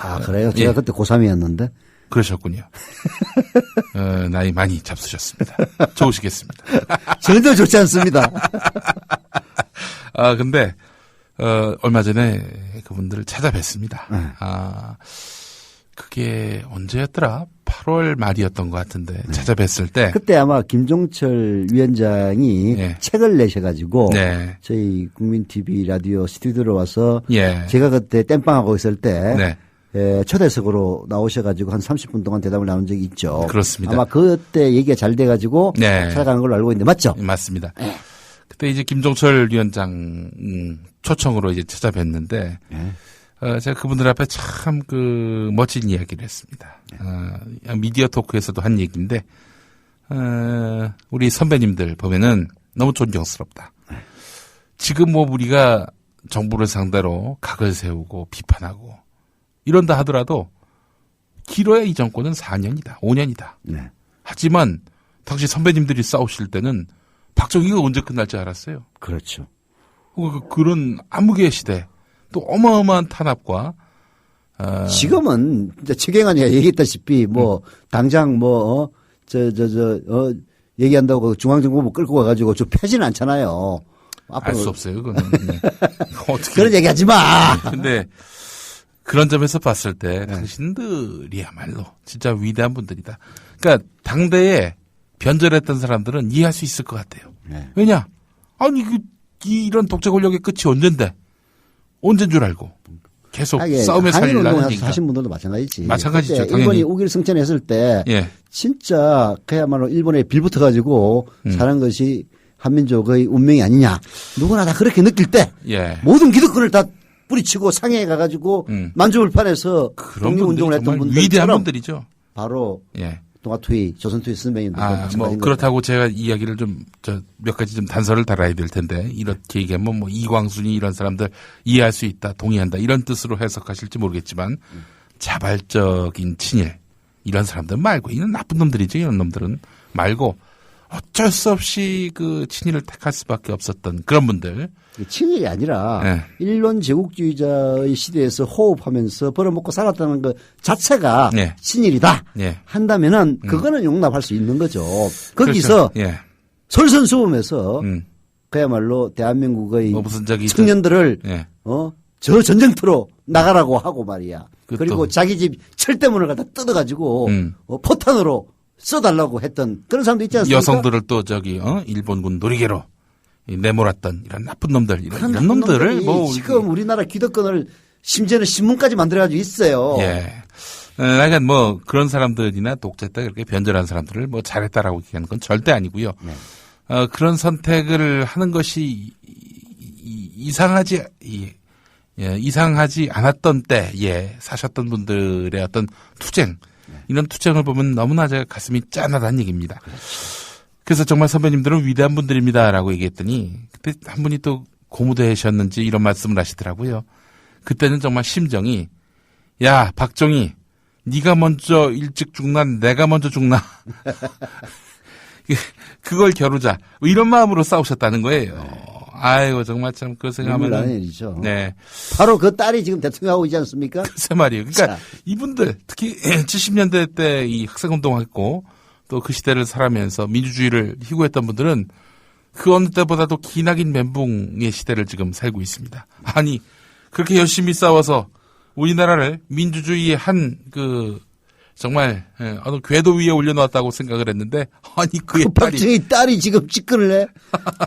아, 그래요? 제가 예. 그때 고3이었는데. 그러셨군요. 나이 많이 잡수셨습니다. 좋으시겠습니다. 전혀 좋지 않습니다. 근데 얼마 전에 그분들을 찾아뵀습니다. 그게 언제였더라? 8월 말이었던 것 같은데 찾아뵀을 때 그때 아마 김종철 위원장이 네. 책을 내셔가지고 네. 저희 국민TV 라디오 스튜디오로 와서 예. 제가 그때 땜빵하고 있을 때 네. 초대석으로 나오셔가지고 한 30분 동안 대답을 나눈 적이 있죠. 그렇습니다. 아마 그때 얘기가 잘 돼가지고 네. 찾아가는 걸로 알고 있는데 맞죠? 맞습니다. 네. 그때 이제 김종철 위원장 초청으로 이제 찾아뵀는데 제가 그분들 앞에 참 멋진 이야기를 했습니다. 미디어 토크에서도 한 얘기인데 우리 선배님들 보면은 너무 존경스럽다. 지금 우리가 정부를 상대로 각을 세우고 비판하고 이런다 하더라도 길어야 이 정권은 4년이다, 5년이다. 네. 하지만 당시 선배님들이 싸우실 때는 박정희가 언제 끝날지 알았어요. 그렇죠. 그런 암흑의 시대, 또 어마어마한 탄압과 지금은 이제 최경환이가 얘기했다시피 당장 얘기한다고 중앙정부 끌고 가가지고 좀 펴지는 않잖아요. 알 수 없어요, 그거는. 네. 어떻게 그런 얘기하지 마. 근데 그런 점에서 봤을 때 당신들이야말로 진짜 위대한 분들이다. 그러니까 당대에 변절했던 사람들은 이해할 수 있을 것 같아요. 네. 왜냐? 아니 이런 독재 권력의 끝이 언젠데? 언젠 줄 알고 계속 싸움에 살리려는 얘기가. 하신 분들도 마찬가지지. 마찬가지죠. 그때 당연히. 일본이 우기를 승천했을 때 예. 진짜 그야말로 일본에 빌붙어 가지고 사는 것이 한민족의 운명이 아니냐. 누구나 다 그렇게 느낄 때 예. 모든 기득권을 다 뿌리치고 상해에 가가지고 만주불판에서 독립운동을 했던 분들 위대한 분들이죠. 바로 예. 동아투이, 조선투이 선배님들. 그렇다고 제가 이야기를 몇 가지 단서를 달아야 될 텐데, 이렇게 얘기하면 이광순이 이런 사람들 이해할 수 있다, 동의한다, 이런 뜻으로 해석하실지 모르겠지만, 자발적인 친일, 이런 사람들 말고, 이런 나쁜 놈들이죠, 이런 놈들은. 말고, 어쩔 수 없이 친일을 택할 수밖에 없었던 그런 분들. 친일이 아니라 일본 제국주의자의 시대에서 호흡하면서 벌어먹고 살았다는 것 자체가 친일이다 한다면은 그거는 용납할 수 있는 거죠. 거기서 그렇죠. 솔선수범해서 그야말로 대한민국의 청년들을 저 전쟁터로 나가라고 하고 말이야. 그리고 자기 집 철대문을 갖다 뜯어가지고 포탄으로 써달라고 했던 그런 사람도 있지 않습니까? 여성들을 또 일본군 놀이개로 내몰았던 이런 나쁜 놈들, 이런 놈들을 지금 우리나라 기득권을 심지어는 신문까지 만들어가지고 있어요. 예. 하여간 뭐 그런 사람들이나 독재 때 그렇게 변절한 사람들을 뭐 잘했다라고 얘기하는 건 절대 아니고요. 그런 선택을 하는 것이 이상하지 않았던 때에 사셨던 분들의 어떤 투쟁, 이런 투쟁을 보면 너무나 제가 가슴이 짠하다는 얘기입니다. 그래서 정말 선배님들은 위대한 분들입니다라고 얘기했더니 그때 한 분이 또 고무되셨는지 이런 말씀을 하시더라고요. 그때는 정말 심정이 야 박정희 네가 먼저 일찍 죽나 내가 먼저 죽나 그걸 겨루자 뭐 이런 마음으로 싸우셨다는 거예요. 아이고 정말 참 그 생각하면 일이죠. 네, 바로 그 딸이 지금 대통령하고 있지 않습니까? 글쎄 말이에요. 그러니까 이분들 특히 70년대 때 이 학생운동했고 또 그 시대를 살아면서 민주주의를 희구했던 분들은 그 어느 때보다도 기나긴 멘붕의 시대를 지금 살고 있습니다. 아니 그렇게 열심히 싸워서 우리나라를 민주주의의 한 정말 어느 궤도 위에 올려놓았다고 생각을 했는데 아니 그의 박정희 딸이 지금 집권을 해.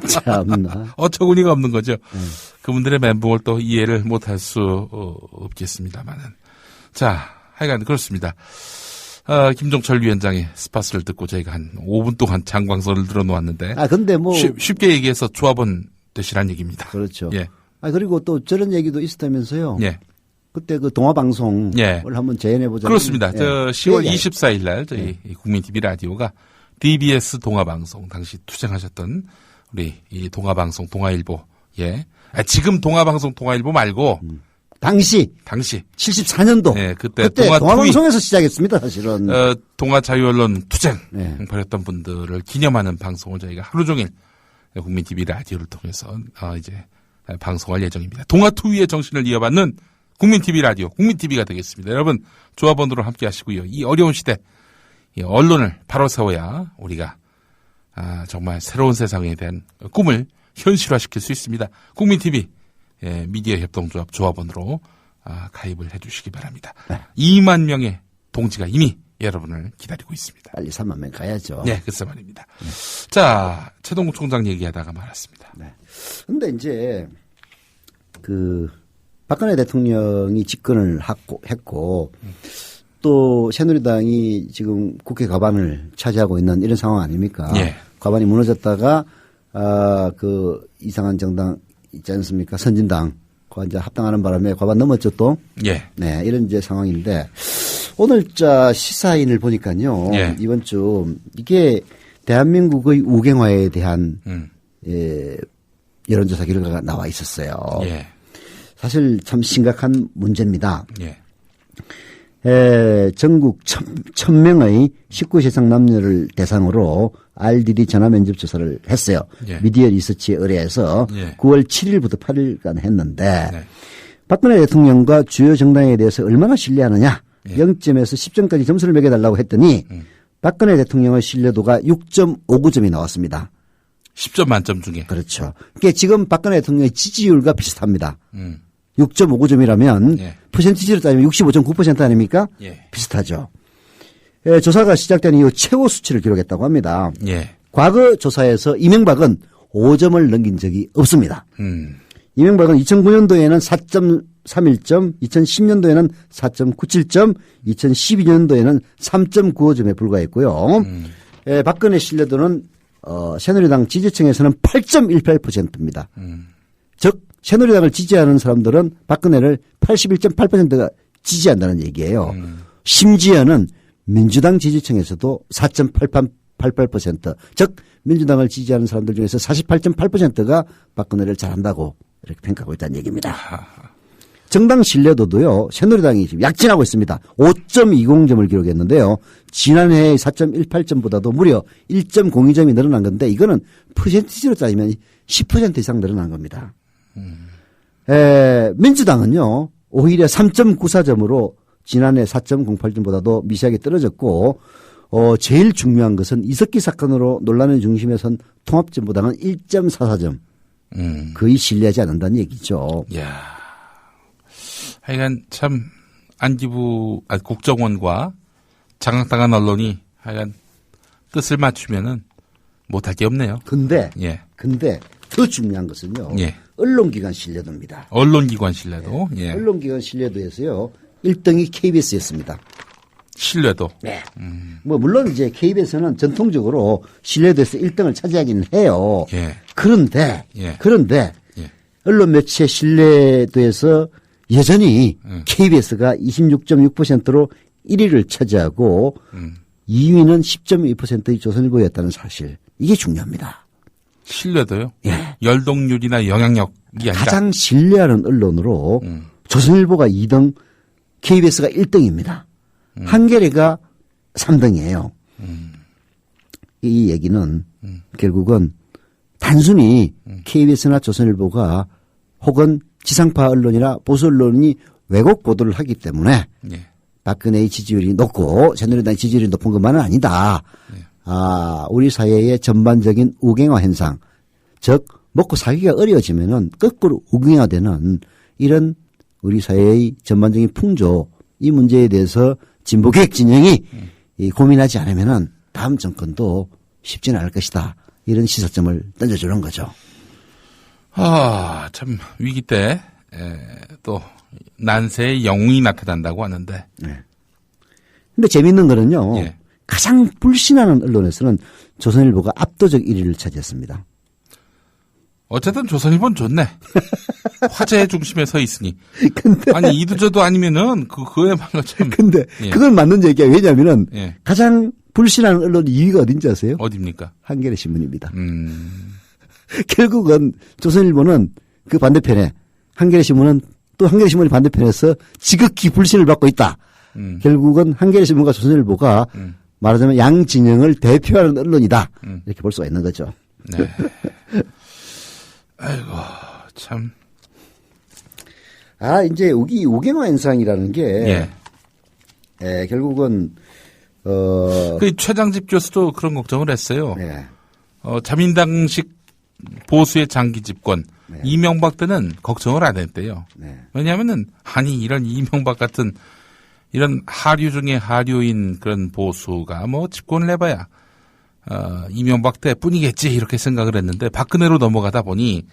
참나. 어처구니가 없는 거죠. 그분들의 멘붕을 또 이해를 못할 수 없겠습니다만은. 자, 하여간 그렇습니다. 김종철 위원장의 스파스를 듣고 저희가 한 5분 동안 장광설을 들어놓았는데. 근데 뭐. 쉽게 얘기해서 조합원 되시란 얘기입니다. 그렇죠. 예. 그리고 또 저런 얘기도 있었다면서요. 예. 그때 그 동화방송을 예. 한번 재연해보자. 그렇습니다. 예. 10월 24일 날 저희 국민TV 라디오가 DBS 동화방송 당시 투쟁하셨던 우리 이 동화방송 동아일보 지금 동화방송 동아일보 말고 당시 74년도 네, 그때 동화방송에서 시작했습니다. 사실은 동아 자유언론 투쟁 벌였던 분들을 기념하는 방송을 저희가 하루 종일 국민TV 라디오를 통해서 이제 방송할 예정입니다. 동아투위의 정신을 이어받는 국민TV 라디오, 국민TV가 되겠습니다. 여러분 조합원으로 함께 하시고요. 이 어려운 시대 이 언론을 바로 세워야 우리가 정말 새로운 세상에 대한 꿈을 현실화시킬 수 있습니다. 국민TV 미디어 협동조합 조합원으로 가입을 해 주시기 바랍니다. 2만 명의 동지가 이미 여러분을 기다리고 있습니다. 빨리 3만 명 가야죠. 네, 글쎄 말입니다. 자, 최동국 총장 얘기하다가 말았습니다. 네. 근데 이제 박근혜 대통령이 집권을 했고 또 새누리당이 지금 국회 과반을 차지하고 있는 이런 상황 아닙니까? 예. 과반이 무너졌다가 이상한 정당 있지 않습니까? 선진당과 이제 합당하는 바람에 과반 넘었죠 또. 예. 네, 이런 이제 상황인데 오늘 시사인을 보니까요. 예. 이번 주 이게 대한민국의 우경화에 대한 여론조사 결과가 나와 있었어요. 예. 사실 참 심각한 문제입니다. 예. 전국 1000명의 19세 이상 남녀를 대상으로 RDD 전화 면접 조사를 했어요. 예. 미디어 리서치에 의뢰해서 9월 7일부터 8일간 했는데 박근혜 대통령과 주요 정당에 대해서 얼마나 신뢰하느냐 0점에서 10점까지 점수를 매겨달라고 했더니 박근혜 대통령의 신뢰도가 6.59점이 나왔습니다. 10점 만점 중에. 그렇죠. 그러니까 지금 박근혜 대통령의 지지율과 비슷합니다. 6.59점이라면 퍼센티지로 따지면 65.9% 아닙니까? 비슷하죠. 조사가 시작된 이후 최고 수치를 기록했다고 합니다. 과거 조사에서 이명박은 5점을 넘긴 적이 없습니다. 이명박은 2009년도에는 4.31점, 2010년도에는 4.97점, 2012년도에는 3.95점에 불과했고요. 박근혜 신뢰도는 새누리당 지지층에서는 8.18%입니다. 즉 새누리당을 지지하는 사람들은 박근혜를 81.8%가 지지한다는 얘기예요. 심지어는 민주당 지지층에서도 4.88%, 즉 민주당을 지지하는 사람들 중에서 48.8%가 박근혜를 잘한다고 이렇게 평가하고 있다는 얘기입니다. 정당 신뢰도도요. 새누리당이 지금 약진하고 있습니다. 5.20점을 기록했는데요. 지난해의 4.18점보다도 무려 1.02점이 늘어난 건데 이거는 퍼센티지로 따지면 10% 이상 늘어난 겁니다. 민주당은요. 오히려 3.94점으로 지난해 4.08점보다도 미세하게 떨어졌고 제일 중요한 것은 이석기 사건으로 논란의 중심에 선 통합진보당은 1.44점. 거의 신뢰하지 않는다는 얘기죠. 이야. 하여간 참 국정원과 장악당한 언론이 하여간 뜻을 맞추면은 못할 게 없네요. 근데 더 중요한 것은요. 언론기관 신뢰도입니다. 언론기관 신뢰도. 언론기관 신뢰도에서요. 1등이 KBS였습니다. 신뢰도. 네. 뭐 물론 이제 KBS는 전통적으로 신뢰도에서 1등을 차지하기는 해요. 예. 그런데 예. 언론 매체 신뢰도에서 여전히 KBS가 26.6%로 1위를 차지하고 2위는 10.2%의 조선일보였다는 사실. 이게 중요합니다. 신뢰도요? 예. 열동률이나 영향력이 아니라. 가장 신뢰하는 언론으로 조선일보가 2등, KBS가 1등입니다. 한겨레가 3등이에요. 이 얘기는 결국은 단순히 KBS나 조선일보가 혹은 지상파 언론이나 보수 언론이 왜곡 보도를 하기 때문에 예. 박근혜의 지지율이 높고 새누리당의 지지율이 높은 것만은 아니다. 우리 사회의 전반적인 우경화 현상, 즉 먹고 살기가 어려워지면은 거꾸로 우경화되는 이런 우리 사회의 전반적인 풍조, 이 문제에 대해서 진보개혁 진영이 고민하지 않으면은 다음 정권도 쉽지는 않을 것이다. 이런 시사점을 던져주는 거죠. 참 위기 때 또 난세의 영웅이 나타난다고 하는데. 네. 근데 재미있는 거는요. 예. 가장 불신하는 언론에서는 조선일보가 압도적 1위를 차지했습니다. 어쨌든 조선일보는 좋네. 화제의 중심에 서 있으니. 근데 아니 이도저도 아니면은 그거야말로 참. 근데 예. 그건 맞는 얘기야. 왜냐하면은 예. 가장 불신하는 언론 2위가 어딘지 아세요? 어디입니까? 한겨레 신문입니다. 결국은 조선일보는 그 반대편에, 한겨레 신문은 또 한겨레 신문이 반대편에서 지극히 불신을 받고 있다. 결국은 한겨레 신문과 조선일보가 말하자면 양 진영을 대표하는 언론이다. 이렇게 볼 수가 있는 거죠. 네. 아이고 참. 이제 우경화 현상이라는 게 결국은 그 최장집 교수도 그런 걱정을 했어요. 네. 자민당식 보수의 장기 집권. 이명박 때는 걱정을 안 했대요. 네. 왜냐하면은 이런 이명박 같은 이런 하류 중에 하류인 그런 보수가 뭐 집권을 해봐야 이명박 때뿐이겠지 이렇게 생각을 했는데 박근혜로 넘어가다 보니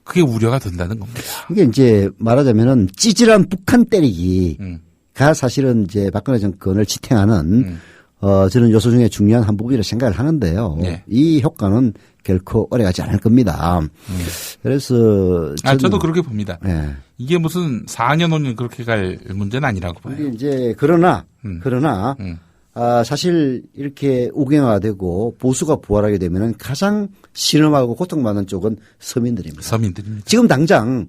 그게 우려가 된다는 겁니다. 이게 이제 말하자면은 찌질한 북한 때리기가 사실은 이제 박근혜 정권을 지탱하는 저는 요소 중에 중요한 한 부분이라 생각을 하는데요. 네. 이 효과는 결코 오래가지 않을 겁니다. 그래서 저도 그렇게 봅니다. 네. 이게 무슨 4년 5년 그렇게 갈 문제는 아니라고 봐요. 근데 이제 그러나 사실 이렇게 우경화되고 보수가 부활하게 되면은 가장 신음하고 고통받는 쪽은 서민들입니다. 지금 당장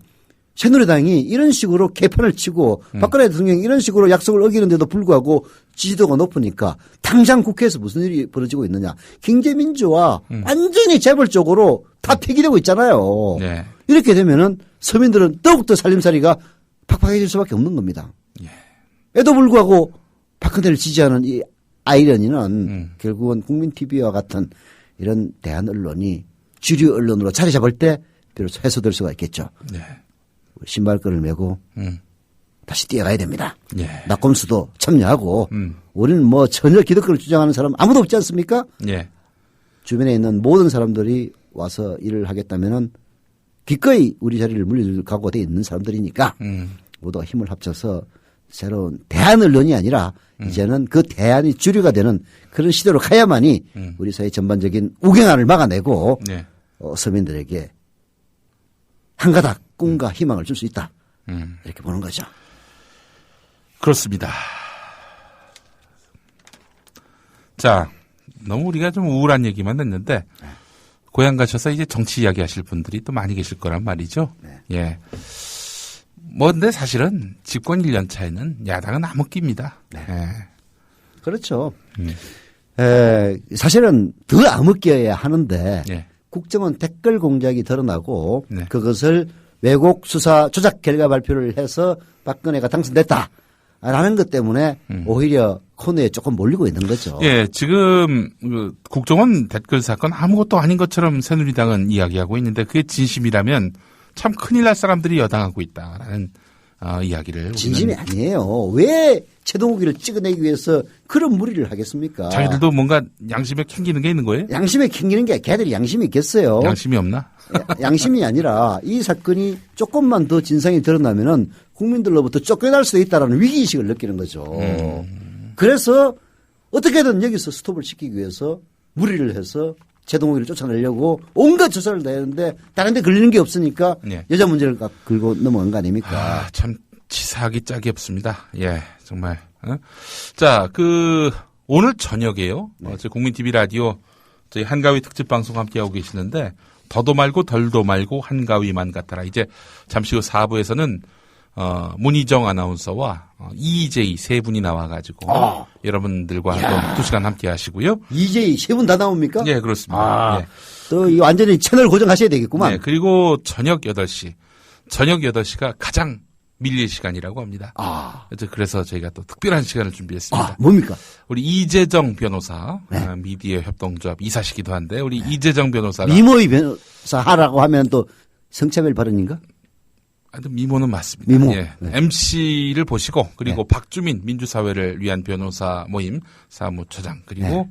새누리당이 이런 식으로 개판을 치고 박근혜 대통령이 이런 식으로 약속을 어기는데도 불구하고 지지도가 높으니까 당장 국회에서 무슨 일이 벌어지고 있느냐. 경제민주화 완전히 재벌적으로 다 폐기되고 있잖아요. 네. 이렇게 되면은 서민들은 더욱더 살림살이가 팍팍해질 수밖에 없는 겁니다. 에도 불구하고 박근혜를 지지하는 이 아이러니는 결국은 국민TV와 같은 이런 대한 언론이 주류 언론으로 자리 잡을 때 비로소 해소될 수가 있겠죠. 네. 신발끈을 메고 다시 뛰어가야 됩니다. 예. 낙검수도 참여하고 우리는 뭐 전혀 기득권을 주장하는 사람 아무도 없지 않습니까? 예. 주변에 있는 모든 사람들이 와서 일을 하겠다면은 기꺼이 우리 자리를 물려줄 각오가 되어 있는 사람들이니까 모두가 힘을 합쳐서 새로운 대한 언론이 아니라 이제는 그 대안이 주류가 되는 그런 시대로 가야만이 우리 사회 전반적인 우경화를 막아내고 서민들에게 한 가닥 꿈과 희망을 줄 수 있다. 이렇게 보는 거죠. 그렇습니다. 자, 너무 우리가 좀 우울한 얘기만 했는데 고향 가셔서 이제 정치 이야기 하실 분들이 또 많이 계실 거란 말이죠. 예. 뭐 근데 사실은 집권 1년 차에는 야당은 암흑기입니다. 예. 그렇죠. 사실은 더 암흑기여야 하는데 국정원 댓글 공작이 드러나고 그것을 왜곡 수사 조작 결과 발표를 해서 박근혜가 당선됐다라는 것 때문에 오히려 코너에 조금 몰리고 있는 거죠. 예, 지금 그 국정원 댓글 사건 아무것도 아닌 것처럼 새누리당은 이야기하고 있는데 그게 진심이라면 참 큰일 날 사람들이 여당하고 있다라는 이야기를. 진심이 아니에요. 왜 최동욱이를 찍어내기 위해서 그런 무리를 하겠습니까? 자기들도 뭔가 양심에 캥기는 게 있는 거예요? 양심에 캥기는 게 걔들이 양심이 있겠어요. 양심이 없나? 양심이 아니라 이 사건이 조금만 더 진상이 드러나면은 국민들로부터 쫓겨날 수도 있다라는 위기의식을 느끼는 거죠. 그래서 어떻게든 여기서 스톱을 시키기 위해서 무리를 해서 제동욱이를 쫓아내려고 온갖 조사를 내는데 다른 데 걸리는 게 없으니까 예. 여자 문제를 긁고 넘어간 거 아닙니까? 참 치사하기 짝이 없습니다. 예, 정말. 자, 오늘 저녁에요. 저희 국민TV 라디오 저희 한가위 특집 방송 함께하고 계시는데 더도 말고 덜도 말고 한가위만 같아라. 이제 잠시 후 4부에서는 문희정 아나운서와 이재희 세 분이 나와가지고 여러분들과 또 2시간 함께 하시고요. 이재희 세 분 다 나옵니까? 예, 그렇습니다. 예. 또 이 완전히 채널 고정하셔야 되겠구만. 네, 그리고 저녁 8시가 가장 밀릴 시간이라고 합니다. 그래서 저희가 또 특별한 시간을 준비했습니다. 뭡니까? 우리 이재정 변호사, 미디어 협동조합 이사시기도 한데 우리 이재정 변호사가 미모의 변호사 하라고 하면 또 성차별 발언인가? 미모는 맞습니다. 미모. 예. MC를 보시고 그리고 박주민 민주사회를 위한 변호사 모임 사무처장 그리고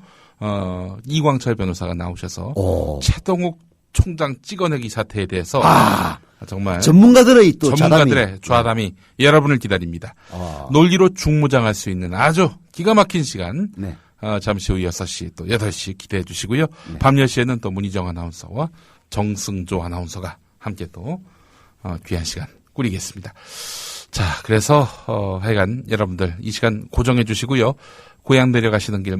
이광철 변호사가 나오셔서 최동욱 총장 찍어내기 사태에 대해서 정말 전문가들의 또 전문가들의 좌담이 여러분을 기다립니다. 논리로 중무장할 수 있는 아주 기가 막힌 시간 잠시 후 6시 또 8시 기대해 주시고요. 밤 10시에는 또 문희정 아나운서와 정승조 아나운서가 함께 또 귀한 시간 꾸리겠습니다. 자, 그래서 하여간 여러분들 이 시간 고정해 주시고요. 고향 내려가시는 길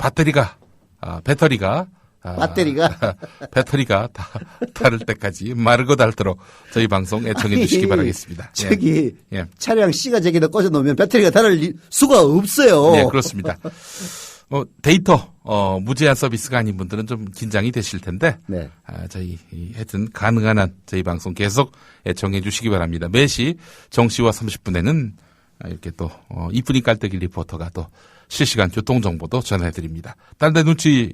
배터리가 닳을 때까지 마르고 닳도록 저희 방송 애청해 주시기 바라겠습니다. 저기 차량 C가 저기다 꽂아 놓으면 배터리가 닳을 수가 없어요. 네, 그렇습니다. 데이터 무제한 서비스가 아닌 분들은 좀 긴장이 되실 텐데 저희 하여튼 가능한 한 저희 방송 계속 애청해 주시기 바랍니다. 매시 정시와 30분에는 이렇게 또 이쁜이 깔때기 리포터가 또 실시간 교통정보도 전해드립니다. 딴 데 눈치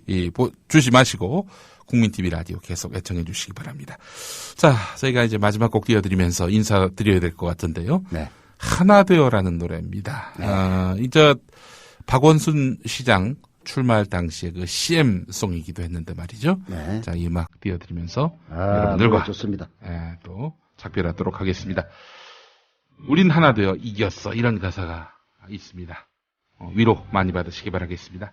주시 마시고 국민TV 라디오 계속 애청해 주시기 바랍니다. 자, 저희가 이제 마지막 곡 띄워드리면서 인사드려야 될 것 같은데요. 하나 되어라는 노래입니다. 이제 박원순 시장 출마할 당시에 그 CM송이기도 했는데 말이죠. 자, 이 음악 띄워드리면서 여러분들과 좋습니다. 또 작별하도록 하겠습니다. 우린 하나 되어 이겼어. 이런 가사가 있습니다. 위로 많이 받으시기 바라겠습니다.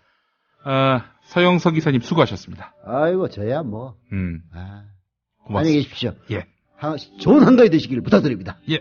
서영석 이사님 수고하셨습니다. 아이고, 저야 뭐. 고맙습니다. 안녕히 계십시오. 예. 좋은 한가위 되시길 부탁드립니다. 예.